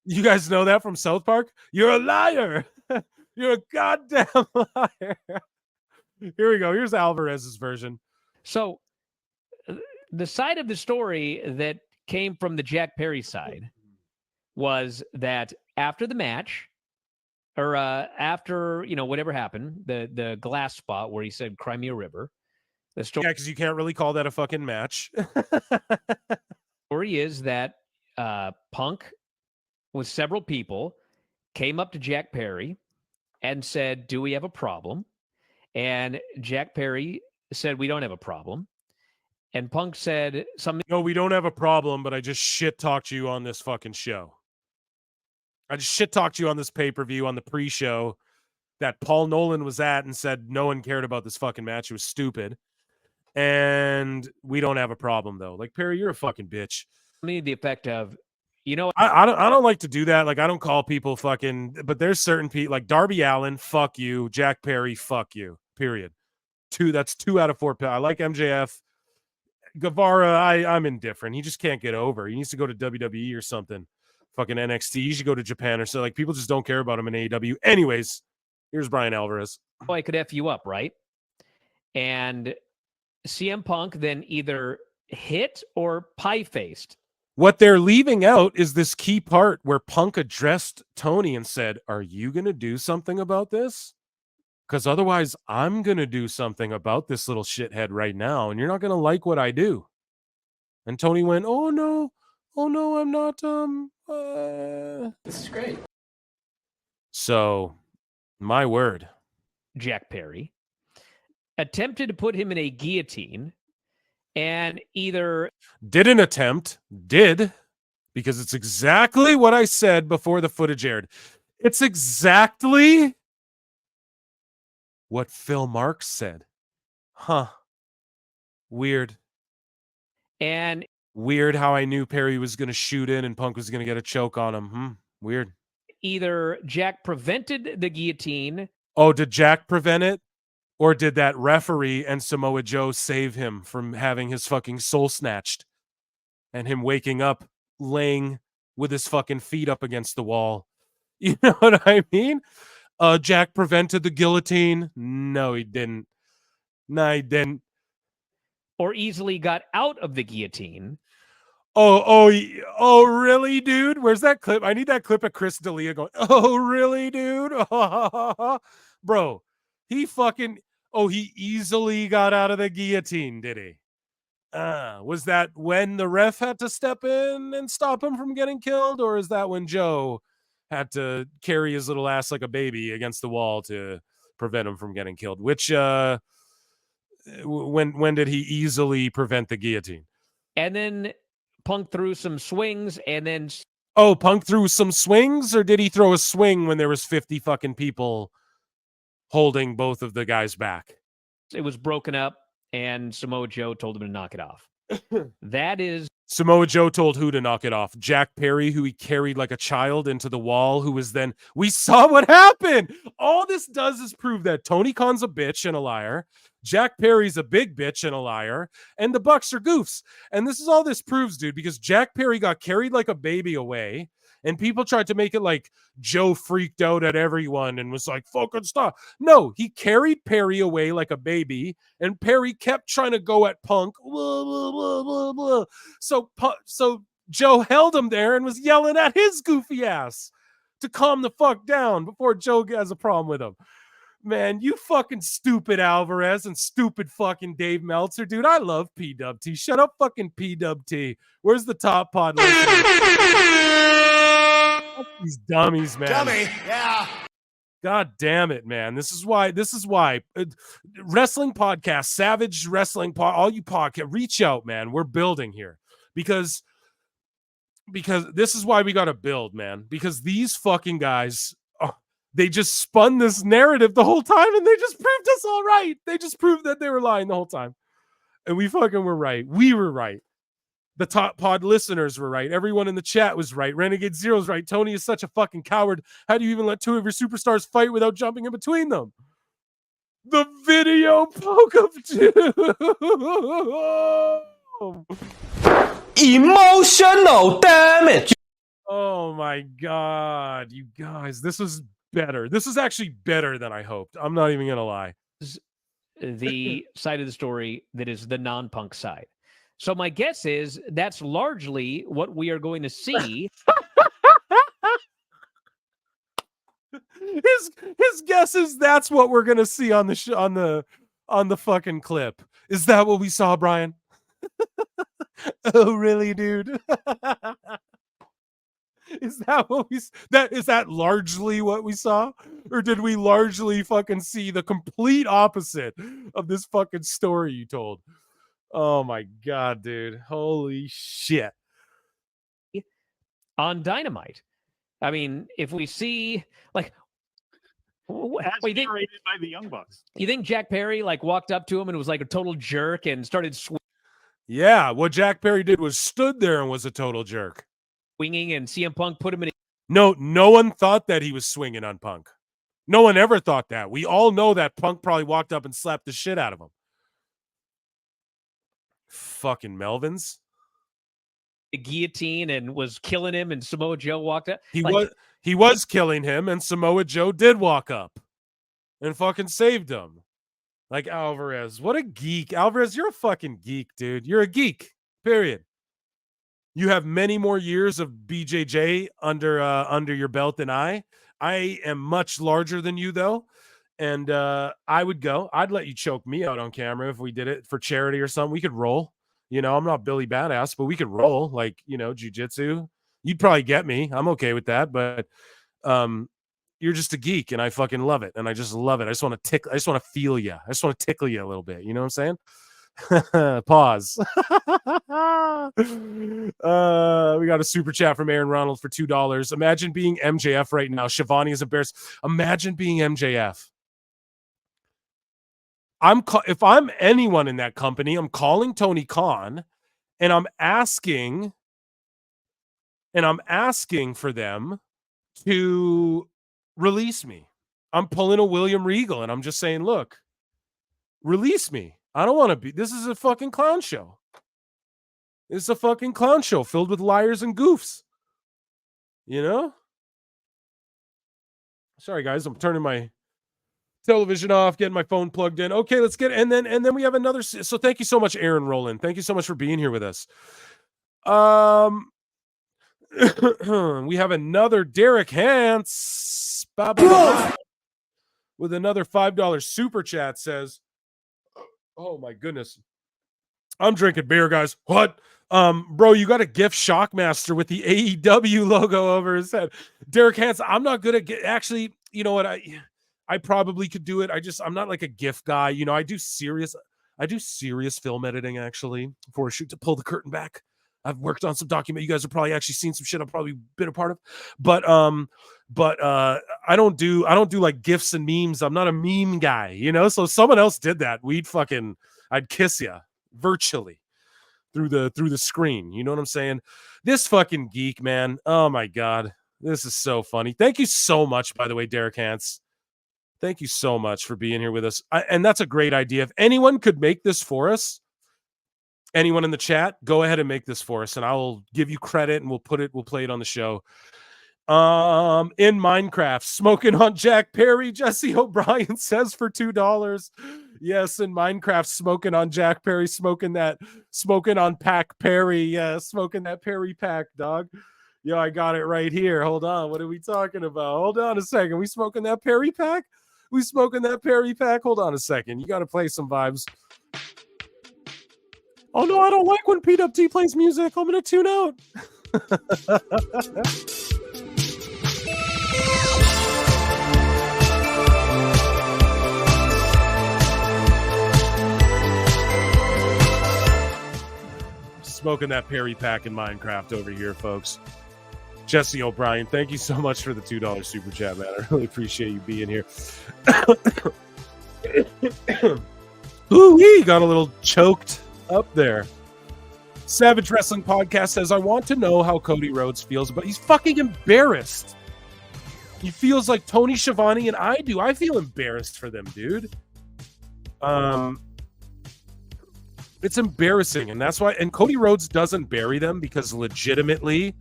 You guys know that from South Park? You're a liar. You're a goddamn liar. Here we go. Here's Alvarez's version. So the side of the story that came from the Jack Perry side was that after the match, or after, whatever happened, the glass spot where he said Crimea River, the story, Yeah, because you can't really call that a fucking match. story is that Punk with several people came up to Jack Perry and said, do we have a problem? And Jack Perry said, we don't have a problem. And Punk said something. No, we don't have a problem, but I just shit talked you on this fucking show. I just shit talked you on this pay-per-view on the pre-show that Paul Nolan was at and said no one cared about this fucking match. It was stupid. And we don't have a problem though. Like, Perry, you're a fucking bitch. The effect of, I don't like to do that. Like, I don't call people fucking, but there's certain people like Darby Allin, fuck you. Jack Perry, fuck you. Period. That's 2 out of 4. I like MJF. Guevara, I'm indifferent. He just can't get over. He needs to go to WWE or something. Fucking NXT. He should go to Japan or so. Like, people just don't care about him in AEW. Anyways, here's Brian Alvarez. I could F you up, right? And CM Punk then either hit or pie-faced. What they're leaving out is this key part where Punk addressed Tony and said, are you going to do something about this? Because otherwise, I'm going to do something about this little shithead right now, and you're not going to like what I do. And Tony went, oh, no, I'm not. This is great. So, my word. Jack Perry attempted to put him in a guillotine and either Didn't attempt, did, because it's exactly what I said before the footage aired. It's exactly what Phil Marks said. Huh. Weird. and Weird how I knew Perry was going to shoot in and Punk was going to get a choke on him. Weird. either Jack prevented the guillotine. Oh, did Jack prevent it? Or did that referee and Samoa Joe save him from having his fucking soul snatched and him waking up laying with his fucking feet up against the wall? You know what I mean? Jack prevented the guillotine. No, he didn't. No, he didn't. Or easily got out of the guillotine. Oh, really, dude? Where's that clip? I need that clip of Chris D'Elia going, oh, really, dude? Bro, he easily got out of the guillotine, did he? Was that when the ref had to step in and stop him from getting killed? Or is that when Joe had to carry his little ass like a baby against the wall to prevent him from getting killed? Which, when did he easily prevent the guillotine? And then Punk threw some swings and then... Oh, Punk threw some swings, or did he throw a swing when there was 50 fucking people holding both of the guys back? It was broken up and Samoa Joe told him to knock it off. That is... Samoa Joe told who to knock it off? Jack Perry, who he carried like a child into the wall, who was then... We saw what happened! All this does is prove that Tony Khan's a bitch and a liar. Jack Perry's a big bitch and a liar, and the Bucks are goofs. And this is all this proves, dude, because Jack Perry got carried like a baby away, and people tried to make it like Joe freaked out at everyone and was like, fucking stop. No, he carried Perry away like a baby, and Perry kept trying to go at Punk. Blah, blah, blah, blah, blah. So Joe held him there and was yelling at his goofy ass to calm the fuck down before Joe has a problem with him. Man, you fucking stupid Alvarez and stupid fucking Dave Meltzer. Dude, I love PWT. Shut up, fucking PWT. Where's the top pod? These dummies, man. Dummy, yeah. God damn it, man. This is why wrestling podcast, Savage Wrestling Pod, all you podcast, reach out, man. We're building here because because this is why we got to build, man, because these fucking guys, they just spun this narrative the whole time and they just proved us all right. They just proved that they were lying the whole time. And we fucking were right. We were right. The top pod listeners were right. Everyone in the chat was right. Renegade Zero's right. Tony is such a fucking coward. How do you even let two of your superstars fight without jumping in between them? The video poke of doom. Emotional damage. Oh my God, you guys, this is better. This is actually better than I hoped. I'm not even gonna lie. The side of the story that is the non-Punk side. So my guess is that's largely what we are going to see. His guess is that's what we're gonna see on the on the fucking clip. Is that what we saw, Brian? Oh, really, dude? Is that what is that largely what we saw? Or did we largely fucking see the complete opposite of this fucking story you told? Oh my God, dude. Holy shit. On Dynamite. I mean, if we see like as narrated by the Young Bucks. You think Jack Perry like walked up to him and was like a total jerk and started Yeah, what Jack Perry did was stood there and was a total jerk. Swinging, and CM Punk put him in. No one thought that he was swinging on Punk. No one ever thought that. We all know that Punk probably walked up and slapped the shit out of him. Fucking Melvins. The guillotine and was killing him, and Samoa Joe walked up. He was killing him, and Samoa Joe did walk up and fucking saved him. Like Alvarez. What a geek. Alvarez, you're a fucking geek, dude. You're a geek. Period. You have many more years of BJJ under your belt than I. I am much larger than you, though. And I would go. I'd let you choke me out on camera if we did it for charity or something. We could roll. You know, I'm not Billy Badass, but we could roll, like, you know, jiu-jitsu. You'd probably get me. I'm okay with that. But you're just a geek, and I fucking love it. And I just love it. I just want to feel you. I just want to tickle you a little bit. You know what I'm saying? Pause. We got a super chat from Aaron Ronald for $2. Imagine being MJF right now. Shivani is embarrassed. Imagine being MJF. If I'm anyone in that company, I'm calling Tony Khan and I'm asking for them to release me. I'm pulling a William Regal and I'm just saying, look, release me. I don't want to be. This is a fucking clown show. It's a fucking clown show filled with liars and goofs. You know? Sorry, guys. I'm turning my television off, getting my phone plugged in. Okay, let's get it. And then we have another. So thank you so much, Aaron Rowland. Thank you so much for being here with us. We have another Derek Hance with another $5 super chat says, oh my goodness. I'm drinking beer, guys. What? Bro, you got a gift Shockmaster with the AEW logo over his head. Derek Hance, I'm not good at actually, you know what? I probably could do it. I'm not like a gift guy. You know, I do serious film editing actually before a shoot to pull the curtain back. I've worked on some document. You guys have probably actually seen some shit I've probably been a part of, but I don't do like gifs and memes. I'm not a meme guy, you know? So if someone else did that, I'd kiss you virtually through the screen. You know what I'm saying? This fucking geek, man. Oh my God. This is so funny. Thank you so much, by the way, Derek Hance. Thank you so much for being here with us. And that's a great idea. If anyone could make this for us, anyone in the chat, go ahead and make this for us, and I'll give you credit, and we'll play it on the show. In Minecraft, smoking on Jack Perry, Jesse O'Brien says for $2. Yes, in Minecraft, smoking on Jack Perry, smoking on Pack Perry. Yeah, smoking that Perry pack, dog. Yo, I got it right here. Hold on. What are we talking about? Hold on a second. We smoking that Perry pack? We smoking that Perry pack? Hold on a second. You got to play some vibes. Oh, no, I don't like when PWT plays music. I'm going to tune out. smoking that Perry pack in Minecraft over here, folks. Jesse O'Brien, thank you so much for the $2 super chat, man. I really appreciate you being here. Ooh-wee, got a little choked up there. Savage Wrestling Podcast says, I want to know how Cody Rhodes feels, but he's fucking embarrassed. He feels like Tony Schiavone and I do. I feel embarrassed for them, dude. It's embarrassing, and that's why. And Cody Rhodes doesn't bury them because legitimately,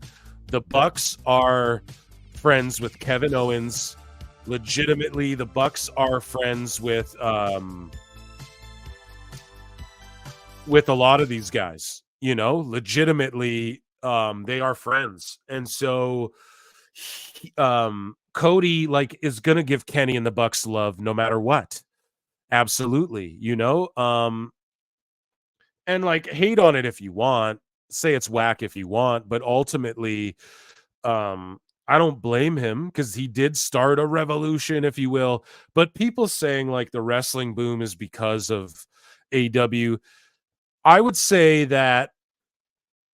the Bucks are friends with Kevin Owens. Legitimately, the Bucks are friends with a lot of these guys. You know, legitimately, they are friends, and so Cody is gonna give Kenny and the Bucks love no matter what. Absolutely, you know. And hate on it if you want, say it's whack if you want, but ultimately, I don't blame him because he did start a revolution, if you will. But people saying the wrestling boom is because of AEW, I would say that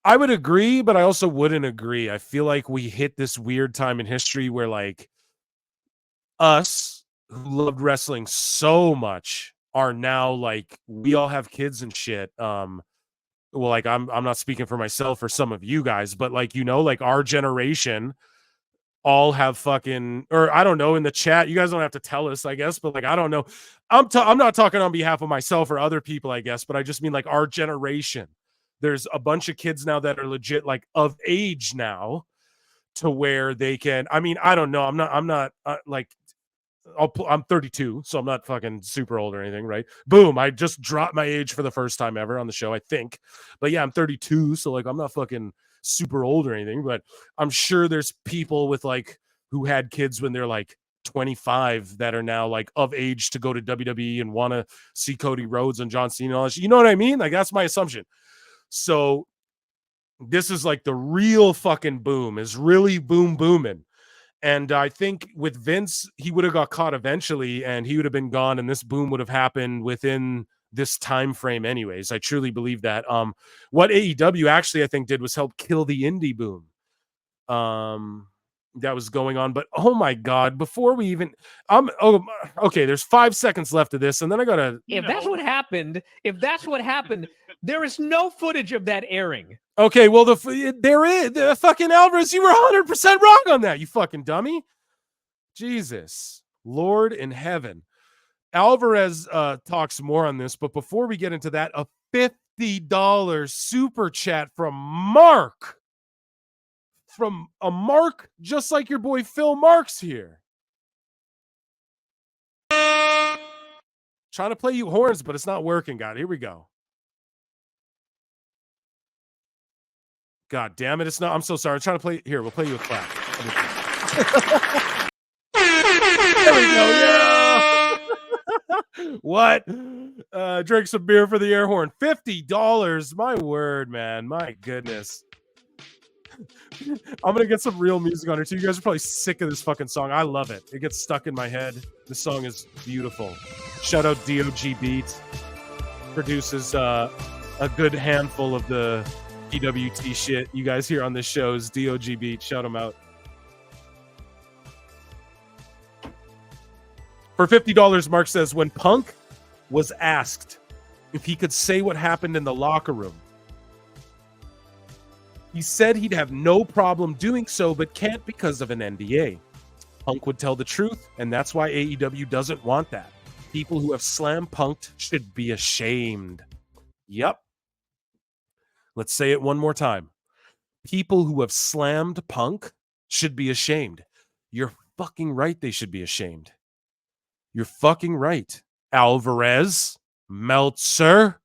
I would agree, but I also wouldn't agree. I feel like we hit this weird time in history where us who loved wrestling so much are now we all have kids and shit. I'm not speaking for myself or some of you guys, but our generation all have fucking, or I don't know, in the chat, you guys don't have to tell us, I guess, but I don't know. I'm not talking on behalf of myself or other people, I guess, but I just mean our generation. There's a bunch of kids now that are legit of age now to where they can, I don't know. I'm 32, so I'm not fucking super old or anything, right? Boom, I just dropped my age for the first time ever on the show, I think. But yeah, I'm 32, so I'm not fucking super old or anything, but I'm sure there's people with who had kids when they're 25 that are now of age to go to WWE and want to see Cody Rhodes and John Cena and all that shit. You know what I mean? That's my assumption. So this is the real fucking boom is really booming. And I think with Vince, he would have got caught eventually and he would have been gone and this boom would have happened within this time frame anyways. I truly believe that. What AEW actually I think did was help kill the indie boom that was going on. But oh my God, before we even okay, there's 5 seconds left of this and then I gotta that's what happened, there is no footage of that airing. Okay, well, there is the fucking Alvarez. You were 100% wrong on that, you fucking dummy. Jesus, Lord in heaven. Alvarez talks more on this, but before we get into that, a $50 super chat from Mark. From a Mark, just like your boy Phil Marks here. Trying to play you horns, but it's not working, God. Here we go. God damn it, it's not. I'm so sorry. I'm trying to play. Here, we'll play you a clap. There we go. Yeah. What? Drink some beer for the air horn. $50. My word, man. My goodness. I'm going to get some real music on here too. You guys are probably sick of this fucking song. I love it. It gets stuck in my head. This song is beautiful. Shout out DOG Beat. Produces a good handful of the PWT shit you guys hear on this show is DOG Beat. Shout them out. For $50, Mark says, when Punk was asked if he could say what happened in the locker room, he said he'd have no problem doing so, but can't because of an NDA. Punk would tell the truth, and that's why AEW doesn't want that. People who have slam punked should be ashamed. Yep. Let's say it one more time. People who have slammed Punk should be ashamed. You're fucking right, they should be ashamed. You're fucking right. Alvarez, Meltzer,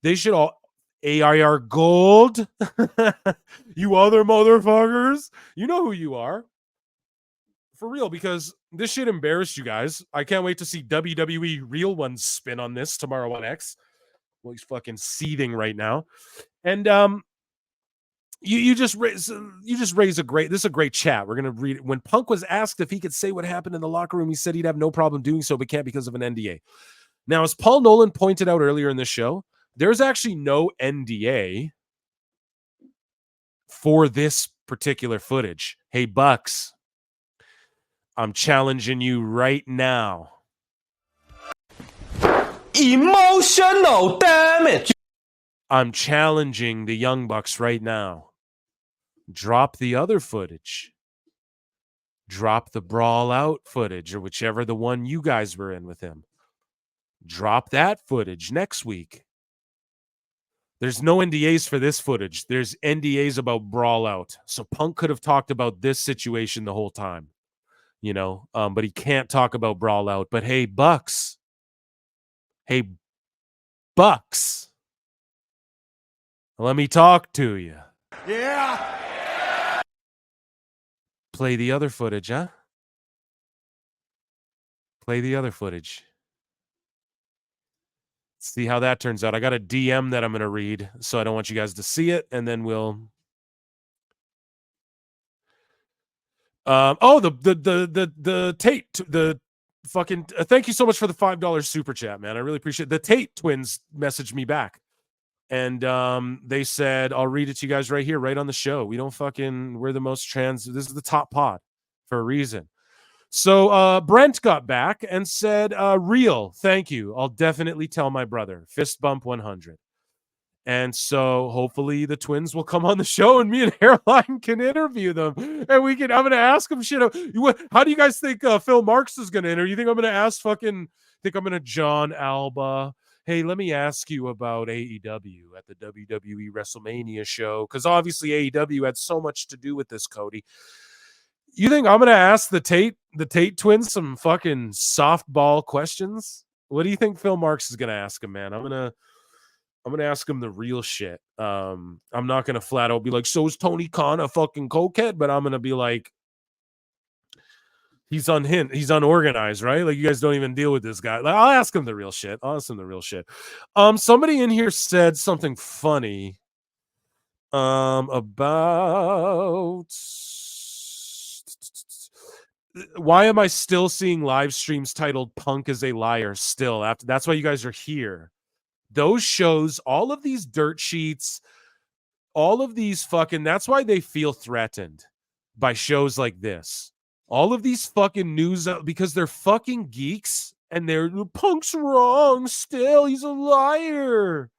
they should all... AIR Gold, you other motherfuckers. You know who you are. For real, because this shit embarrassed you guys. I can't wait to see WWE Real Ones spin on this tomorrow on X. Well, he's fucking seething right now. And you just raise a great, this is a great chat. We're gonna read it. When Punk was asked if he could say what happened in the locker room, he said he'd have no problem doing so, but can't because of an NDA. Now, as Paul Nolan pointed out earlier in the show, there's actually no NDA for this particular footage. Hey, Bucks, I'm challenging you right now. Emotional damage. I'm challenging the Young Bucks right now. Drop the other footage. Drop the Brawl out footage, or whichever the one you guys were in with him. Drop that footage next week. There's no NDAs for this footage. There's NDAs about Brawl out. So Punk could have talked about this situation the whole time, you know, but he can't talk about Brawl out. But hey, Bucks. Hey, Bucks. Let me talk to you. Yeah. Play the other footage, huh? Play the other footage. See how that turns out. I got a DM that I'm going to read, so I don't want you guys to see it, and then we'll. The Tate, the fucking. Thank you so much for the $5 super chat, man. I really appreciate it. The Tate twins messaged me back, and they said I'll read it to you guys right here, right on the show. We don't fucking. We're the most trans. This is the top pod for a reason. So Brent got back and said, real, thank you. I'll definitely tell my brother. Fist bump 100. And so hopefully the twins will come on the show and me and Hairline can interview them. And I'm going to ask them shit. How do you guys think Phil Marks is going to enter? You think I'm going to ask think I'm going to John Alba? Hey, let me ask you about AEW at the WWE WrestleMania show. Because obviously AEW had so much to do with this, Cody. You think I'm going to ask the Tate twins some fucking softball questions? What do you think Phil Marks is going to ask him, man? I'm going to ask him the real shit. I'm not going to flat out be like, so is Tony Khan a fucking cokehead? But I'm going to be like, he's unhinged. He's unorganized, right? Like, you guys don't even deal with this guy. Like, I'll ask him the real shit. Somebody in here said something funny about... Why am I still seeing live streams titled Punk is a Liar still? That's why you guys are here. Those shows, all of these dirt sheets, all of these fucking, that's why they feel threatened by shows like this. All of these fucking news, because they're fucking geeks and Punk's wrong still. He's a liar.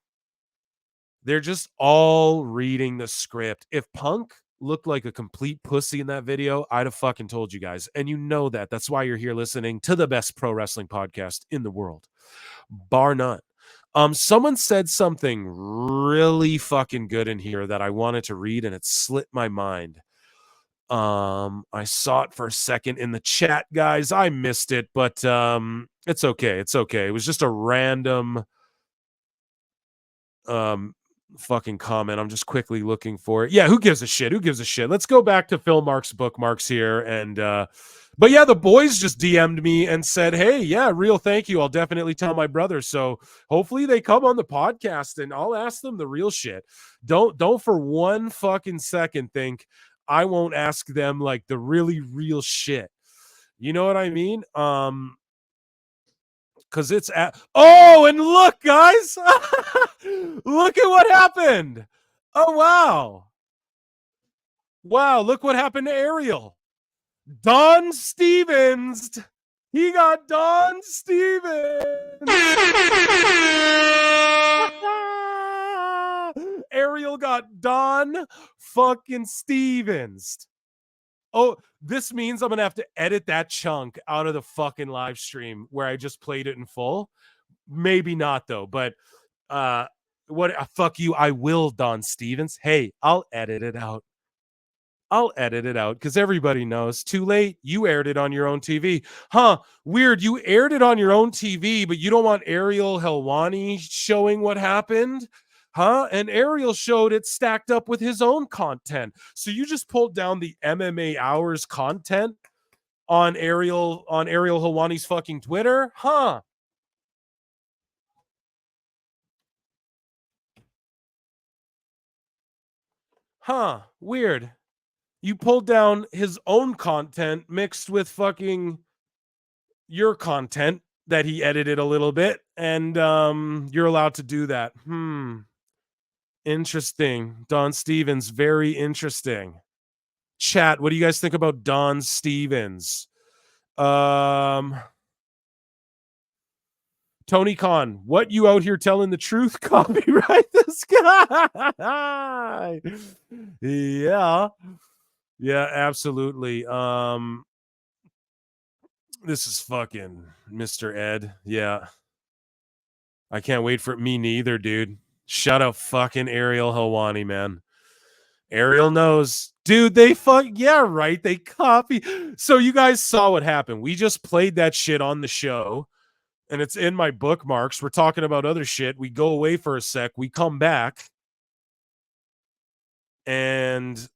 They're just all reading the script. If Punk looked like a complete pussy in that video, I'd have fucking told you guys. And you know that. That's why you're here listening to the best pro wrestling podcast in the world, bar none. Someone said something really fucking good in here that I wanted to read, and it slipped my mind. I saw it for a second in the chat, guys. I missed it, but it's okay. It's okay. It was just a random fucking comment. I'm just quickly looking for it. Yeah, who gives a shit? Let's go back to Phil Marks' bookmarks here. And but yeah, the boys just DM'd me and said, hey, yeah, real thank you. I'll definitely tell my brother. So hopefully they come on the podcast and I'll ask them the real shit. Don't for one fucking second think I won't ask them like the really real shit. You know what I mean? Because it's at... Oh, and look, guys. Look at what happened. Oh, wow. Wow, look what happened to Ariel. Don Stevens. He got Don Stevens. Ariel got Don fucking Stevens. Oh, this means I'm going to have to edit that chunk out of the fucking live stream where I just played it in full. Maybe not, though. But fuck you. I will, Don Stevens. Hey, I'll edit it out. Because everybody knows. Too late. You aired it on your own TV. Huh. Weird. You aired it on your own TV, but you don't want Ariel Helwani showing what happened? Huh? And Ariel showed it stacked up with his own content. So you just pulled down the MMA Hours content on Ariel Helwani's fucking Twitter? Huh? Huh. Weird. You pulled down his own content mixed with fucking your content that he edited a little bit, and you're allowed to do that. Interesting. Don Stevens, very interesting. Chat, what do you guys think about Don Stevens? Tony Khan, what you out here telling the truth? Copyright this guy. Yeah. Yeah, absolutely. This is fucking Mr. Ed. Yeah. I can't wait for it. Me neither, dude. Shout out fucking Ariel Helwani, man. Ariel knows. Dude, they yeah, right. They copy. So you guys saw what happened. We just played that shit on the show, and it's in my bookmarks. We're talking about other shit. We go away for a sec. We come back, and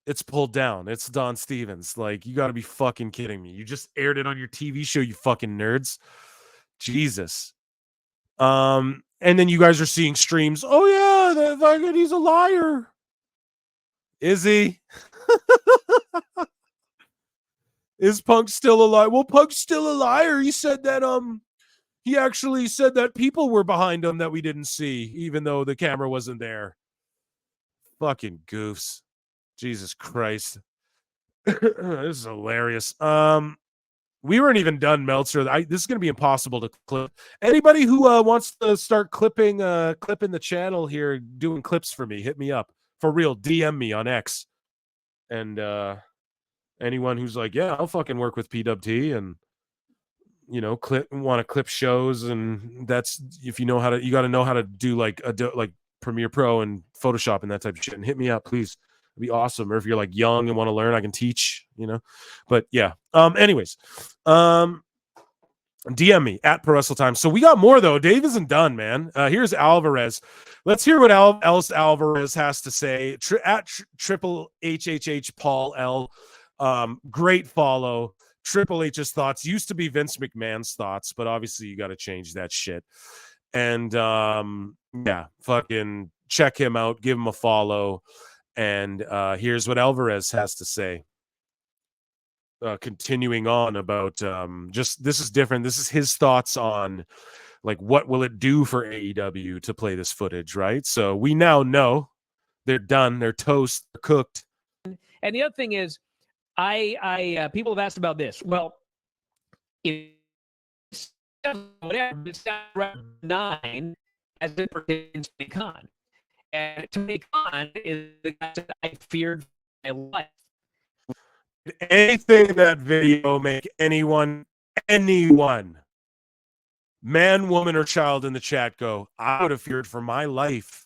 it's pulled down. It's Don Stevens. Like, you got to be fucking kidding me. You just aired it on your TV show, you fucking nerds. Jesus. And then you guys are seeing streams. Oh yeah, he's a liar. Is he? Is Punk still a liar? Well, Punk's still a liar. He said that he actually said that people were behind him that we didn't see, even though the camera wasn't there. Fucking goofs. Jesus Christ. This is hilarious. We weren't even done, Meltzer. This is going to be impossible to clip. Anybody who wants to start clipping the channel here, doing clips for me, hit me up. For real, DM me on X. And anyone who's like, yeah, I'll fucking work with PWT and, you know, want to clip shows, and that's, if you know how to, you got to know how to do like Premiere Pro and Photoshop and that type of shit. And hit me up, please. It'd be awesome. Or if you're like young and want to learn, I can teach, you know. But yeah. Anyways, DM me at Pro Wrestle Times. So we got more though. Dave isn't done, man. Here's Alvarez. Let's hear what else Alvarez has to say. Triple HHH Paul L. Great follow. Triple H's thoughts used to be Vince McMahon's thoughts, but obviously you got to change that shit. And yeah, fucking check him out. Give him a follow. And here's what Alvarez has to say. Continuing on about just, this is different. This is his thoughts on like what will it do for AEW to play this footage, right? So we now know they're done, they're toast, they're cooked. And the other thing is, I people have asked about this. Well, if whatever, it's 9 as it pertains to Khan. And Tony Khan is the guy that I feared my life. Anything in that video make anyone, man, woman, or child in the chat go, I would have feared for my life.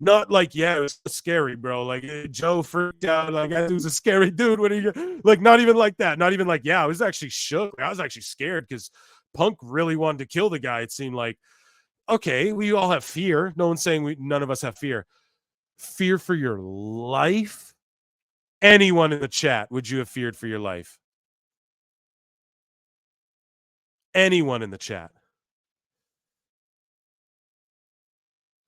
Not like, yeah, it was scary, bro. Like, Joe freaked out. Like, that dude's a scary dude. What are you, like, not even like that. Not even like, yeah, I was actually shook. I was actually scared because Punk really wanted to kill the guy. It seemed like, okay, we all have fear. No one's saying none of us have fear. Fear for your life? Anyone in the chat, would you have feared for your life? Anyone in the chat?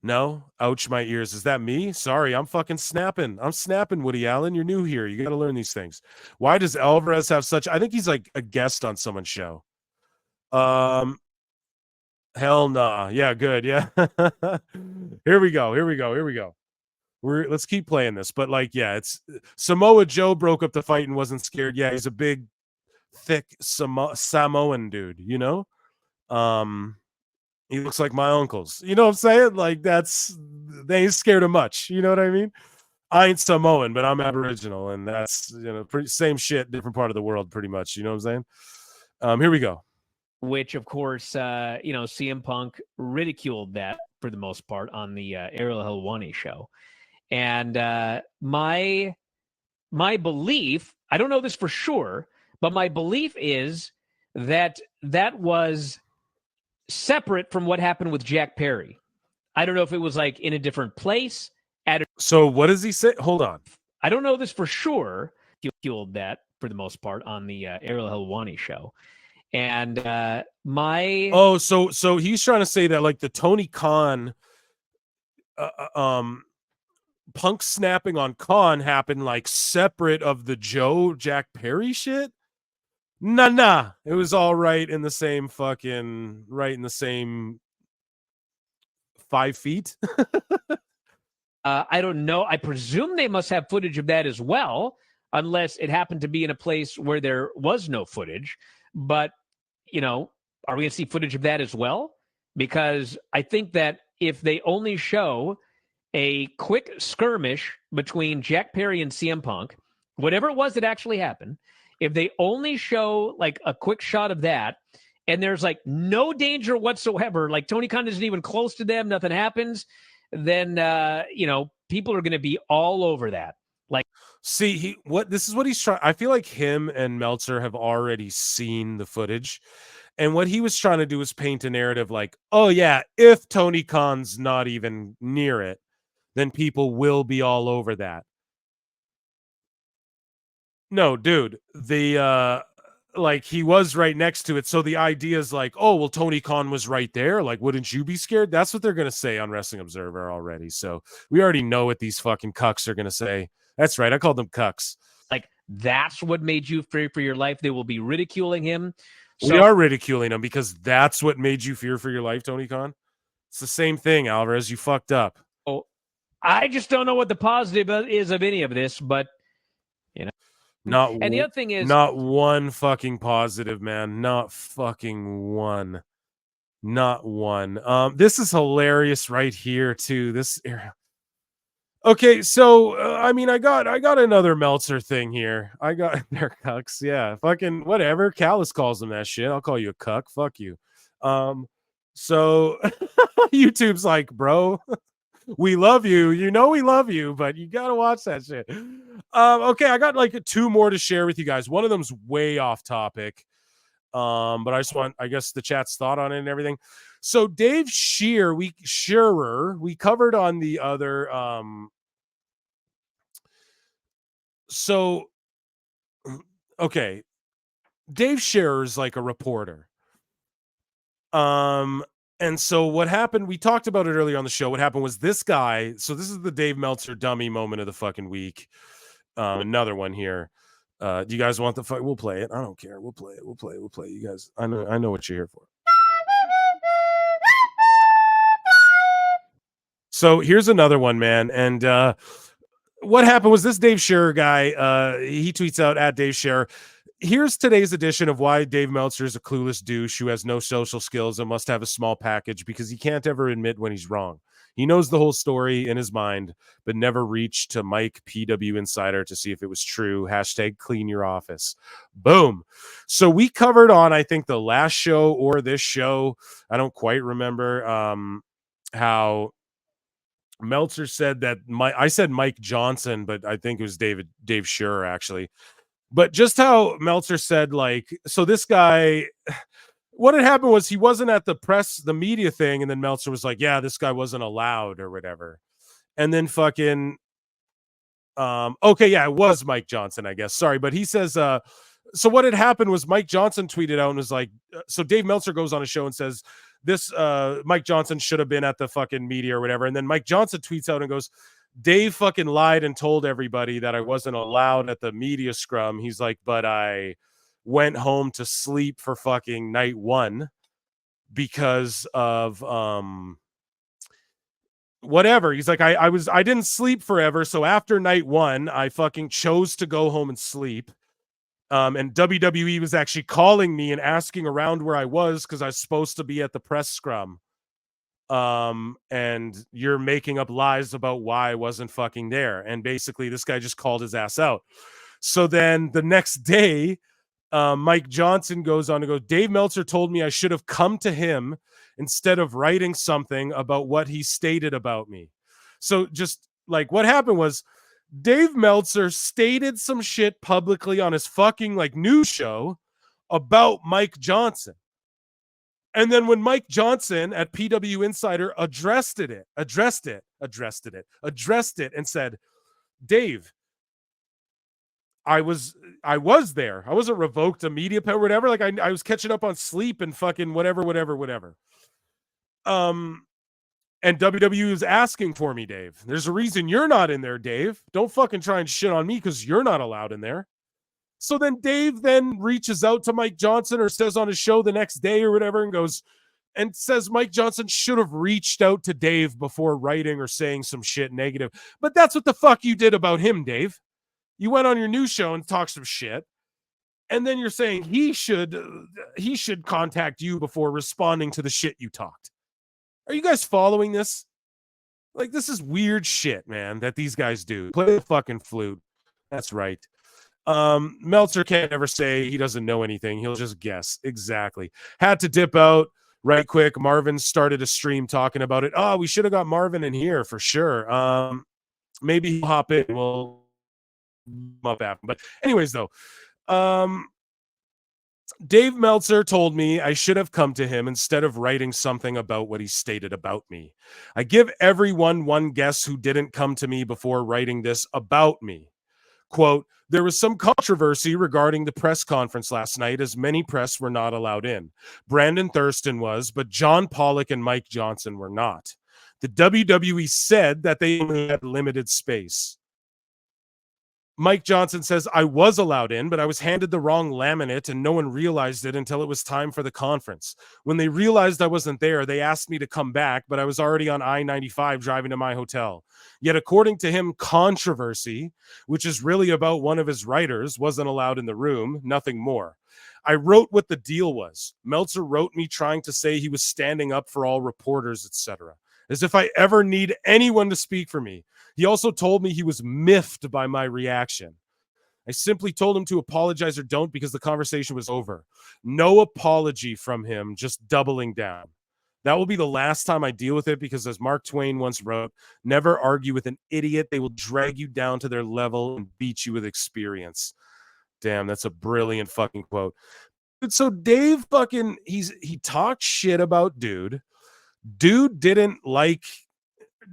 No? Ouch, my ears. Is that me? Sorry, I'm fucking snapping. I'm snapping, Woody Allen. You're new here. You got to learn these things. Why does Alvarez have such... I think he's like a guest on someone's show. Hell nah. Yeah, good. Yeah. Here we go. Let's keep playing this. But like, yeah, it's Samoa Joe broke up the fight and wasn't scared. Yeah, he's a big, thick Samoan dude, you know? He looks like my uncles. You know what I'm saying? Like, they ain't scared of much. You know what I mean? I ain't Samoan, but I'm Aboriginal, and that's, you know, same shit, different part of the world, pretty much. You know what I'm saying? Here we go. Which, of course, you know, CM Punk ridiculed that for the most part on the Ariel Helwani show. And my belief, I don't know this for sure, but my belief is that was separate from what happened with Jack Perry. I don't know if it was like in a different place. So what does he say? Hold on. I don't know this for sure. Fueled that for the most part on the Ariel Helwani show. And so he's trying to say that like the Tony Khan Punk snapping on Khan happened like separate of the Jack Perry shit. Nah. It was all right in the same 5 feet? I don't know. I presume they must have footage of that as well, unless it happened to be in a place where there was no footage. But, you know, are we going to see footage of that as well? Because I think that if they only show a quick skirmish between Jack Perry and CM Punk, whatever it was that actually happened, if they only show like a quick shot of that, and there's like no danger whatsoever, like Tony Khan isn't even close to them, nothing happens, then you know, people are going to be all over that. Like, see, this is what he's trying. I feel like him and Meltzer have already seen the footage, and what he was trying to do is paint a narrative like, oh yeah, if Tony Khan's not even near it, then people will be all over that. No, dude, the like he was right next to it. So the idea is like, oh, well, Tony Khan was right there. Like, wouldn't you be scared? That's what they're going to say on Wrestling Observer already. So we already know what these fucking cucks are going to say. That's right. I called them cucks. Like, that's what made you fear for your life. They will be ridiculing him. So, we are ridiculing him because that's what made you fear for your life, Tony Khan. It's the same thing, Alvarez. You fucked up. Oh, I just don't know what the positive is of any of this, but you know. And the other thing is, not one fucking positive, man. Not fucking one. Not one. This is hilarious right here too. This era. Okay, so I mean, I got another Meltzer thing here. I got their cucks. Yeah, fucking whatever. Callis calls them that shit. I'll call you a cuck. Fuck you. So YouTube's like, bro, we love you. You know we love you, but you gotta watch that shit. Okay, I got like 2 more to share with you guys. One of them's way off topic. But I just want, I guess, the chat's thought on it and everything. So Dave Shearer, we covered on the other. So, okay, Dave Shearer is like a reporter. And so what happened, we talked about it earlier on the show. What happened was this guy, so this is the Dave Meltzer dummy moment of the fucking week. Another one here. Do you guys want the fight? We'll play it. I don't care. We'll play it. We'll play it. You guys, I know what you're here for. So here's another one, man. And what happened was this Dave Shearer guy, he tweets out at Dave Shearer, here's today's edition of why Dave Meltzer is a clueless douche who has no social skills and must have a small package because he can't ever admit when he's wrong. He knows the whole story in his mind, but never reached to Mike PW Insider to see if it was true. # clean your office. Boom. So we covered on, I think, the last show or this show, I don't quite remember, how Meltzer said that I said Mike Johnson, but I think it was Dave Shearer actually. But just how Meltzer said, like, so this guy, what had happened was he wasn't at the media thing, and then Meltzer was like, yeah, this guy wasn't allowed or whatever. And then fucking, okay, yeah, it was Mike Johnson, I guess. Sorry, but he says, so what had happened was Mike Johnson tweeted out and was like, so Dave Meltzer goes on a show and says, this Mike Johnson should have been at the fucking media or whatever. And then Mike Johnson tweets out and goes, Dave fucking lied and told everybody that I wasn't allowed at the media scrum. He's like, but I went home to sleep for fucking night 1 because of whatever. He's like, I didn't sleep forever. So after night 1, I fucking chose to go home and sleep. And WWE was actually calling me and asking around where I was because I was supposed to be at the press scrum. And you're making up lies about why I wasn't fucking there. And basically this guy just called his ass out. So then the next day, Mike Johnson goes on to go, Dave Meltzer told me I should have come to him instead of writing something about what he stated about me. So just like what happened was Dave Meltzer stated some shit publicly on his fucking like news show about Mike Johnson. And then when Mike Johnson at PW Insider addressed it and said, Dave, I was there. I wasn't revoked a media pet or whatever. Like I was catching up on sleep and fucking whatever. And WWE is asking for me, Dave. There's a reason you're not in there, Dave. Don't fucking try and shit on me because you're not allowed in there. So then Dave then reaches out to Mike Johnson or says on his show the next day or whatever and goes, and says Mike Johnson should have reached out to Dave before writing or saying some shit negative. But that's what the fuck you did about him, Dave. You went on your new show and talked some shit. And then you're saying he should contact you before responding to the shit you talked. Are you guys following this? Like, this is weird shit, man, that these guys do. Play the fucking flute. That's right. Meltzer can't ever say he doesn't know anything. He'll just guess. Exactly. Had to dip out right quick. Marvin started a stream talking about it. Oh, we should have got Marvin in here for sure. Maybe he'll hop in. We'll up after. But anyways, though, Dave Meltzer told me I should have come to him instead of writing something about what he stated about me. I give everyone one guess who didn't come to me before writing this about me. Quote, there was some controversy regarding the press conference last night as many press were not allowed in. Brandon Thurston was, but John Pollock and Mike Johnson were not. The WWE said that they only had limited space. Mike Johnson says, I was allowed in, but I was handed the wrong laminate and no one realized it until it was time for the conference. When they realized I wasn't there, they asked me to come back, but I was already on I-95 driving to my hotel. Yet according to him, controversy, which is really about one of his writers, wasn't allowed in the room, nothing more. I wrote what the deal was. Meltzer wrote me trying to say he was standing up for all reporters, etc., as if I ever need anyone to speak for me. He also told me he was miffed by my reaction. I simply told him to apologize or don't because the conversation was over. No apology from him, just doubling down. That will be the last time I deal with it because, as Mark Twain once wrote, never argue with an idiot. They will drag you down to their level and beat you with experience. Damn, that's a brilliant fucking quote. So Dave fucking, he talked shit about dude. Dude didn't like,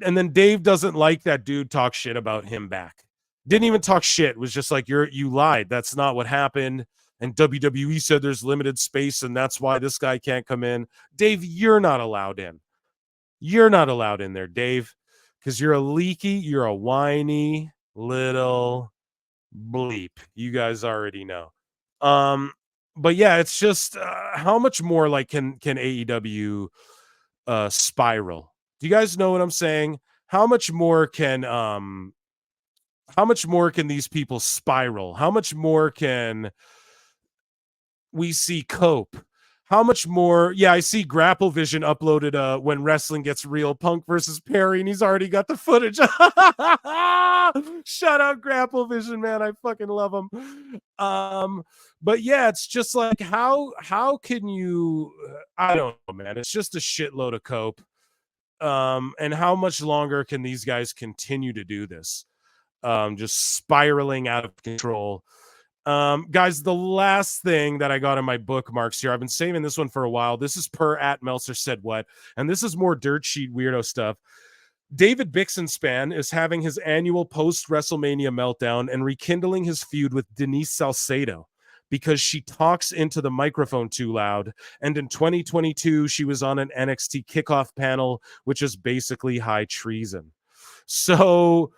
and then Dave doesn't like that dude talk shit about him back. Didn't even talk shit. Was just like, you lied. That's not what happened. And WWE said there's limited space and that's why this guy can't come in. Dave, you're not allowed in. You're not allowed in there, Dave, because you're a leaky, you're a whiny little bleep. You guys already know. But yeah, it's just how much more like can AEW spiral? Do you guys know what I'm saying? How much more can these people spiral? How much more can we see cope? How much more? Yeah, I see Grapple Vision uploaded When Wrestling Gets Real, Punk versus Perry, and he's already got the footage. Shout out Grapple Vision, man. I fucking love him. But yeah, it's just like how can you I don't know, man. It's just a shitload of cope. And how much longer can these guys continue to do this? Just spiraling out of control. Guys, the last thing that I got in my bookmarks here, I've been saving this one for a while. This is per at Meltzer Said What, and this is more dirt sheet weirdo stuff. David Bixenspan is having his annual post-WrestleMania meltdown and rekindling his feud with Denise Salcedo because she talks into the microphone too loud. And in 2022, she was on an NXT kickoff panel, which is basically high treason. So,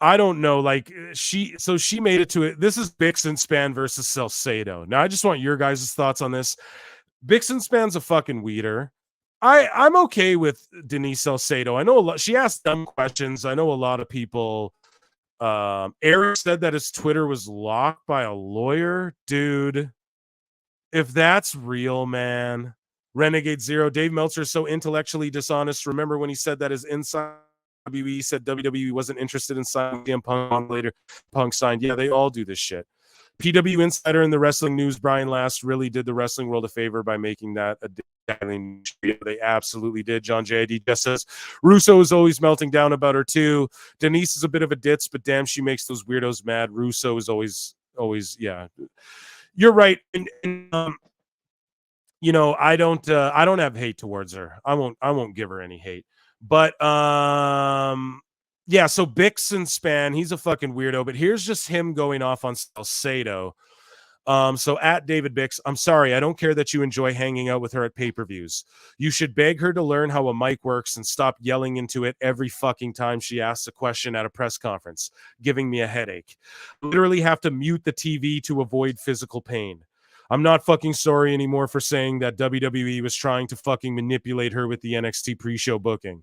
I don't know, like she made it to it. This is Bixenspan versus Salcedo. Now, I just want your guys' thoughts on this. Bixenspan's a fucking weeder. I'm okay with Denise Salcedo. I know a lot. She asked dumb questions. I know a lot of people. Eric said that his Twitter was locked by a lawyer. Dude, if that's real, man. Renegade Zero. Dave Meltzer is so intellectually dishonest. Remember when he said that his inside WWE said WWE wasn't interested in signing CM Punk later. Punk signed. Yeah, they all do this shit. PW Insider in the wrestling news, Brian Last really did the wrestling world a favor by making that a daily. They absolutely did. John JID just says Russo is always melting down about her too. Denise is a bit of a ditz, but damn, she makes those weirdos mad. Russo is always, yeah. You're right. And you know, I don't have hate towards her. I won't give her any hate. But yeah, so Bixenspan, he's a fucking weirdo, but here's just him going off on Salcedo. So at David Bix, I'm sorry, I don't care that you enjoy hanging out with her at pay-per-views. You should beg her to learn how a mic works and stop yelling into it every fucking time she asks a question at a press conference, giving me a headache. I literally have to mute the TV to avoid physical pain. I'm not fucking sorry anymore for saying that WWE was trying to fucking manipulate her with the NXT pre-show booking.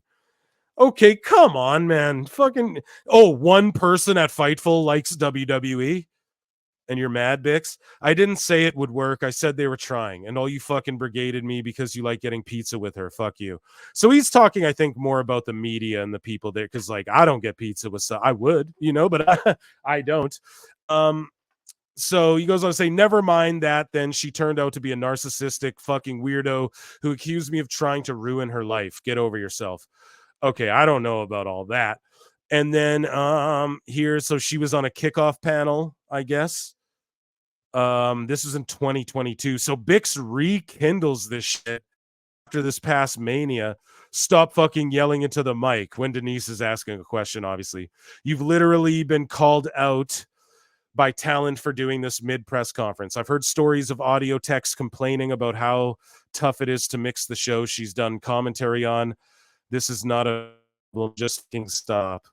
Okay, come on, man. Fucking, one person at Fightful likes WWE and you're mad, Bix? I didn't say it would work. I said they were trying, and all you fucking brigaded me because you like getting pizza with her. Fuck you. So he's talking, I think, more about the media and the people there, because like I don't get pizza with I would, but I don't. So he goes on to say, never mind that. Then she turned out to be a narcissistic fucking weirdo who accused me of trying to ruin her life. Get over yourself. Okay, I don't know about all that. And then here, so she was on a kickoff panel, I guess. This was in 2022. So Bix rekindles this shit after this past Mania. Stop fucking yelling into the mic when Denise is asking a question, obviously. You've literally been called out by talent for doing this mid-press conference. I've heard stories of audio techs complaining about how tough it is to mix the show she's done commentary on. This is not a... Well, just fucking stop.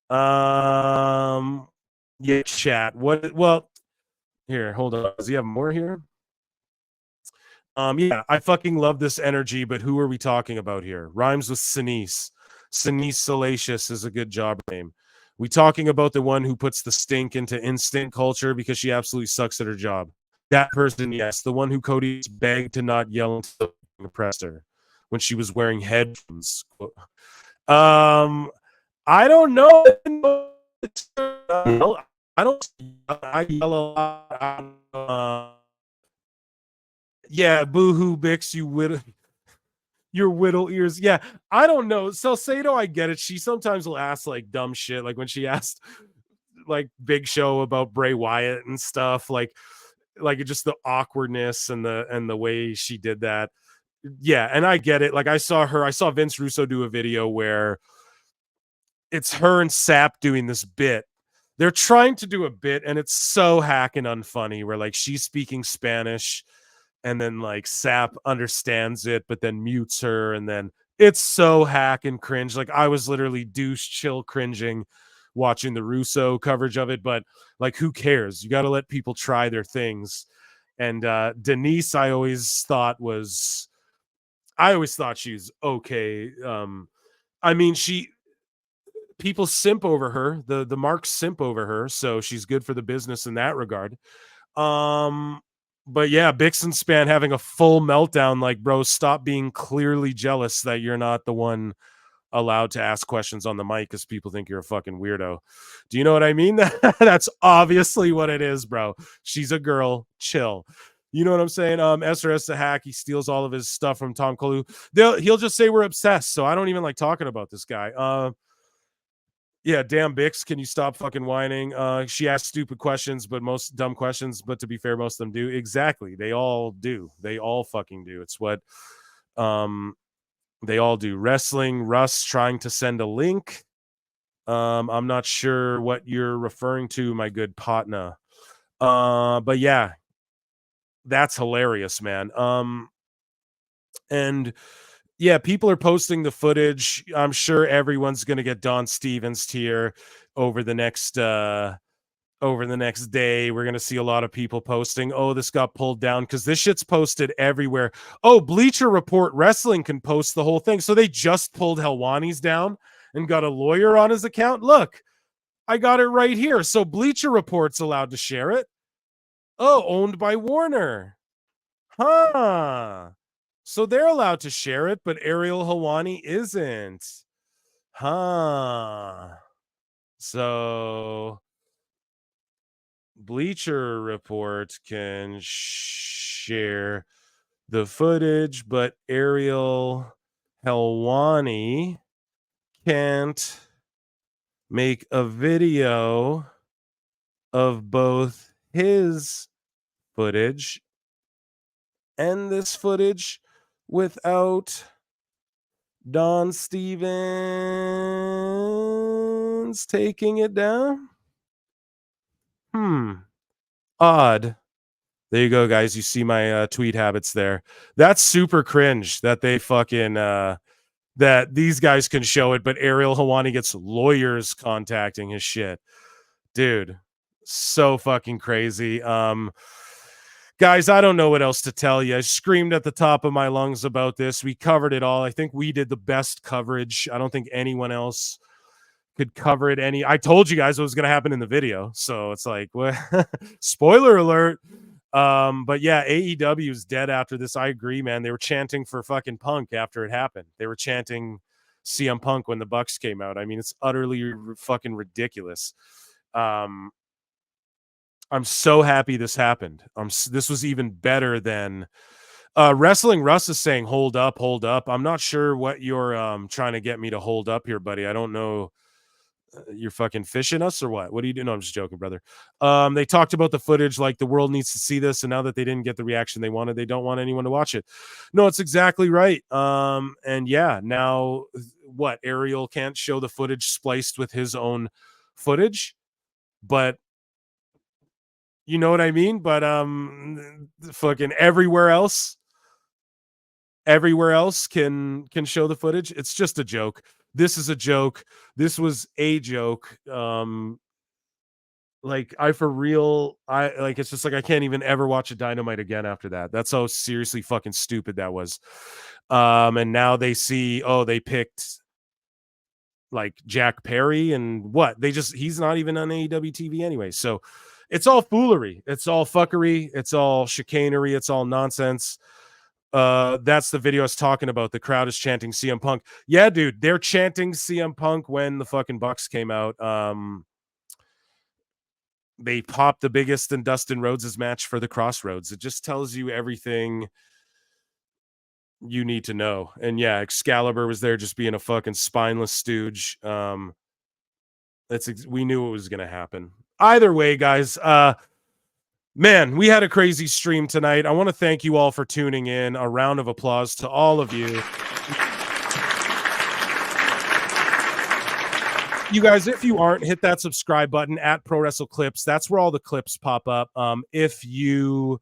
Yeah, chat. What? Well, here, hold on. Does he have more here? Yeah, I fucking love this energy, but who are we talking about here? Rhymes with Sinise. Sinise Salacious is a good job name. We talking about the one who puts the stink into instant culture because she absolutely sucks at her job. That person, yes. The one who Cody begged to not yell until the presser when she was wearing headphones. I don't know. I yell a lot. Yeah, boo-hoo, Bix, your whittle ears. Yeah, I don't know. Salcedo, I get it. She sometimes will ask like dumb shit, like when she asked like Big Show about Bray Wyatt and stuff, like just the awkwardness and the way she did that. Yeah, and I get it. Like I saw Vince Russo do a video where it's her and Sap doing this bit. They're trying to do a bit, and it's so hack and unfunny where like she's speaking Spanish and then like Sap understands it, but then mutes her, and then it's so hack and cringe. Like I was literally douche chill cringing watching the Russo coverage of it, but like who cares? You got to let people try their things. And Denise, I always thought she was okay. I mean, people simp over her. The marks simp over her, so she's good for the business in that regard. But yeah, Bixen Span having a full meltdown, like, bro, stop being clearly jealous that you're not the one allowed to ask questions on the mic because people think you're a fucking weirdo. Do you know what I mean? That's obviously what it is, bro. She's a girl. Chill. You know what I'm saying? SRS the hack. He steals all of his stuff from Tom Kalu. He'll just say we're obsessed. So I don't even like talking about this guy. Yeah, damn Bix, can you stop fucking whining? She asks stupid questions, but most dumb questions. But to be fair, most of them do. Exactly. They all do. They all fucking do. It's what they all do. Wrestling Russ trying to send a link. I'm not sure what you're referring to, my good partner. But yeah, that's hilarious, man. And yeah, people are posting the footage. I'm sure everyone's going to get Don Stevens tier over the next day. We're going to see a lot of people posting, oh, this got pulled down, because this shit's posted everywhere. Oh, Bleacher Report Wrestling can post the whole thing. So they just pulled Helwani's down and got a lawyer on his account. Look, I got it right here. So Bleacher Report's allowed to share it. Oh, owned by Warner. Huh. So they're allowed to share it, but Ariel Helwani isn't. Huh. So Bleacher Report can share the footage, but Ariel Helwani can't make a video of both his footage and this footage without Don Stevens taking it down. Odd. There you go, guys. You see my tweet habits there. That's super cringe that they fucking that these guys can show it, but Ariel Helwani gets lawyers contacting his shit. Dude, so fucking crazy. Guys, I don't know what else to tell you. I screamed at the top of my lungs about this. We covered it all. I think we did the best coverage. I don't think anyone else could cover it any. I told you guys what was going to happen in the video. So it's like, well, spoiler alert. But yeah, AEW is dead after this. I agree, man. They were chanting for fucking Punk after it happened. They were chanting CM Punk when the Bucks came out. I mean, it's utterly fucking ridiculous. I'm so happy this happened. This was even better than Wrestling Russ is saying, hold up, hold up. I'm not sure what you're trying to get me to hold up here, buddy. I don't know. You're fucking fishing us or what? What do you do? No, I'm just joking, brother. They talked about the footage, like the world needs to see this, and now that they didn't get the reaction they wanted, they don't want anyone to watch it. No, it's exactly right. And yeah, now what? Ariel can't show the footage spliced with his own footage, but you know what I mean? But fucking everywhere else can show the footage. It's just a joke. This is a joke. This was a joke. Like I for real, it's just like I can't even ever watch a Dynamite again after that. That's how seriously fucking stupid that was. And now they see, oh, they picked like Jack Perry and what? He's not even on AEW TV anyway. So it's all foolery. It's all fuckery. It's all chicanery. It's all nonsense. That's the video I was talking about. The crowd is chanting CM Punk. Yeah, dude, they're chanting CM Punk when the fucking Bucks came out. They popped the biggest in Dustin Rhodes' match for the Crossroads. It just tells you everything you need to know. And yeah, Excalibur was there just being a fucking spineless stooge. We knew it was going to happen. Either way, guys, man, we had a crazy stream tonight. I want to thank you all for tuning in. A round of applause to all of you. You guys, if you aren't, hit that subscribe button at Pro Wrestle Clips. That's where all the clips pop up. If you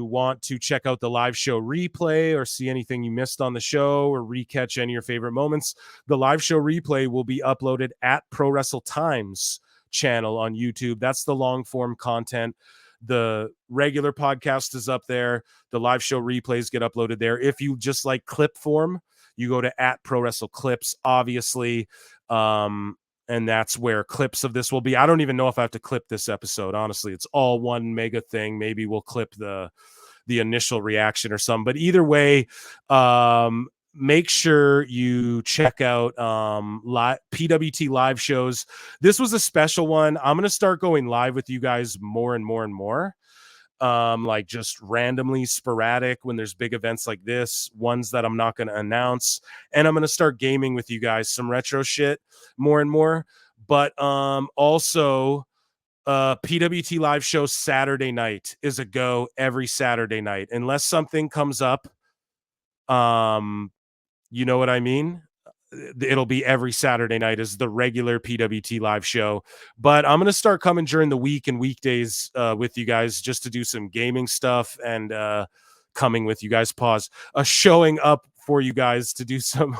want to check out the live show replay or see anything you missed on the show or recatch any of your favorite moments, the live show replay will be uploaded at Pro Wrestle Times channel on YouTube. That's the long form content. The regular podcast is up there. The live show replays get uploaded there. If you just like clip form, you go to at Pro Wrestle Clips, obviously. And that's where clips of this will be. I don't even know if I have to clip this episode. Honestly, it's all one mega thing. Maybe we'll clip the initial reaction or something. But either way, make sure you check out PWT live shows. This was a special one. I'm going to start going live with you guys more and more and more. Like just randomly sporadic when there's big events like this, ones that I'm not going to announce. And I'm going to start gaming with you guys, some retro shit more and more. But also PWT live show Saturday night is a go every Saturday night, unless something comes up. You know what I mean? It'll be every Saturday night as the regular PWT live show, but I'm going to start coming during the week and weekdays with you guys just to do some gaming stuff and coming with you guys. Showing up for you guys to do some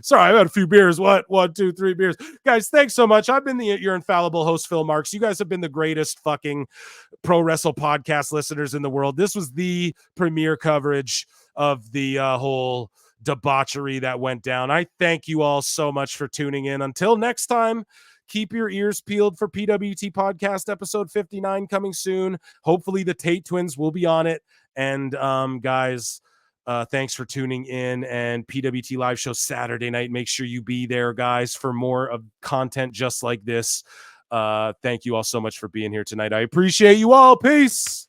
sorry, I've had a few beers. What? 1, 2, 3 beers. Guys, thanks so much. I've been your infallible host, Phil Marks. You guys have been the greatest fucking pro wrestle podcast listeners in the world. This was the premiere coverage of the whole debauchery that went down. I thank you all so much for tuning in. Until next time, keep your ears peeled for PWT podcast episode 59 coming soon. Hopefully the Tate twins will be on it. And guys, thanks for tuning in. And PWT live show Saturday night, make sure you be there, guys, for more of content just like this. Thank you all so much for being here tonight. I appreciate you all. Peace.